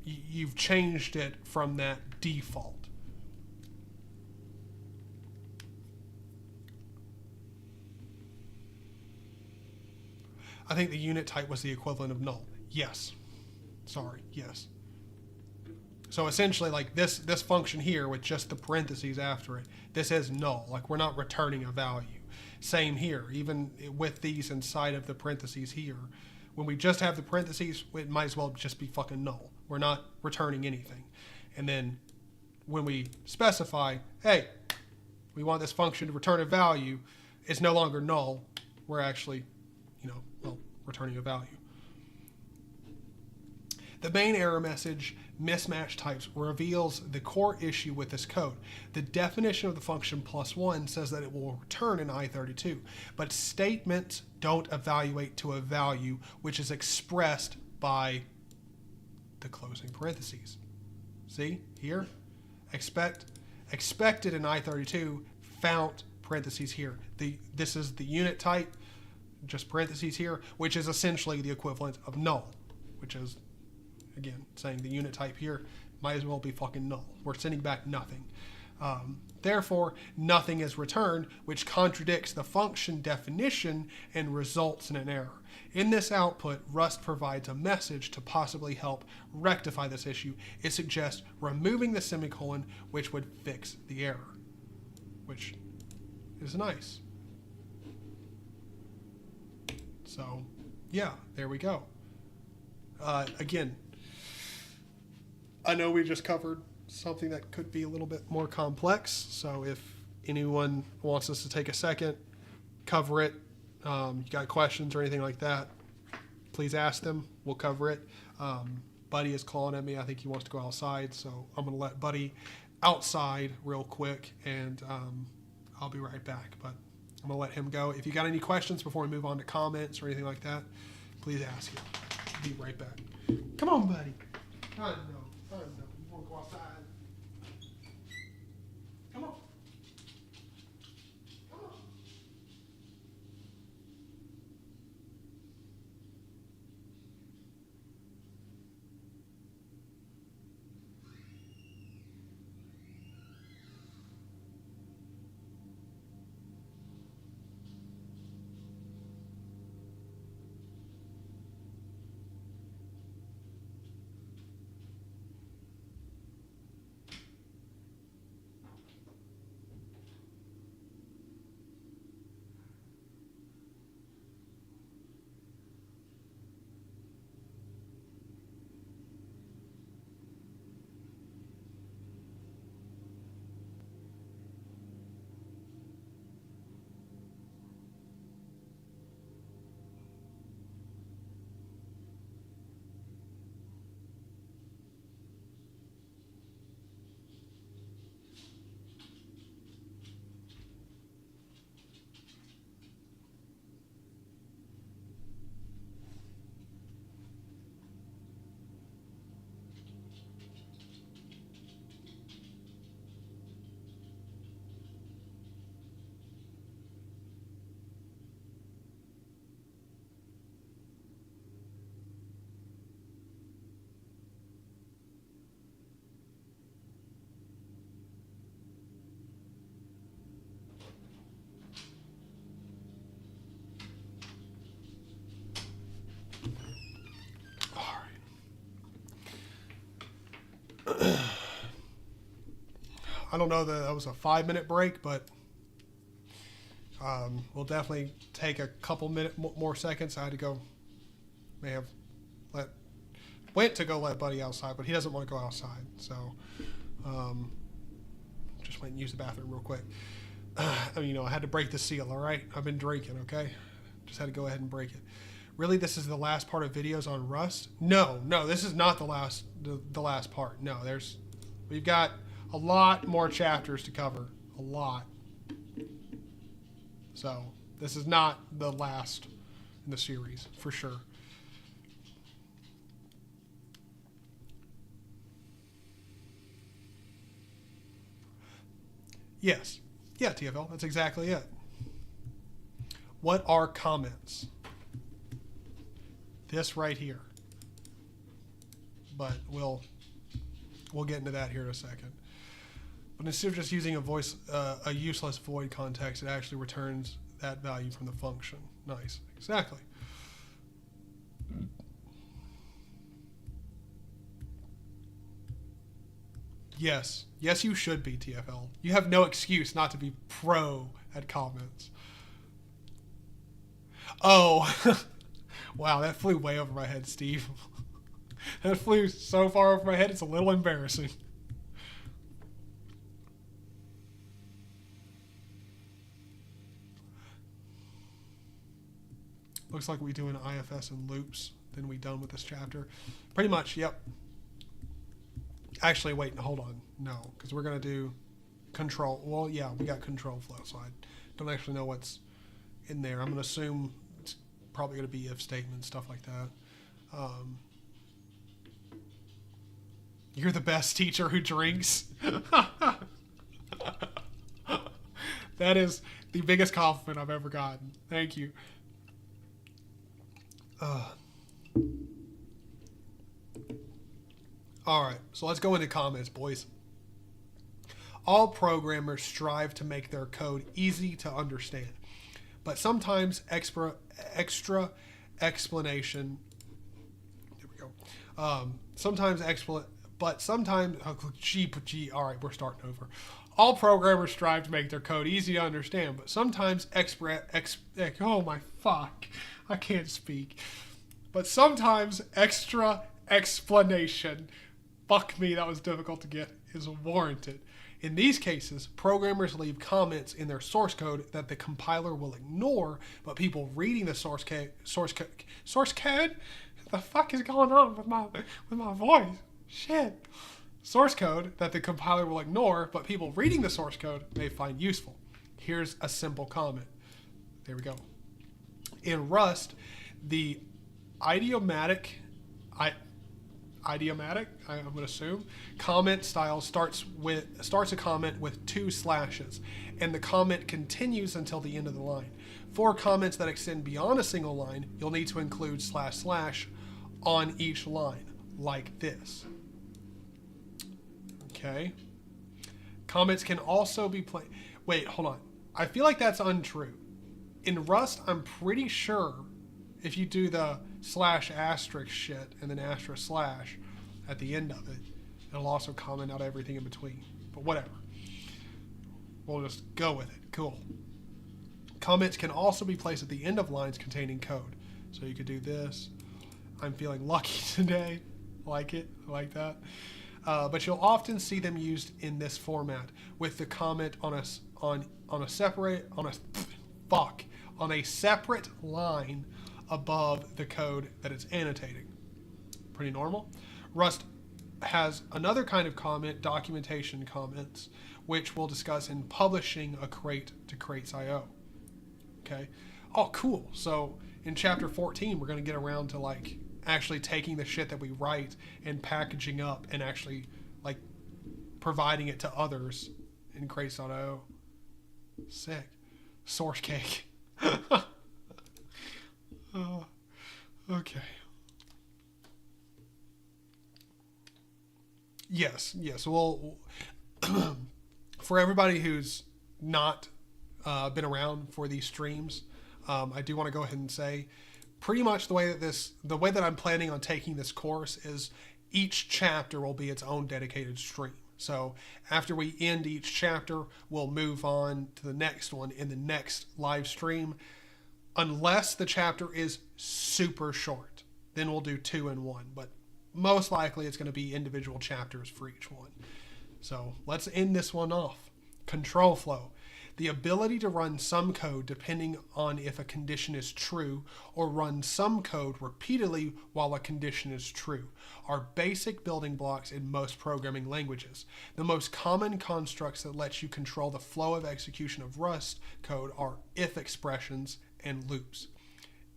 You've changed it from that default. I think the unit type was the equivalent of null. Yes. Sorry. Yes. So essentially, like this function here with just the parentheses after it, this is null. Like we're not returning a value. Same here, even with these inside of the parentheses here. When we just have the parentheses, it might as well just be fucking null. We're not returning anything. And then when we specify, hey, we want this function to return a value, it's no longer null. We're actually, returning a value. The main error message, mismatch types, reveals the core issue with this code. The definition of the function +1 says that it will return an I32, but statements don't evaluate to a value which is expressed by the closing parentheses. See here? Expected in I32, found parentheses here. This is the unit type, just parentheses here, which is essentially the equivalent of null, which is, again, saying the unit type here might as well be fucking null. We're sending back nothing. Therefore, nothing is returned, which contradicts the function definition and results in an error. In this output, Rust provides a message to possibly help rectify this issue. It suggests removing the semicolon, which would fix the error, which is nice. So, yeah, there we go. Again, I know we just covered something that could be a little bit more complex, so if anyone wants us to take a second, cover it, you got questions or anything like that, please ask them. We'll cover it. Buddy is calling at me. I think he wants to go outside, so I'm going to let Buddy outside real quick, and I'll be right back, but I'm going to let him go. If you got any questions before we move on to comments or anything like that, please ask it. I'll be right back. Come on, buddy. I know. You want to go outside? Come on. Come on. I don't know that was a 5-minute break, but we'll definitely take a couple more seconds. I had to go, went to go let Buddy outside, but he doesn't want to go outside. So just went and used the bathroom real quick. I had to break the seal, all right? I've been drinking, okay? Just had to go ahead and break it. Really, this is the last part of videos on Rust? No, this is not the last part. No, we've got a lot more chapters to cover. A lot. So this is not the last in the series, for sure. Yes. Yeah, TFL, that's exactly it. What are comments? This right here. But we'll get into that here in a second. But instead of just using a useless void context, it actually returns that value from the function. Nice. Exactly. Yes. Yes, you should be, TFL. You have no excuse not to be pro at comments. Oh. Wow, that flew way over my head, Steve. That flew so far over my head, it's a little embarrassing. Looks like we do an IFS and loops, then we done with this chapter. Pretty much, yep. Actually, wait, hold on. No, because we're going to do control. Well, yeah, we got control flow, so I don't actually know what's in there. I'm going to assume it's probably going to be if statements, stuff like that. You're the best teacher who drinks. That is the biggest compliment I've ever gotten. Thank you. All right, so let's go into comments, boys. All programmers strive to make their code easy to understand, but sometimes extra explanation. There we go. Sometimes all right, we're starting over. All programmers strive to make their code easy to understand, but sometimes oh my fuck, I can't speak. But sometimes extra explanation, fuck me, that was difficult to get, is warranted. In these cases, programmers leave comments in their source code that the compiler will ignore, but people reading the source code? The fuck is going on with my voice? Shit. Source code that the compiler will ignore, but people reading the source code may find useful. Here's a simple comment. There we go. In Rust, the idiomatic, I'm going to assume, comment style starts a comment with 2 slashes, and the comment continues until the end of the line. For comments that extend beyond a single line, you'll need to include / on each line, like this. Okay. Comments can also be Wait, hold on. I feel like that's untrue. In Rust, I'm pretty sure if you do the /* shit and then * at the end of it, it'll also comment out everything in between. But whatever. We'll just go with it. Cool. Comments can also be placed at the end of lines containing code. So you could do this. I'm feeling lucky today. Like it. I like that. But you'll often see them used in this format with the comment on a separate line above the code that it's annotating. Pretty normal. Rust has another kind of comment, documentation comments, which we'll discuss in publishing a crate to crates.io. Okay. Oh, cool. So in chapter 14, we're going to get around to like actually taking the shit that we write and packaging up and actually like providing it to others in crates.io. Sick. Source cake. Okay. Yes. Well, for everybody who's not been around for these streams, I do want to go ahead and say, pretty much the way that I'm planning on taking this course is each chapter will be its own dedicated stream. So after we end each chapter, we'll move on to the next one in the next live stream. Unless the chapter is super short, then we'll do 2 in 1. But most likely it's going to be individual chapters for each one. So let's end this one off. Control flow. The ability to run some code depending on if a condition is true, or run some code repeatedly while a condition is true, are basic building blocks in most programming languages. The most common constructs that let you control the flow of execution of Rust code are if expressions and loops.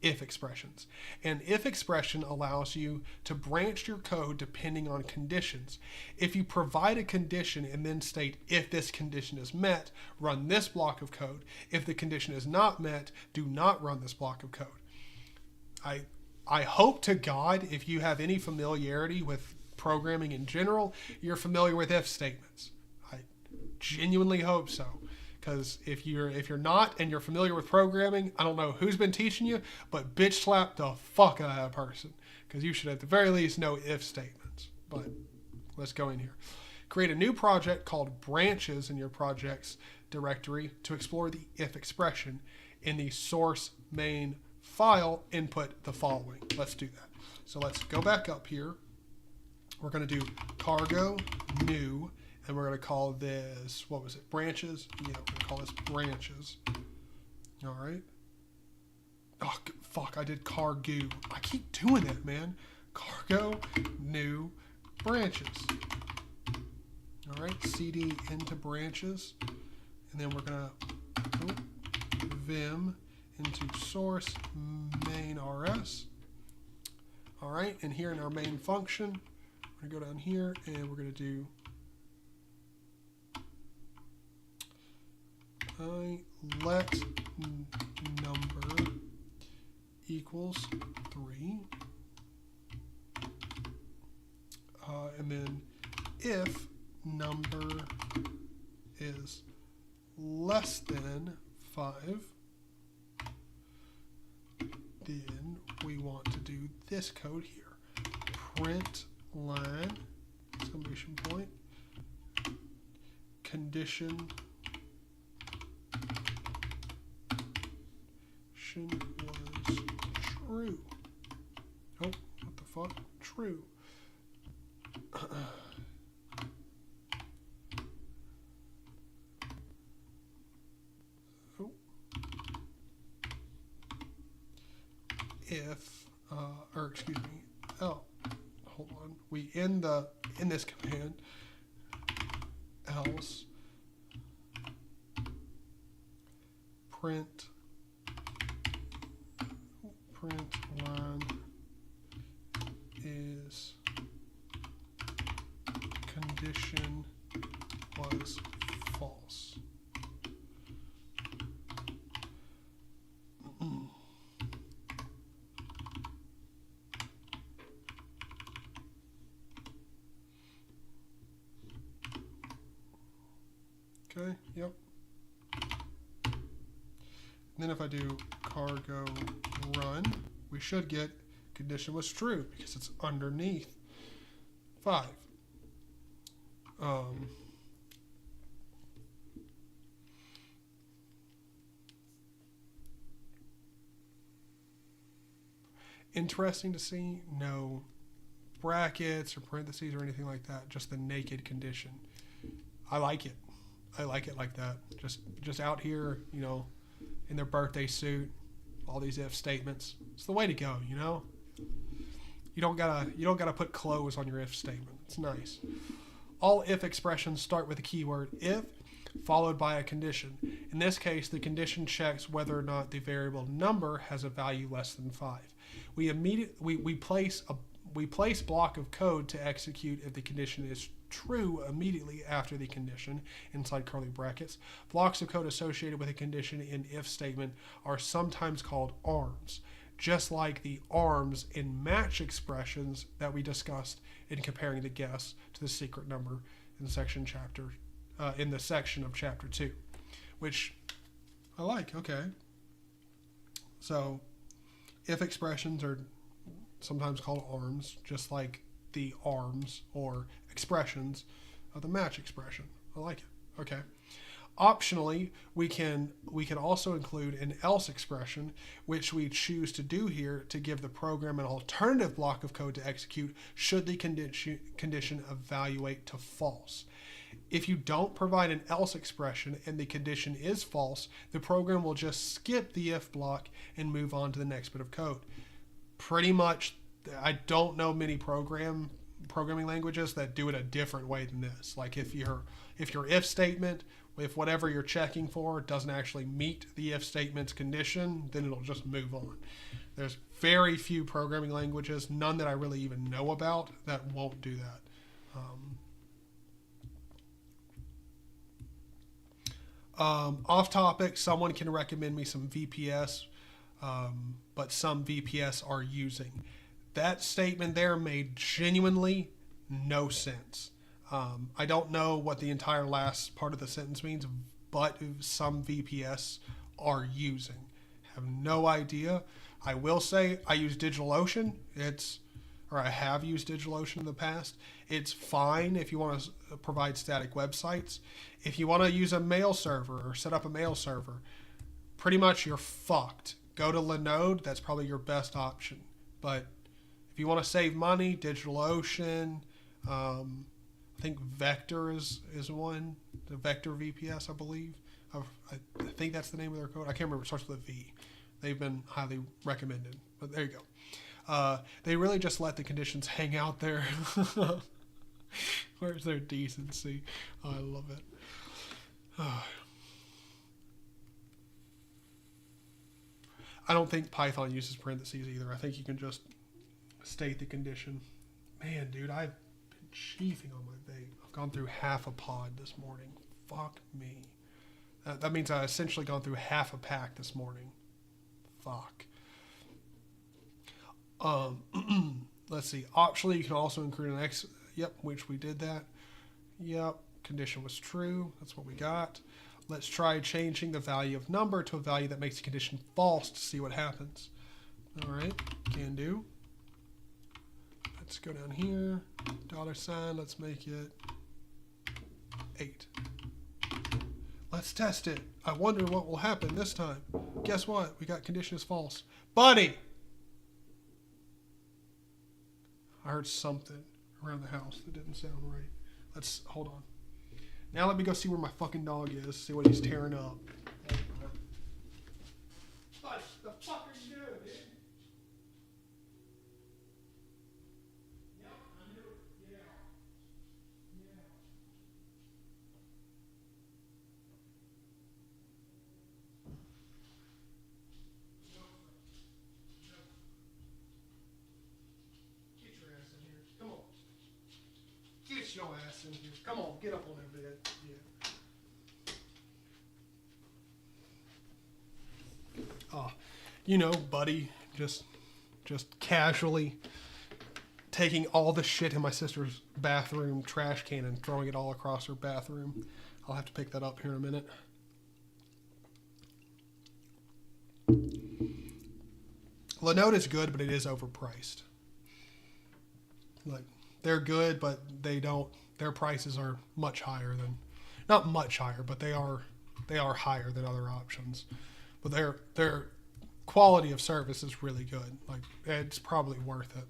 If expressions. An if expression allows you to branch your code depending on conditions. If you provide a condition and then state if this condition is met, run this block of code. If the condition is not met, do not run this block of code. I hope to God, if you have any familiarity with programming in general, you're familiar with if statements. I genuinely hope so. Because if you're not and you're familiar with programming, I don't know who's been teaching you, but bitch slap the fuck out of that person. Because you should at the very least know if statements. But let's go in here. Create a new project called branches in your projects directory to explore the if expression. In the source main file, input the following. Let's do that. So let's go back up here. We're going to do cargo new, and we're going to call this, what was it, branches? Yeah, we're going to call this branches. All right. Oh, fuck, I did cargo. I keep doing that, man. Cargo new branches. All right, cd into branches. And then we're going to vim into source main rs. All right, and here in our main function, we're going to go down here and we're going to do let number equals 3. And then if number is less than 5, then we want to do this code here. Print line, exclamation point, condition was true. Oh, what the fuck? True. If, or excuse me, oh, hold on. We in this command, else print line is condition was false. Okay, yep. And then if I do cargo run, we should get condition was true because it's underneath 5. Interesting to see, no brackets or parentheses or anything like that, just the naked condition. I like it. I like it like that. Just out here, you know, in their birthday suit, all these if statements. It's the way to go, you know? You don't gotta put clothes on your if statement. It's nice. All if expressions start with the keyword if followed by a condition. In this case, the condition checks whether or not the variable number has a value less than 5. We place block of code to execute if the condition is true immediately after the condition inside curly brackets. Blocks of code associated with a condition in if statement are sometimes called arms, just like the arms in match expressions that we discussed in comparing the guess to the secret number in the section of chapter 2, which I like. Okay, so if expressions are sometimes called arms, just like the arms or expressions of the match expression. I like it. Okay. Optionally, we can also include an else expression, which we choose to do here to give the program an alternative block of code to execute should the condition evaluate to false. If you don't provide an else expression and the condition is false, the program will just skip the if block and move on to the next bit of code. Pretty much, I don't know many programming languages that do it a different way than this. Like if your if statement, if whatever you're checking for doesn't actually meet the if statement's condition, then it'll just move on. There's very few programming languages, none that I really even know about, that won't do that. Off topic, someone can recommend me some VPS, but some VPS are using. That statement there made genuinely no sense. I don't know what the entire last part of the sentence means, but some VPS are using. Have no idea. I will say I use DigitalOcean. It's or I have used DigitalOcean in the past. It's fine if you want to provide static websites. If you want to use a mail server or set up a mail server, pretty much you're fucked. Go to Linode, that's probably your best option. But if you want to save money, DigitalOcean, I think Vector is one, the Vector VPS, I believe. I think that's the name of their code. I can't remember. It starts with a V. They've been highly recommended. But there you go. They really just let the conditions hang out there. Where's their decency? Oh, I love it. I don't think Python uses parentheses either. I think you can just state the condition. Man, dude, I've been chiefing on my vape. I've gone through half a pod this morning. Fuck me. That means I essentially gone through half a pack this morning. Fuck. Let's see. Optionally, you can also include an X. Yep, which we did that. Yep, condition was true. That's what we got. Let's try changing the value of number to a value that makes the condition false to see what happens. All right, can do. Let's go down here. $. Let's make it 8. Let's test it. I wonder what will happen this time. Guess what? We got condition is false. Buddy! I heard something around the house that didn't sound right. Let's, hold on. Now let me go see where my fucking dog is, see what he's tearing up. What the fuck are you doing, dude? Yep, I knew it. Yeah. Yeah. Get your ass in here. Come on. Get your ass in here. Come on, get up on that bed. Yeah. You know, buddy, just casually taking all the shit in my sister's bathroom trash can and throwing it all across her bathroom. I'll have to pick that up here in a minute. Linode is good, but it is overpriced. Like, they're good, but they don't. Their prices are much higher than, not much higher, but they are higher than other options. But their quality of service is really good. Like, it's probably worth it.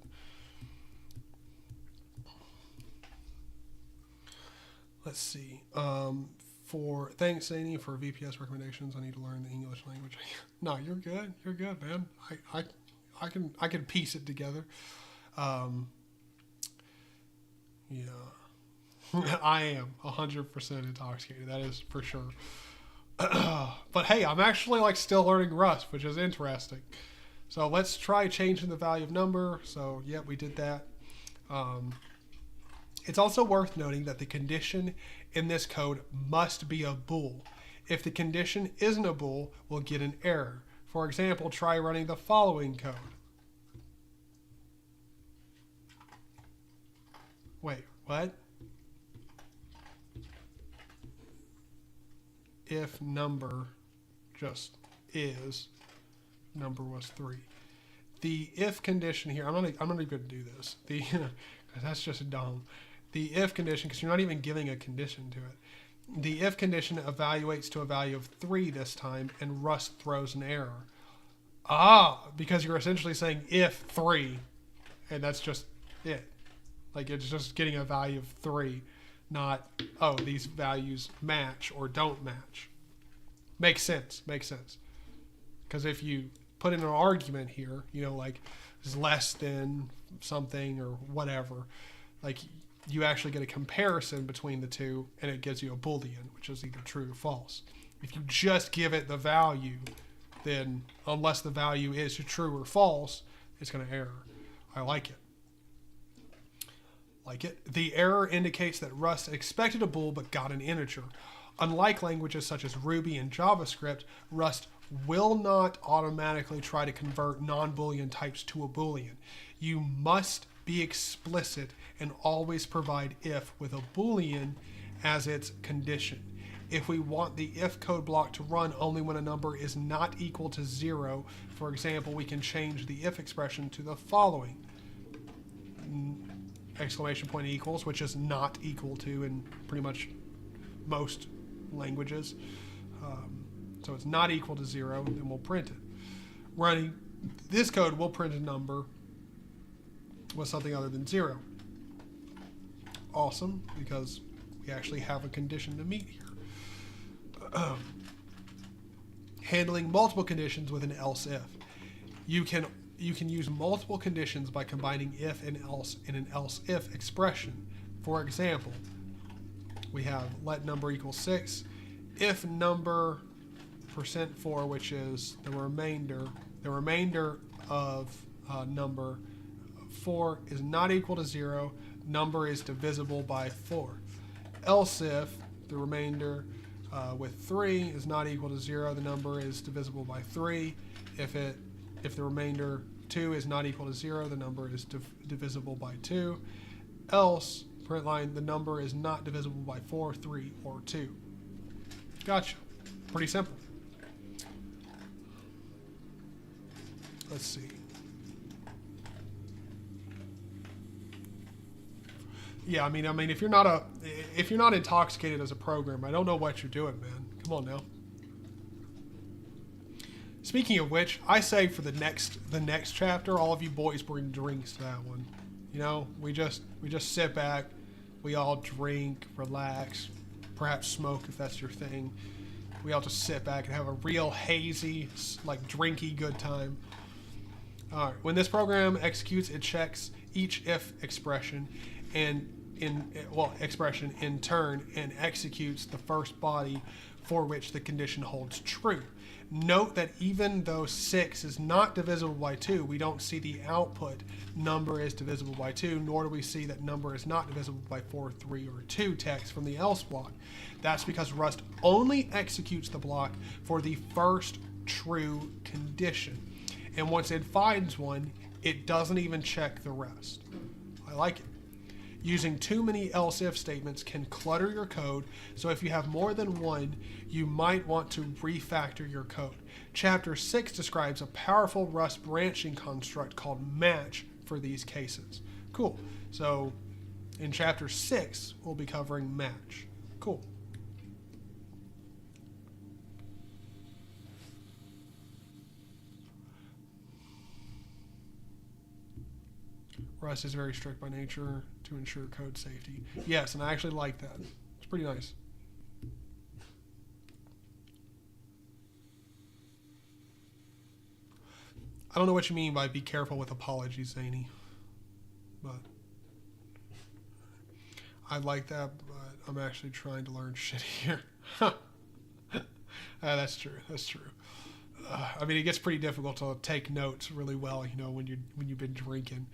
Let's see. Thanks, Zaney, for VPS recommendations. I need to learn the English language. No, you're good. You're good, man. I can piece it together. Yeah. I am 100% intoxicated. That is for sure. But hey, I'm actually like still learning Rust, which is interesting. So let's try changing the value of number. So yeah, we did that. It's also worth noting that the condition in this code must be a bool. If the condition isn't a bool, we'll get an error. For example, try running the following code. Wait, what? If number just is, number was 3. The if condition here, I'm not even going to do this. That's just dumb. The if condition, because you're not even giving a condition to it. The if condition evaluates to a value of 3 this time, and Rust throws an error. Because you're essentially saying if 3, and that's just it. Like, it's just getting a value of 3. Not, oh, these values match or don't match. Makes sense. Makes sense. Because if you put in an argument here, you know, like is less than something or whatever, like you actually get a comparison between the two and it gives you a Boolean, which is either true or false. If you just give it the value, then unless the value is true or false, it's going to error. I like it. Like it. The error indicates that Rust expected a bool but got an integer. Unlike languages such as Ruby and JavaScript, Rust will not automatically try to convert non-Bullion types to a Boolean. You must be explicit and always provide if with a Boolean as its condition. If we want the if code block to run only when a number is not equal to 0, for example, we can change the if expression to the following. exclamation point equals, which is not equal to in pretty much most languages. So it's not equal to 0, then we'll print it. Running this code, we'll print a number with something other than 0. Awesome, because we actually have a condition to meet here. Handling multiple conditions with an else if. You can use multiple conditions by combining if and else in an else if expression. For example, we have let number equal 6 if number %4, which is the remainder of number 4 is not equal to 0, number is divisible by 4. Else if the remainder with 3 is not equal to 0, the number is divisible by 3. If the remainder 2 is not equal to 0, the number is divisible by 2. Else, print line, the number is not divisible by 4, 3, or 2. Gotcha. Pretty simple. Let's see. Yeah, I mean, if you're not intoxicated as a programmer, I don't know what you're doing, man. Come on now. Speaking of which, I say for the next chapter, all of you boys bring drinks to that one. You know, we just sit back, we all drink, relax, perhaps smoke if that's your thing. We all just sit back and have a real hazy, like drinky good time. All right. When this program executes, it checks each if expression in turn and executes the first body for which the condition holds true. Note that even though 6 is not divisible by 2, we don't see the output number is divisible by 2, nor do we see that number is not divisible by 4, 3, or 2 text from the else block. That's because Rust only executes the block for the first true condition. And once it finds one, it doesn't even check the rest. I like it. Using too many else if statements can clutter your code, so if you have more than one, you might want to refactor your code. Chapter 6 describes a powerful Rust branching construct called match for these cases. Cool. So in chapter 6, we'll be covering match. Cool. Rust is very strict by nature to ensure code safety. Yes, and I actually like that. It's pretty nice. I don't know what you mean by be careful with apologies, Zaney. But I like that, but I'm actually trying to learn shit here. That's true. That's true. I mean, it gets pretty difficult to take notes really well, you know, when you've been drinking.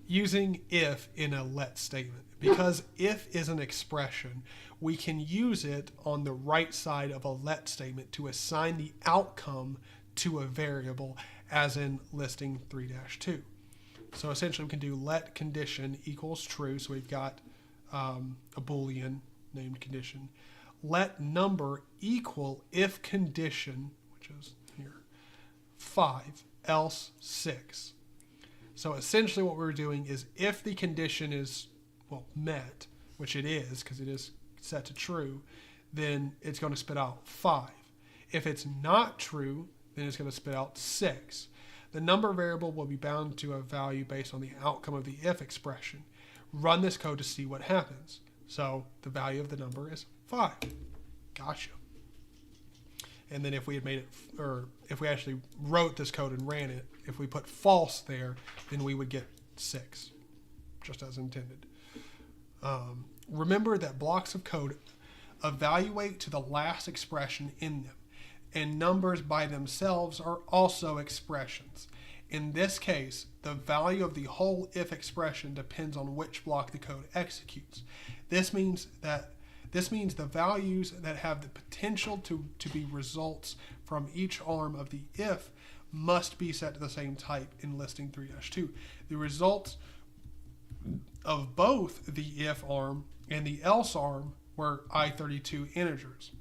Using if in a let statement. Because if is an expression, we can use it on the right side of a let statement to assign the outcome to a variable, as in listing 3-2. So essentially we can do let condition equals true. So we've got a Boolean named condition. Let number equal if condition, which is here, 5, else 6. So essentially what we're doing is if the condition is, well, met, which it is because it is set to true, then it's going to spit out 5. If it's not true, then it's going to spit out 6. The number variable will be bound to a value based on the outcome of the if expression. Run this code to see what happens. So the value of the number is 5. Gotcha. And then if we had made it, or if we actually wrote this code and ran it, if we put false there, then we would get 6, just as intended. Remember that blocks of code evaluate to the last expression in them, and numbers by themselves are also expressions. In this case, the value of the whole if expression depends on which block the code executes. This means the values that have the potential to be results from each arm of the if must be set to the same type in listing 3-2. The results of both the if arm and the else arm were I32 integers.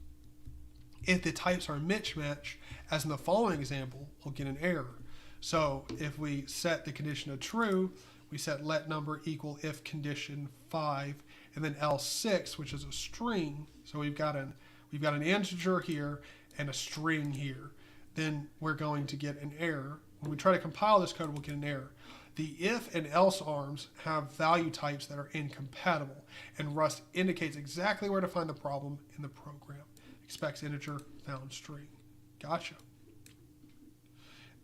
If the types are mismatched, as in the following example, we'll get an error. So if we set the condition to true, we set let number equal if condition 5, and then else 6, which is a string. So we've got an integer here and a string here. Then we're going to get an error. When we try to compile this code, we'll get an error. The if and else arms have value types that are incompatible, and Rust indicates exactly where to find the problem in the program. Expects integer, found string. Gotcha.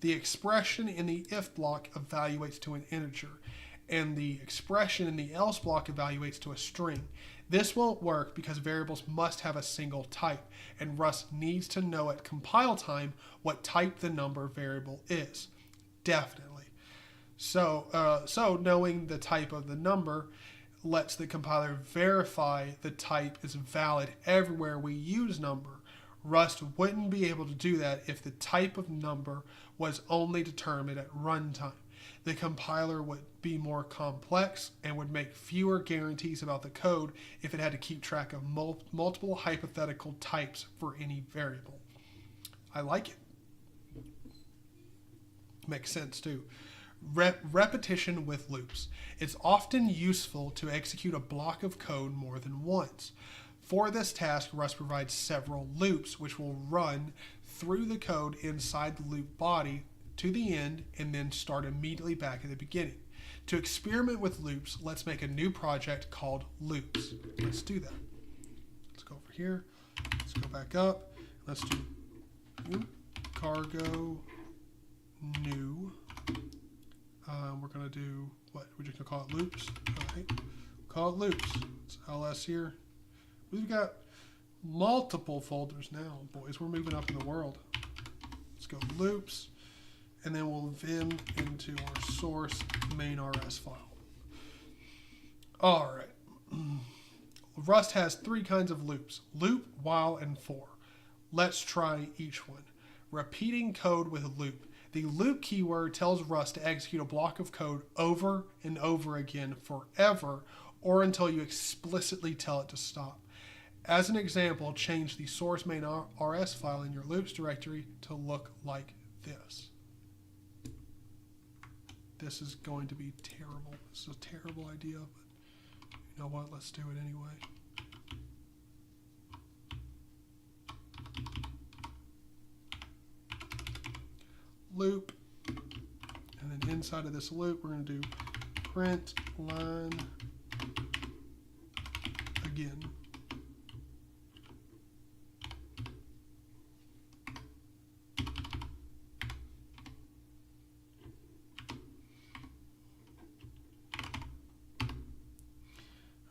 The expression in the if block evaluates to an integer, and the expression in the else block evaluates to a string. This won't work because variables must have a single type, and Rust needs to know at compile time what type the number variable is. Definitely. So knowing the type of the number lets the compiler verify the type is valid everywhere we use number. Rust wouldn't be able to do that if the type of number was only determined at runtime. The compiler would be more complex and would make fewer guarantees about the code if it had to keep track of multiple hypothetical types for any variable. I like it. Makes sense too. Repetition with loops. It's often useful to execute a block of code more than once. For this task, Rust provides several loops which will run through the code inside the loop body to the end and then start immediately back at the beginning. To experiment with loops, let's make a new project called loops. Let's do that. Let's go over here. Let's go back up. Let's do cargo new. We're going to do what? We're just going to call it loops. All right. Call it loops. It's ls here. We've got multiple folders now, boys. We're moving up in the world. Let's go loops, and then we'll vim into our source main rs file. All right. Rust has 3 kinds of loops: loop, while, and for. Let's try each one. Repeating code with a loop. The loop keyword tells Rust to execute a block of code over and over again forever, or until you explicitly tell it to stop. As an example, change the source main rs file in your loops directory to look like this. This is going to be terrible. This is a terrible idea, but you know what? Let's do it anyway. Loop, and then inside of this loop, we're going to do print line again.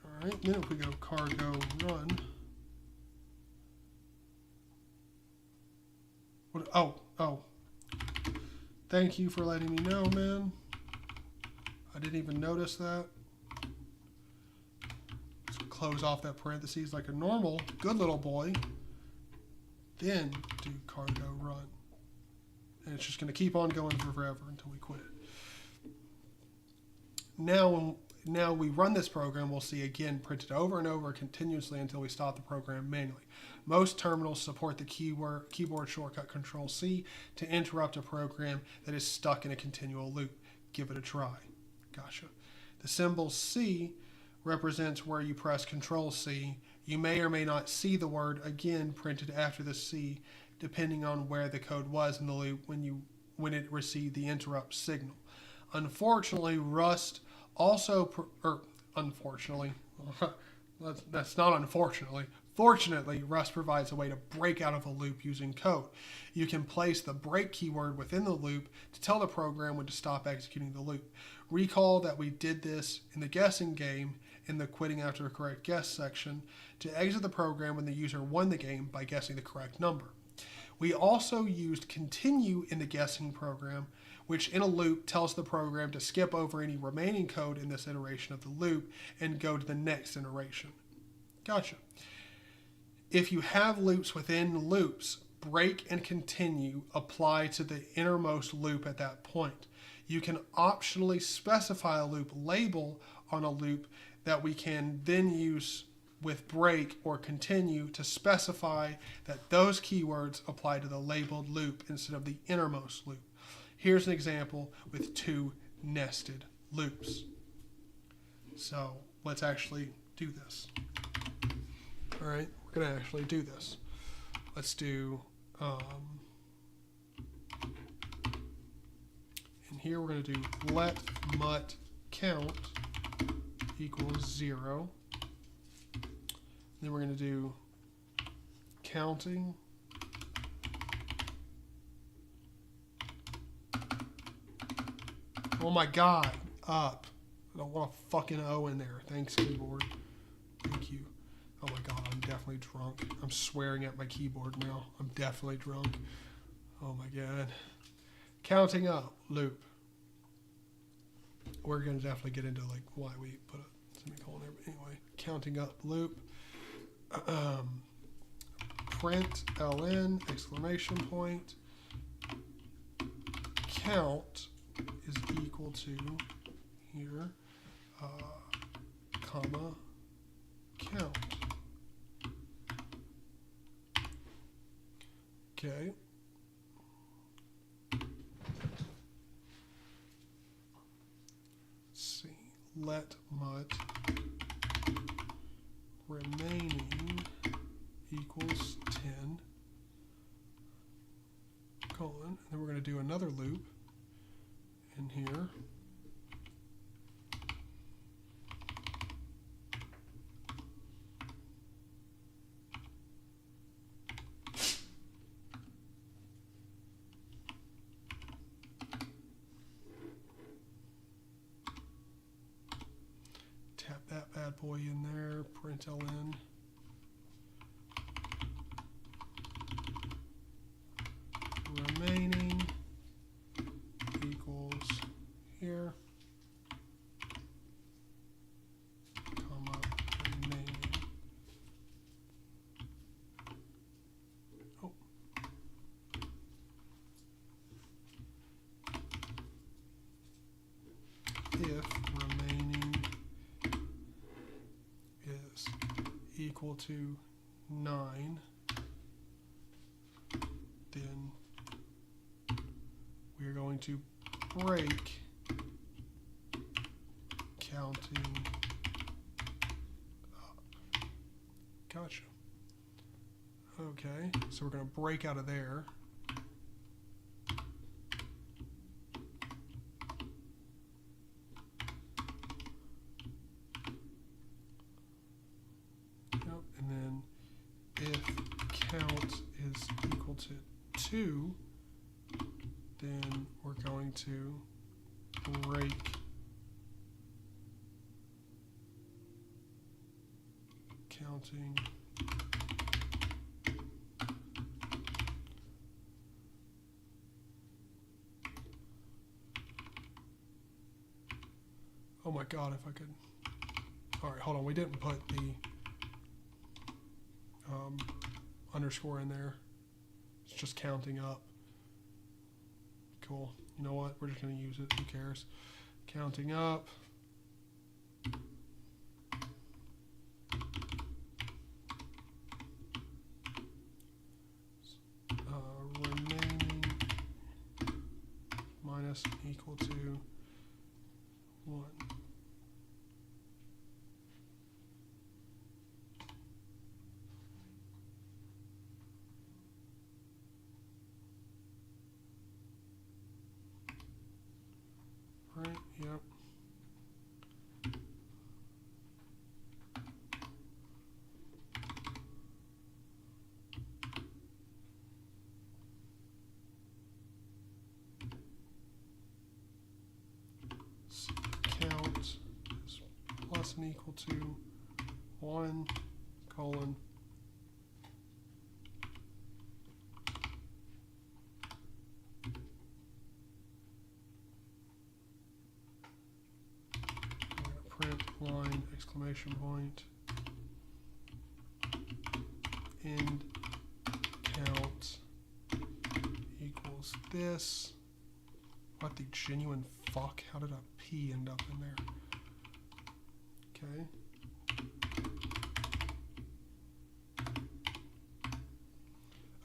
All right, then if we go cargo run, what? Oh. Thank you for letting me know, man. I didn't even notice that. Let's close off that parentheses like a normal good little boy. Then do cargo run. And it's just going to keep on going for forever until we quit it. Now we run this program, we'll see again printed over and over continuously until we stop the program manually. Most terminals support the keyboard shortcut Control-C to interrupt a program that is stuck in a continual loop. Give it a try. Gotcha. The symbol C represents where you press Control-C. You may or may not see the word again printed after the C, depending on where the code was in the loop when it received the interrupt signal. Unfortunately, Rust also, unfortunately, that's not unfortunately. Fortunately, Rust provides a way to break out of a loop using code. You can place the break keyword within the loop to tell the program when to stop executing the loop. Recall that we did this in the guessing game in the quitting after a correct guess section to exit the program when the user won the game by guessing the correct number. We also used continue in the guessing program, which in a loop tells the program to skip over any remaining code in this iteration of the loop and go to the next iteration. Gotcha. If you have loops within loops, break and continue apply to the innermost loop at that point. You can optionally specify a loop label on a loop that we can then use with break or continue to specify that those keywords apply to the labeled loop instead of the innermost loop. Here's an example with 2 nested loops. So let's actually do this. All right, we're going to actually do this. Let's do, in here we're going to do let mut count equals 0. Then we're going to do counting oh my god, up. I don't want a fucking O in there. Thanks, keyboard. Thank you. Oh my god, I'm definitely drunk. I'm swearing at my keyboard now. I'm definitely drunk. Oh my god. Counting up, loop. We're going to definitely get into like why we put a semicolon there. But anyway, counting up, loop. Print ln exclamation point. Count is equal to here, comma, count. Okay. Let's see. Let mut remaining equals 10, colon, and then we're going to do another loop in here. Tap that bad boy in there, print ln. Remaining equals here, comma, remaining. Oh. If remaining is equal to 9, then we're going to break counting up. Gotcha. Okay, so we're going to break out of there. Yep, and then if count is equal to 2, then we're going to break counting oh my god, if I could. Alright, hold on, we didn't put the underscore in there. It's just counting up. Cool. You know what? We're just going to use it. Who cares? Counting up. Remaining minus equal to 1. Right, yep. Count is plus and equal to 1, colon, print line exclamation point end count equals this. What the genuine fuck? How did a P end up in there? Okay.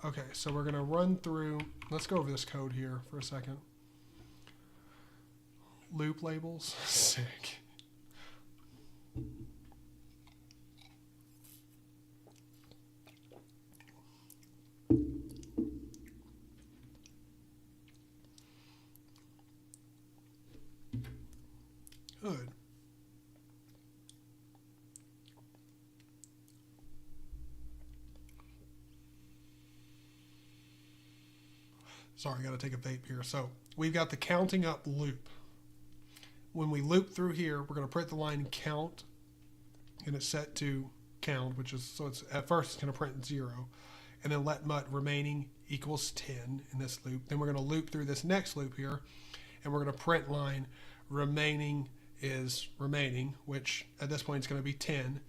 Okay, so we're gonna run through, let's go over this code here for a second. loop labels. Sick. Good. Sorry, I got to take a vape here. So we've got the counting up loop. When we loop through here, we're going to print the line count, and it's set to count, which is, so it's at first it's going to print 0, and then let mut remaining equals 10 in this loop. Then we're going to loop through this next loop here, and we're going to print line remaining is remaining, which at this point is going to be 10.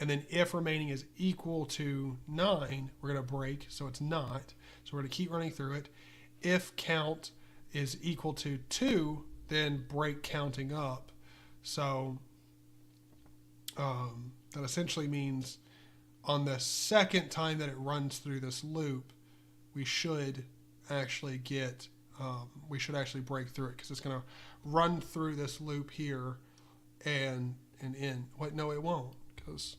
And then if remaining is equal to 9, we're going to break, so it's not. So we're going to keep running through it. If count is equal to 2, then break counting up. So that essentially means on the second time that it runs through this loop, we should actually get, we should actually break through it, because it's going to run through this loop here and in. Wait, no, it won't, because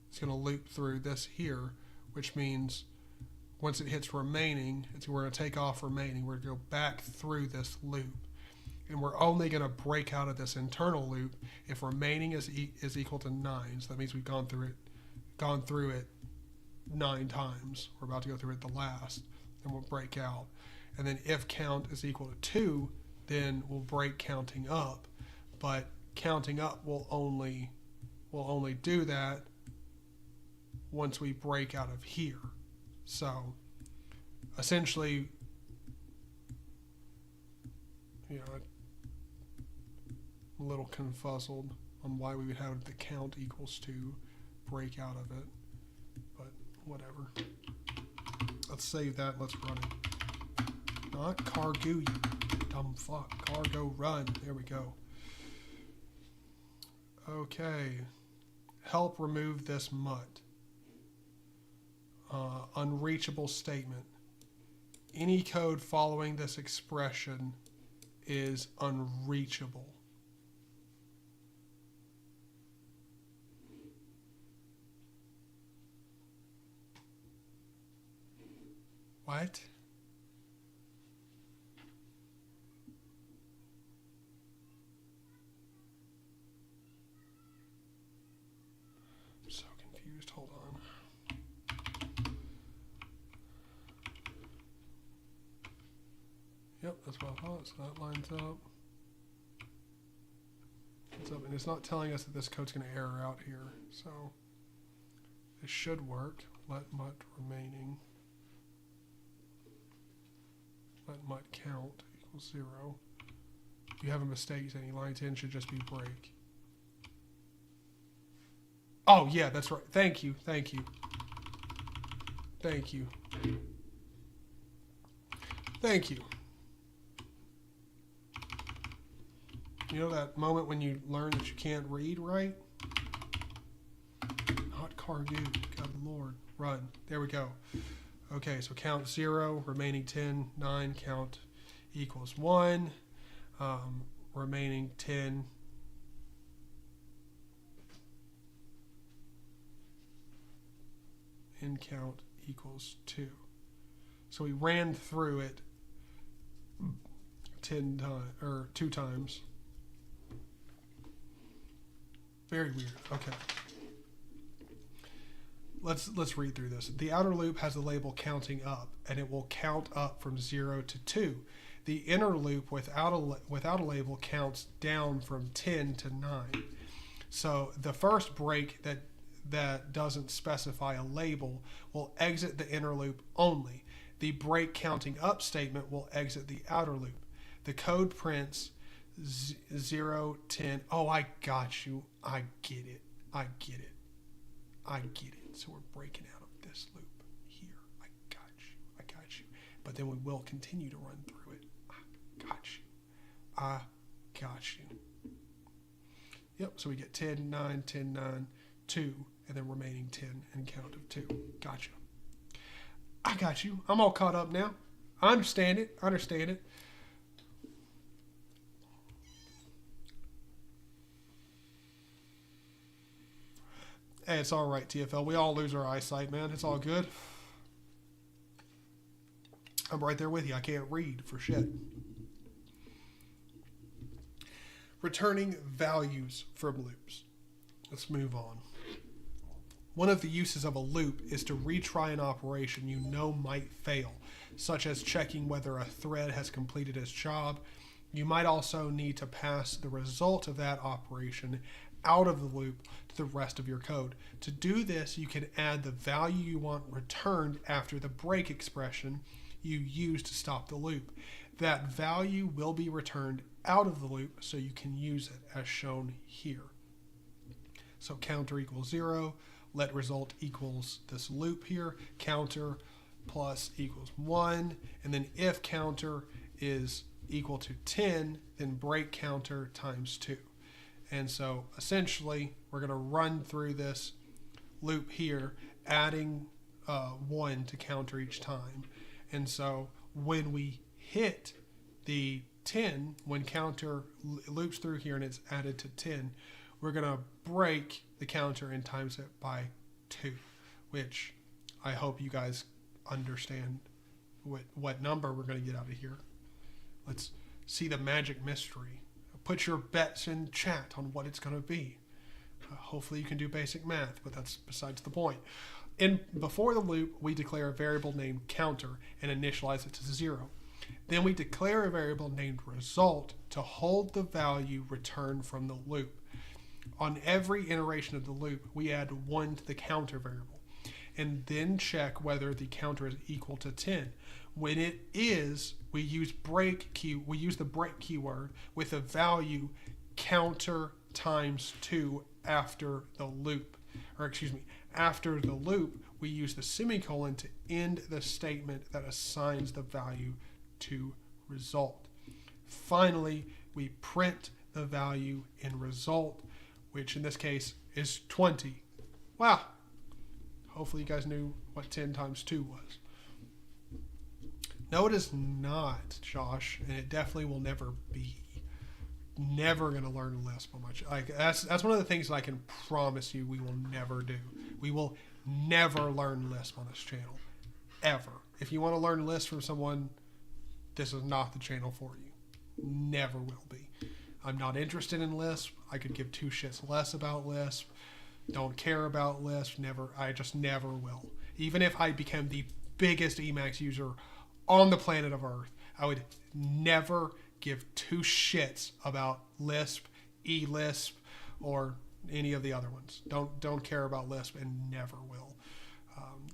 it's going to loop through this here, which means once it hits remaining, we're going to take off remaining. We're going to go back through this loop. And we're only going to break out of this internal loop if remaining is equal to 9. So that means we've gone through it 9 times. We're about to go through it the last, and we'll break out. And then if count is equal to 2, then we'll break counting up. But counting up will only do that once we break out of here. So essentially, you know, I'm a little confuzzled on why we would have the count equals 2 break out of it, but whatever. Let's save that. Let's run it. Not cargo, you dumb fuck. Cargo run. There we go. Okay. Help remove this mut. Unreachable statement. Any code following this expression is unreachable. What? I'm so confused. Hold on. Yep, that's what I thought. So that lines up. And it's not telling us that this code's going to error out here. So this should work. Let mut remaining. Let mut count equals 0. If you have a mistake, Zaney, line 10 should just be break. Oh, yeah, that's right. Thank you. Thank you. Thank you. Thank you. You know that moment when you learn that you can't read right? Not cargo. God Lord. Run. There we go. Okay, so count 0, remaining 10, 9, count equals 1, remaining 10, and count equals 2. So we ran through it 10 times, or 2 times. Very weird. Okay. Let's read through this. The outer loop has the label counting up, and it will count up from 0 to 2. The inner loop without a label counts down from 10 to 9. So the first break that doesn't specify a label will exit the inner loop only. The break counting up statement will exit the outer loop. The code prints 0, 10. Oh, I got you. I get it. I get it. I get it. So we're breaking out of this loop here. I got you. I got you. But then we will continue to run through it. I got you. I got you. Yep. So we get 10, 9, 10, 9, 2, and then remaining 10 and count of 2. Gotcha. I got you. I'm all caught up now. I understand it. I understand it. Hey, it's all right, TFL. We all lose our eyesight, man. It's all good. I'm right there with you. I can't read for shit. Returning values from loops. Let's move on. One of the uses of a loop is to retry an operation you know might fail, such as checking whether a thread has completed its job. You might also need to pass the result of that operation out of the loop to the rest of your code. To do this, you can add the value you want returned after the break expression you use to stop the loop. That value will be returned out of the loop so you can use it as shown here. So counter equals 0, let result equals this loop here, counter plus equals 1, and then if counter is equal to 10, then break counter times 2. And so essentially we're going to run through this loop here, adding 1 to counter each time. And so when we hit the 10, when counter loops through here and it's added to 10, we're going to break the counter and times it by 2, which I hope you guys understand what number we're going to get out of here. Let's see the magic mystery. Put your bets in chat on what it's going to be. Hopefully you can do basic math, but that's besides the point. Before the loop, we declare a variable named counter and initialize it to 0. Then we declare a variable named result to hold the value returned from the loop. On every iteration of the loop, we add 1 to the counter variable and then check whether the counter is equal to 10. When it is, we use the break keyword with a value counter times 2 after the loop. After the loop, we use the semicolon to end the statement that assigns the value to result. Finally, we print the value in result, which in this case is 20. Wow. Hopefully you guys knew what 10 times 2 was. No, it is not, Josh, and it definitely will never be. Never going to learn Lisp on much. That's one of the things that I can promise you we will never do. We will never learn Lisp on this channel, ever. If you want to learn Lisp from someone, this is not the channel for you. Never will be. I'm not interested in Lisp. I could give 2 shits less about Lisp. Don't care about Lisp. Never. I just never will. Even if I became the biggest Emacs user on the planet of Earth, I would never give 2 shits about Lisp, eLisp, or any of the other ones. Don't care about Lisp and never will.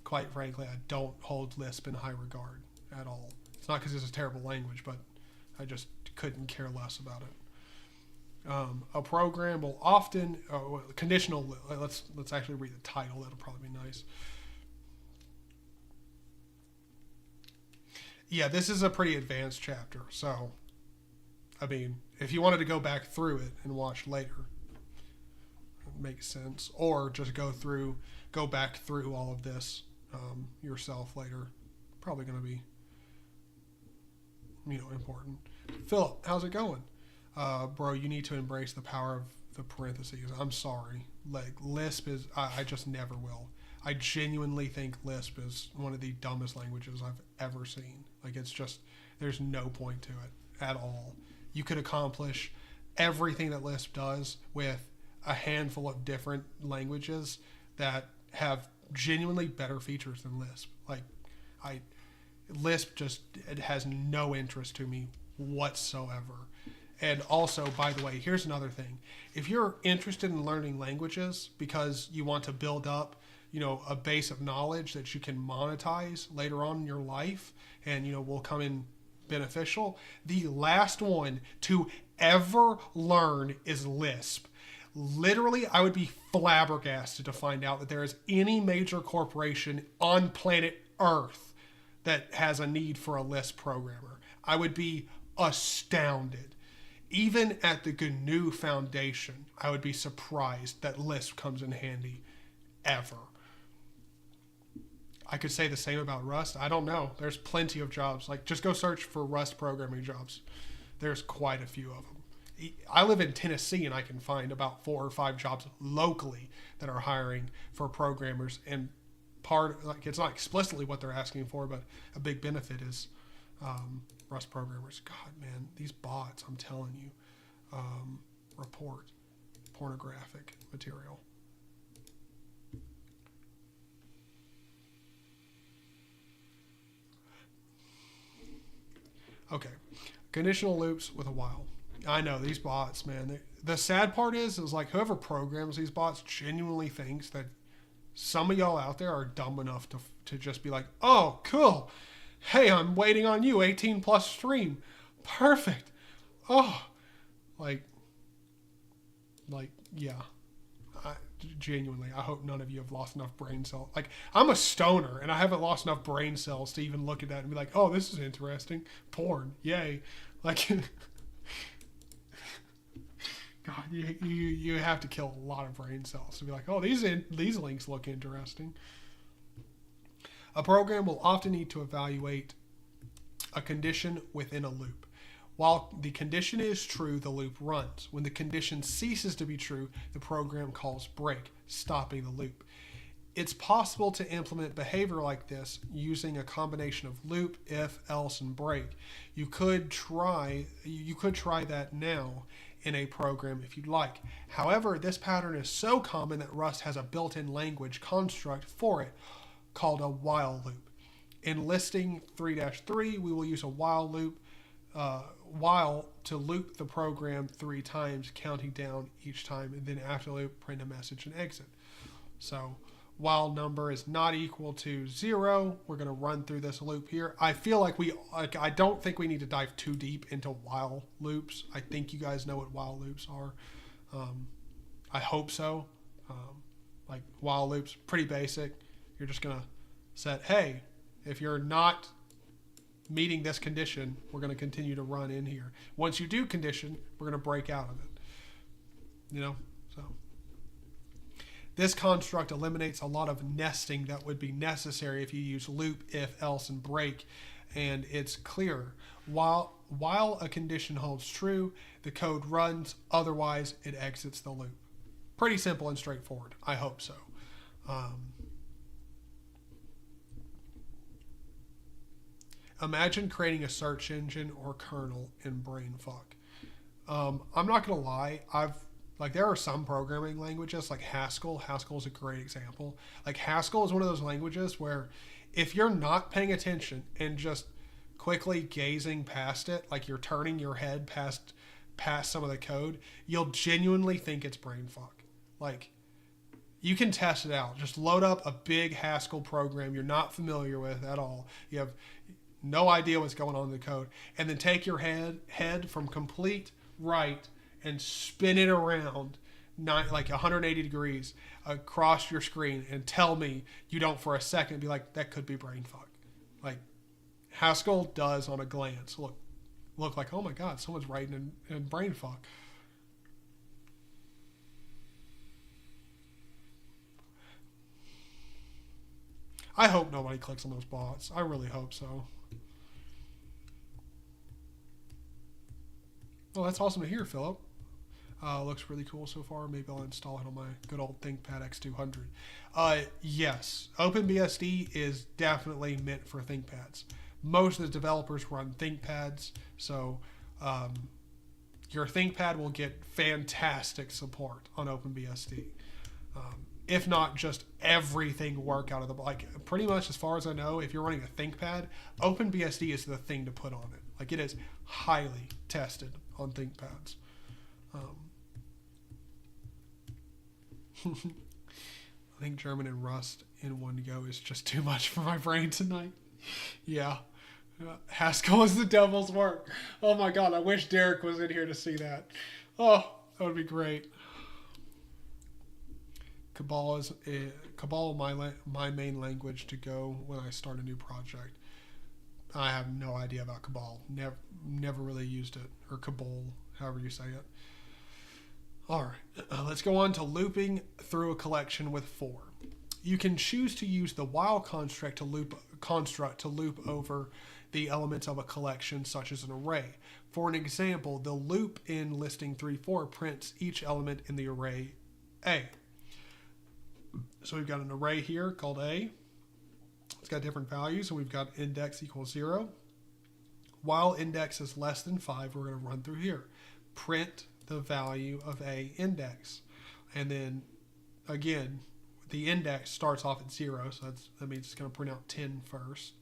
Quite frankly, I don't hold Lisp in high regard at all. It's not because it's a terrible language, but I just couldn't care less about it. A program will often conditional. Let's actually read the title. That'll probably be nice. Yeah, this is a pretty advanced chapter, so I mean, if you wanted to go back through it and watch later, it makes sense. Or just go back through all of this yourself later. Probably going to be, important. Philip, how's it going? Bro, you need to embrace the power of the parentheses. I'm sorry. Like, Lisp is, I just never will. I genuinely think Lisp is one of the dumbest languages I've ever seen. Like, it's just, there's no point to it at all. You could accomplish everything that Lisp does with a handful of different languages that have genuinely better features than Lisp. Like, Lisp just, it has no interest to me whatsoever. And also, by the way, here's another thing. If you're interested in learning languages because you want to build up, a base of knowledge that you can monetize later on in your life and, will come in beneficial, the last one to ever learn is Lisp. Literally, I would be flabbergasted to find out that there is any major corporation on planet Earth that has a need for a Lisp programmer. I would be astounded. Even at the GNU Foundation, I would be surprised that Lisp comes in handy ever. I could say the same about Rust. I don't know. There's plenty of jobs. Like, just go search for Rust programming jobs. There's quite a few of them. I live in Tennessee, and I can find about 4 or 5 jobs locally that are hiring for programmers. And it's not explicitly what they're asking for, but a big benefit is Rust programmers. God, man, these bots, I'm telling you, report pornographic material. Okay, conditional loops with a while. I know these bots, man. The sad part is like whoever programs these bots genuinely thinks that some of y'all out there are dumb enough to just be like, oh, cool. Hey, I'm waiting on you. 18 plus stream. Perfect. Oh, like, yeah. Genuinely, I hope none of you have lost enough brain cells. Like, I'm a stoner, and I haven't lost enough brain cells to even look at that and be like, oh, this is interesting. Porn. Yay. Like, God, you have to kill a lot of brain cells to be like, oh, these links look interesting. A program will often need to evaluate a condition within a loop. While the condition is true, the loop runs. When the condition ceases to be true, the program calls break, stopping the loop. It's possible to implement behavior like this using a combination of loop, if, else, and break. You could try that now in a program if you'd like. However, this pattern is so common that Rust has a built-in language construct for it called a while loop. In listing 3-3, we will use a while loop, while to loop the program 3 times, counting down each time, and then after the loop, print a message and exit. So while number is not equal to 0, we're going to run through this loop here. I feel like I don't think we need to dive too deep into while loops. I think you guys know what while loops are. I hope so. Like while loops, pretty basic. You're just going to set, hey, if you're not meeting this condition, we're going to continue to run in here. Once you do condition, we're going to break out of it. You know, so this construct eliminates a lot of nesting that would be necessary if you use loop, if, else, and break, and it's clear. While a condition holds true, the code runs, otherwise it exits the loop. Pretty simple and straightforward. I hope so. Imagine creating a search engine or kernel in brainfuck. I'm not gonna lie, there are some programming languages like Haskell. Haskell is a great example. Like Haskell is one of those languages where if you're not paying attention and just quickly gazing past it, like you're turning your head past some of the code, you'll genuinely think it's brainfuck. Like, you can test it out. Just load up a big Haskell program you're not familiar with at all. You have no idea what's going on in the code, and then take your head from complete right and spin it around like 180 degrees across your screen, and tell me you don't for a second be like, that could be brainfuck. Like Haskell does on a glance look like, oh my God, someone's writing in brainfuck. I hope nobody clicks on those bots. I really hope so. Well, that's awesome to hear, Philip. Looks really cool so far. Maybe I'll install it on my good old ThinkPad X200. Yes, OpenBSD is definitely meant for ThinkPads. Most of the developers run ThinkPads, so your ThinkPad will get fantastic support on OpenBSD. If not just everything work out of the, like pretty much as far as I know, if you're running a ThinkPad, OpenBSD is the thing to put on it. Like it is highly tested on ThinkPads. I think German and Rust in one go is just too much for my brain tonight. Yeah. Haskell is the devil's work. Oh my God, I wish Derek was in here to see that. Oh, that would be great. Cabal is my main language to go when I start a new project. I have no idea about Cabal. Never really used it, or Cabal, however you say it. All right, let's go on to looping through a collection with for. You can choose to use the while construct to loop over the elements of a collection such as an array. For an example, the loop in listing 3.4 prints each element in the array A. So we've got an array here called A. It's got different values, and we've got index equals 0. While index is less than 5, we're going to run through here. Print the value of A index. And then, again, the index starts off at 0, so that means it's going to print out 10 first.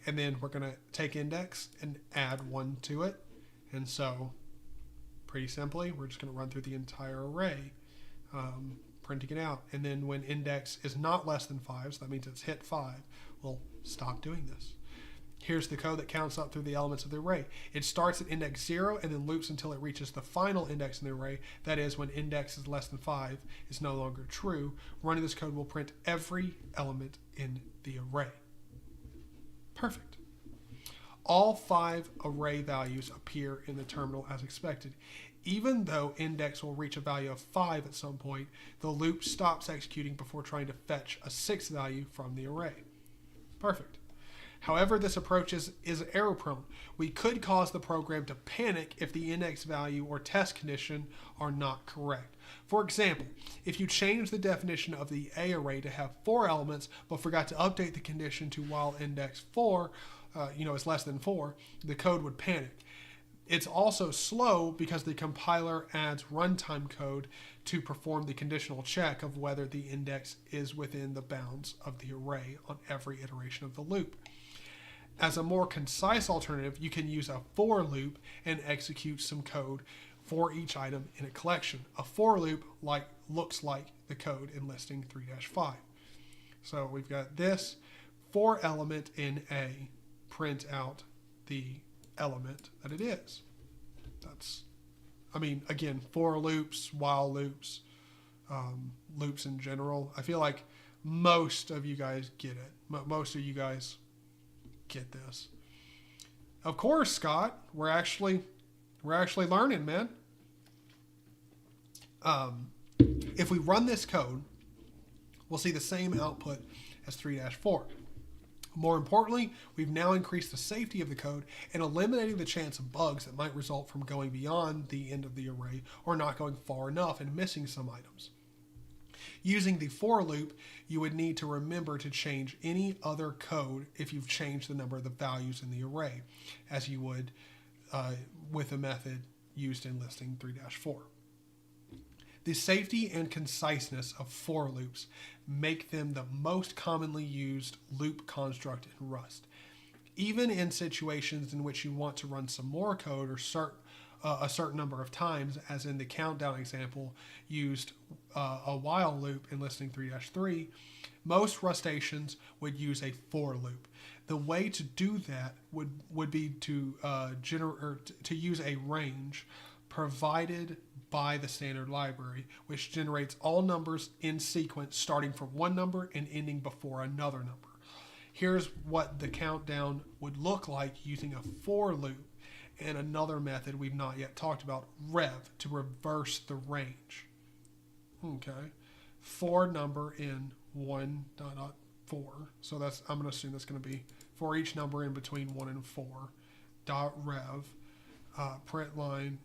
And then we're going to take index and add 1 to it. And so, pretty simply, we're just going to run through the entire array, printing it out. And then when index is not less than 5, so that means it's hit 5, we'll stop doing this. Here's the code that counts up through the elements of the array. It starts at index 0 and then loops until it reaches the final index in the array. That is, when index is less than 5, it's no longer true. Running this code will print every element in the array. Perfect. All 5 array values appear in the terminal as expected. Even though index will reach a value of 5 at some point, the loop stops executing before trying to fetch a 6th value from the array. Perfect. However, this approach is error prone. We could cause the program to panic if the index value or test condition are not correct. For example, if you change the definition of the A array to have 4 elements but forgot to update the condition to while index 4 is less than 4, the code would panic. It's also slow because the compiler adds runtime code to perform the conditional check of whether the index is within the bounds of the array on every iteration of the loop. As a more concise alternative, you can use a for loop and execute some code for each item in a collection. A for loop looks like the code in listing 3-5. So we've got this for element in A, print out the element that it is. Again, for loops, while loops, loops in general. I feel like most of you guys get it. Most of you guys get this. Of course, Scott, we're actually learning, man. If we run this code, we'll see the same output as 3-4. More importantly, we've now increased the safety of the code and eliminating the chance of bugs that might result from going beyond the end of the array or not going far enough and missing some items. Using the for loop, you would need to remember to change any other code if you've changed the number of the values in the array, as you would with a method used in listing 3-4. The safety and conciseness of for loops make them the most commonly used loop construct in Rust. Even in situations in which you want to run some more code or a certain number of times, as in the countdown example used a while loop in listing 3-3, most Rustaceans would use a for loop. The way to do that would be to use a range provided by the standard library, which generates all numbers in sequence starting from one number and ending before another number. Here's what the countdown would look like using a for loop and another method we've not yet talked about, rev, to reverse the range. Okay. For number in 1.4. So I'm going to assume that's going to be for each number in between 1 and 4. Dot rev, print line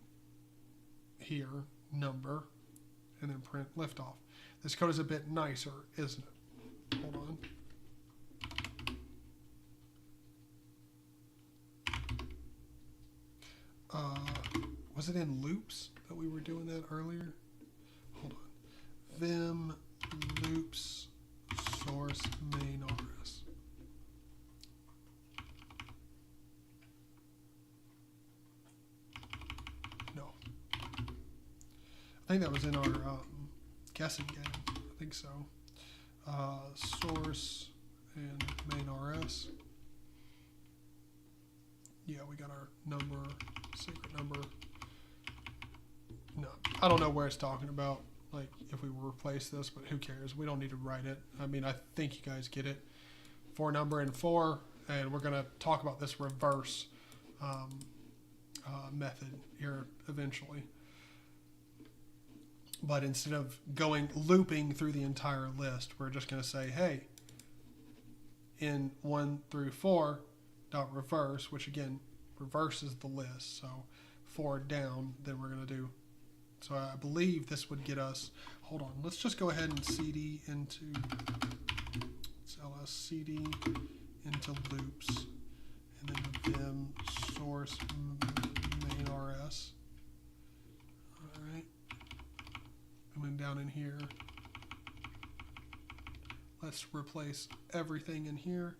here, number, and then print liftoff. This code is a bit nicer, isn't it? Hold on. Was it in loops that we were doing that earlier? Hold on. Vim loops source main RS. No. I think that was in our guessing game. I think so. Source and main RS. Yeah, we got our number, secret number. No, I don't know where it's talking about, like if we replace this, but who cares? We don't need to write it. I mean, I think you guys get it. For number and 4, and we're going to talk about this reverse method here eventually. But instead of looping through the entire list, we're just going to say, hey, in 1 through 4, dot reverse, which again reverses the list. So forward down, then we're going to do. So I believe this would get us. Hold on, let's just go ahead and cd into. Let's ls cd into loops, and then vim source main rs. All right, and then down in here, let's replace everything in here.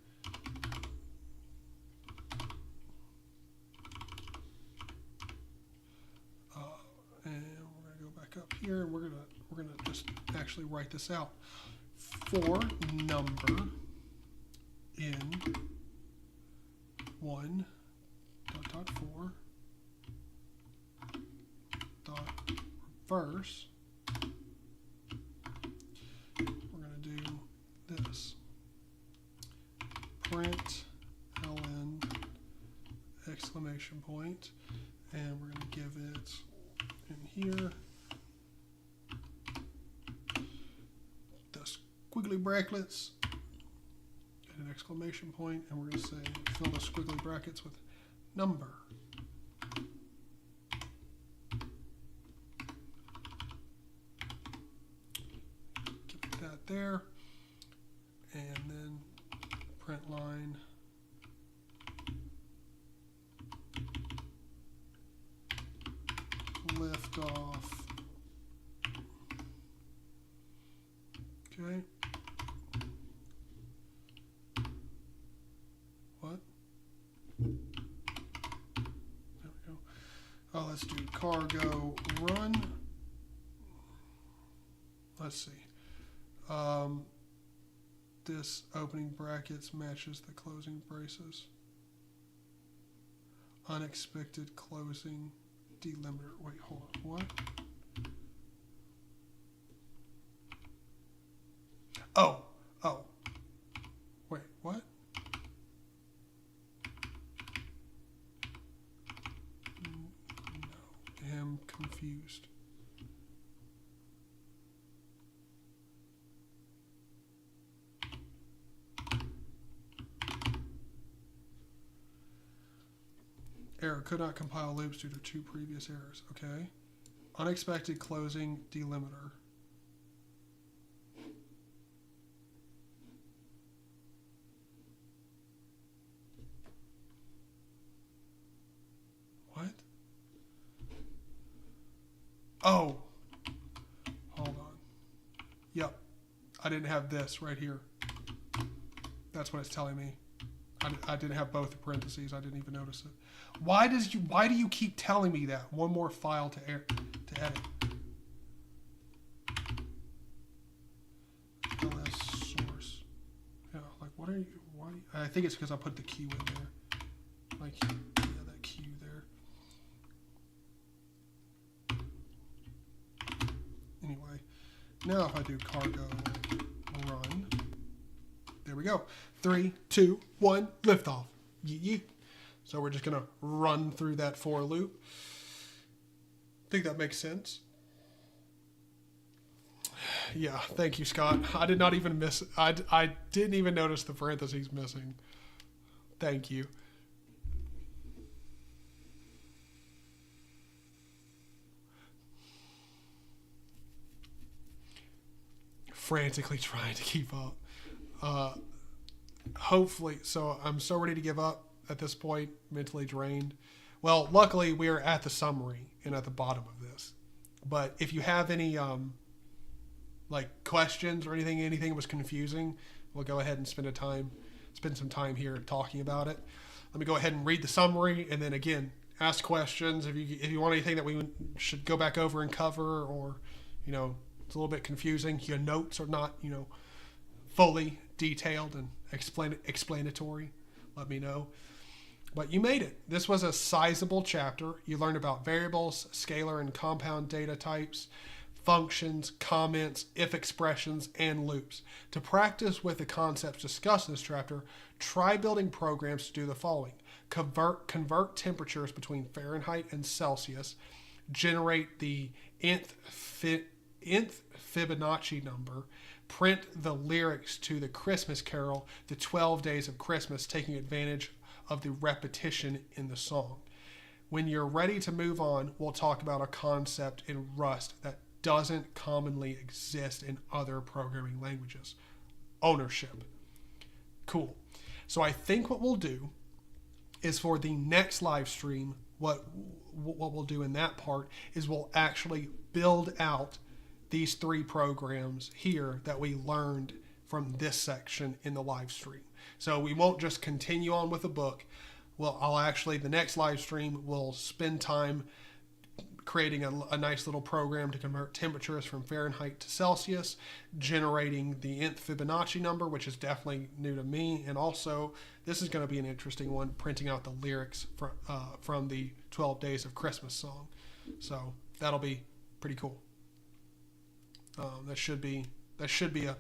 And we're gonna go back up here, and we're gonna just actually write this out. For number in 1 dot 4 dot reverse, we're gonna do this. Print ln exclamation point, and we're gonna give it in here the squiggly brackets and an exclamation point, and we're going to say fill the squiggly brackets with number. Get that there, and then print line lift off. Okay. What? There we go. Oh, let's do cargo run. Let's see. This opening brackets matches the closing braces. Unexpected closing delimiter. Wait, hold on. What? Oh. Wait, what? No, am confused. Error, could not compile loops due to 2 previous errors. Okay. Unexpected closing delimiter. What? Oh. Hold on. Yep. I didn't have this right here. That's what it's telling me. I didn't have both the parentheses. I didn't even notice it. Why do you keep telling me that? One more file to edit. LS source. Yeah, like what are you? Why? I think it's because I put the Q in there. Like yeah, that Q there. Anyway, now if I do cargo run, there we go. 3, 2, 1, liftoff. Yeet yeet. So we're just gonna run through that for loop. I think that makes sense. Yeah, thank you, Scott. I did not even miss. I didn't even notice the parentheses missing. Thank you. Frantically trying to keep up. Hopefully, so I'm so ready to give up at this point, mentally drained. Well, luckily we are at the summary and at the bottom of this. But if you have any like questions or anything was confusing, we'll go ahead and spend some time here talking about it. Let me go ahead and read the summary, and then again, ask questions if you want anything that we should go back over and cover, or it's a little bit confusing. Your notes are not fully detailed and explanatory. Let me know. But you made it. This was a sizable chapter. You learned about variables, scalar and compound data types, functions, comments, if expressions, and loops. To practice with the concepts discussed in this chapter, try building programs to do the following. Convert temperatures between Fahrenheit and Celsius. Generate the nth Fibonacci number. Print the lyrics to the Christmas Carol, The 12 Days of Christmas, taking advantage of the repetition in the song. When you're ready to move on, we'll talk about a concept in Rust that doesn't commonly exist in other programming languages. Ownership. Cool. So I think what we'll do is for the next live stream, what we'll do in that part is we'll actually build out these 3 programs here that we learned from this section in the live stream. So we won't just continue on with the book. Well, the next live stream will spend time creating a nice little program to convert temperatures from Fahrenheit to Celsius, generating the nth Fibonacci number, which is definitely new to me. And also, this is going to be an interesting one, printing out the lyrics from the 12 Days of Christmas song. So that'll be pretty cool. That should be a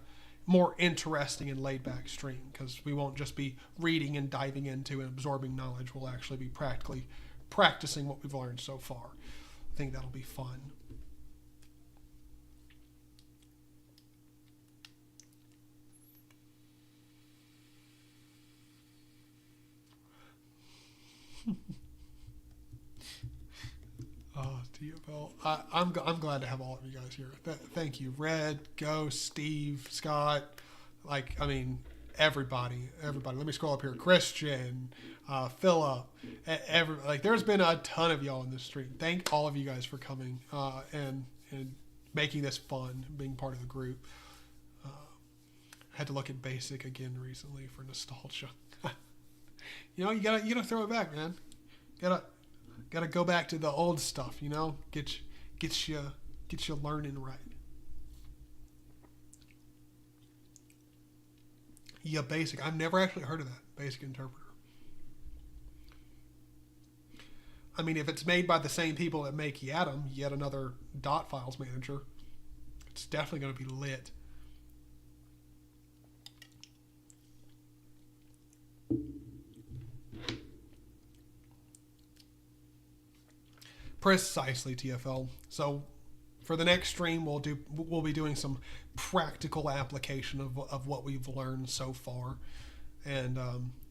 more interesting and laid back stream, because we won't just be reading and diving into and absorbing knowledge. We'll actually be practically practicing what we've learned so far. I think that'll be fun. Oh, TFL. I'm glad to have all of you guys here. Thank you. Red, Ghost, Steve, Scott. Everybody. Let me scroll up here. Christian, Philip. There's been a ton of y'all in this stream. Thank all of you guys for coming and making this fun, being part of the group. Had to look at Basic again recently for nostalgia. You gotta throw it back, man. Gotta go back to the old stuff. Get you learning right. Yeah, Basic. I've never actually heard of that. Basic Interpreter. I mean, if it's made by the same people that make Yatum, yet another dot files manager, it's definitely going to be lit. Precisely, TFL. So for the next stream, we'll be doing some practical application of what we've learned so far, and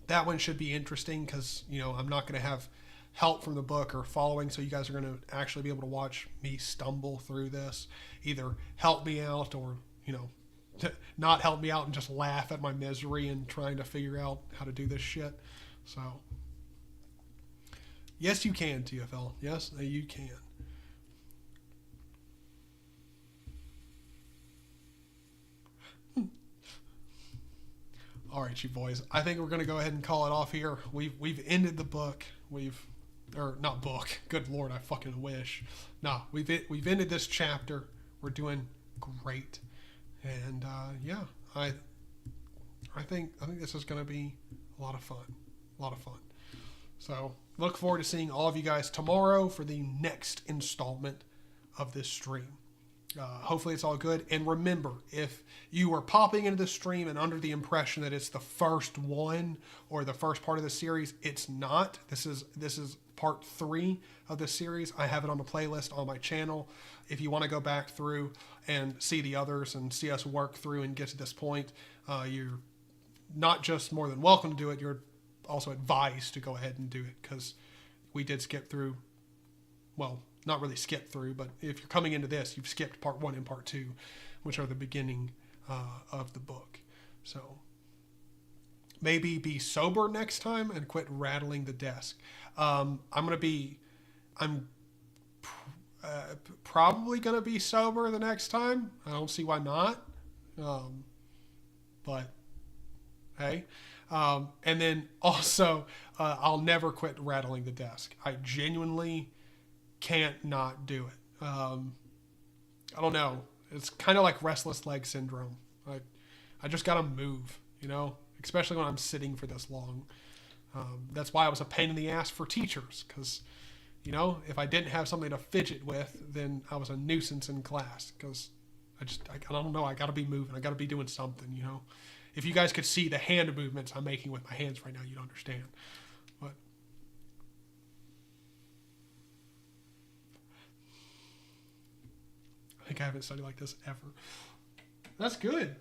that one should be interesting because I'm not going to have help from the book or following, so you guys are going to actually be able to watch me stumble through this, either help me out or not help me out and just laugh at my misery and trying to figure out how to do this shit. So yes, you can, TFL. Yes, you can. All right, you boys. I think we're going to go ahead and call it off here. We've ended the book. Not book. Good Lord, I fucking wish. No, we've ended this chapter. We're doing great, and I think this is going to be a lot of fun. So look forward to seeing all of you guys tomorrow for the next installment of this stream. Hopefully it's all good. And remember, if you are popping into the stream and under the impression that it's the first one or the first part of the series, it's not. This is part 3 of the series. I have it on the playlist on my channel. If you want to go back through and see the others and see us work through and get to this point, you're not just more than welcome to do it, you're also advised to go ahead and do it, because we did skip through, well, not really skip through, but if you're coming into this, you've skipped part 1 and part 2, which are the beginning of the book. So maybe be sober next time and quit rattling the desk. I'm probably going to be sober the next time. I don't see why not. But hey. And then also, I'll never quit rattling the desk. I genuinely can't not do it. I don't know. It's kind of like restless leg syndrome. I just gotta move, especially when I'm sitting for this long. That's why I was a pain in the ass for teachers, because if I didn't have something to fidget with, then I was a nuisance in class, because I don't know, I gotta be moving, I gotta be doing something. If you guys could see the hand movements I'm making with my hands right now, you'd understand. But I think I haven't studied like this ever. That's good.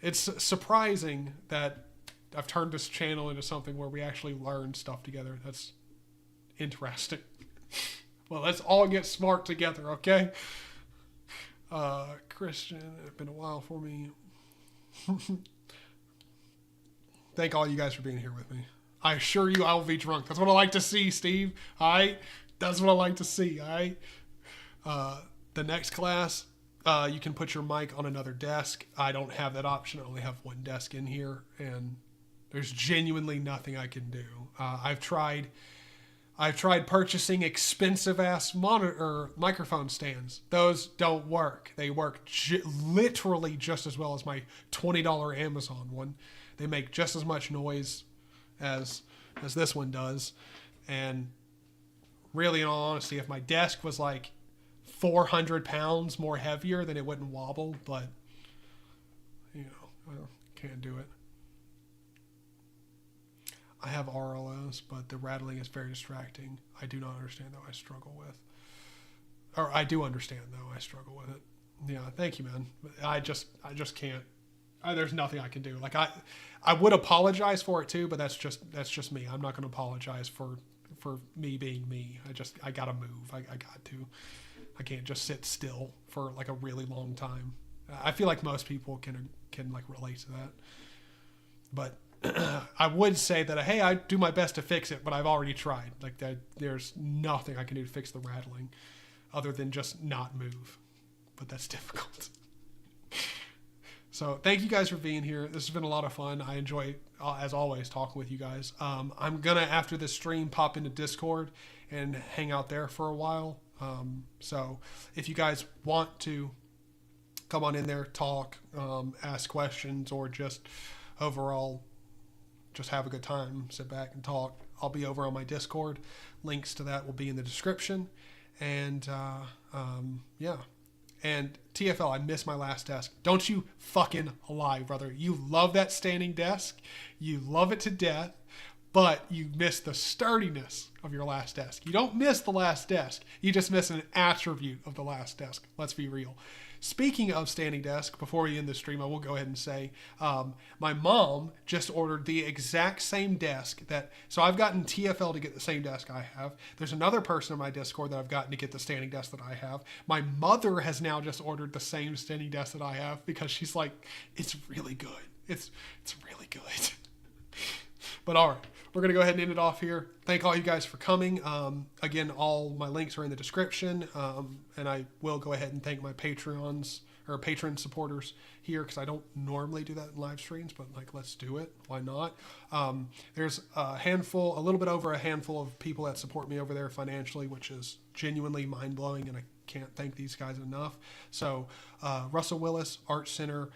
It's surprising that I've turned this channel into something where we actually learn stuff together. That's interesting. Well, let's all get smart together, okay? Christian, it's been a while for me. Thank all you guys for being here with me. I assure you I will be drunk. That's what I like to see, Steve. All right? That's what I like to see, all right? The next class, you can put your mic on another desk. I don't have that option. I only have one desk in here, and there's genuinely nothing I can do. I've tried purchasing expensive ass microphone stands. Those don't work. They work literally just as well as my $20 Amazon one. They make just as much noise as this one does. And really, in all honesty, if my desk was like 400 pounds more heavier, then it wouldn't wobble. But can't do it. I have RLS, but the rattling is very distracting. I do not understand, though. I struggle with. Or I do understand, though. I struggle with it. Yeah, thank you, man. I just can't. There's nothing I can do. Like I would apologize for it too, but that's just me. I'm not going to apologize for me being me. I gotta move. I got to. I can't just sit still for like a really long time. I feel like most people can like relate to that, but. I would say that, hey, I do my best to fix it, but I've already tried. Like, there's nothing I can do to fix the rattling other than just not move. But that's difficult. So thank you guys for being here. This has been a lot of fun. I enjoy, as always, talking with you guys. I'm going to, after this stream, pop into Discord and hang out there for a while. So if you guys want to come on in there, talk, ask questions, or just overall just have a good time, sit back and talk, I'll be over on my Discord. Links to that will be in the description. And yeah. And TFL, I missed my last desk. Don't you fucking lie, brother. You love that standing desk. You love it to death. But you miss the sturdiness of your last desk. You don't miss the last desk. You just miss an attribute of the last desk. Let's be real. Speaking of standing desk, before we end the stream, I will go ahead and say my mom just ordered the exact same desk so I've gotten TFL to get the same desk I have. There's another person in my Discord that I've gotten to get the standing desk that I have. My mother has now just ordered the same standing desk that I have because she's like, it's really good. It's really good. But all right. We're going to go ahead and end it off here. Thank all you guys for coming. Again, all my links are in the description. And I will go ahead and thank my Patreons or patron supporters here because I don't normally do that in live streams, but like, let's do it. Why not? There's a little bit over a handful of people that support me over there financially, which is genuinely mind-blowing, and I can't thank these guys enough. So Russell Willis, Art Center,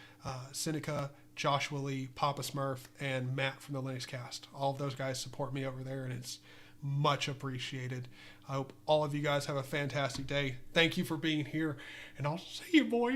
Seneca, Joshua Lee, Papa Smurf, and Matt from the Linux Cast. All of those guys support me over there, and it's much appreciated. I hope all of you guys have a fantastic day. Thank you for being here, and I'll see you, boys.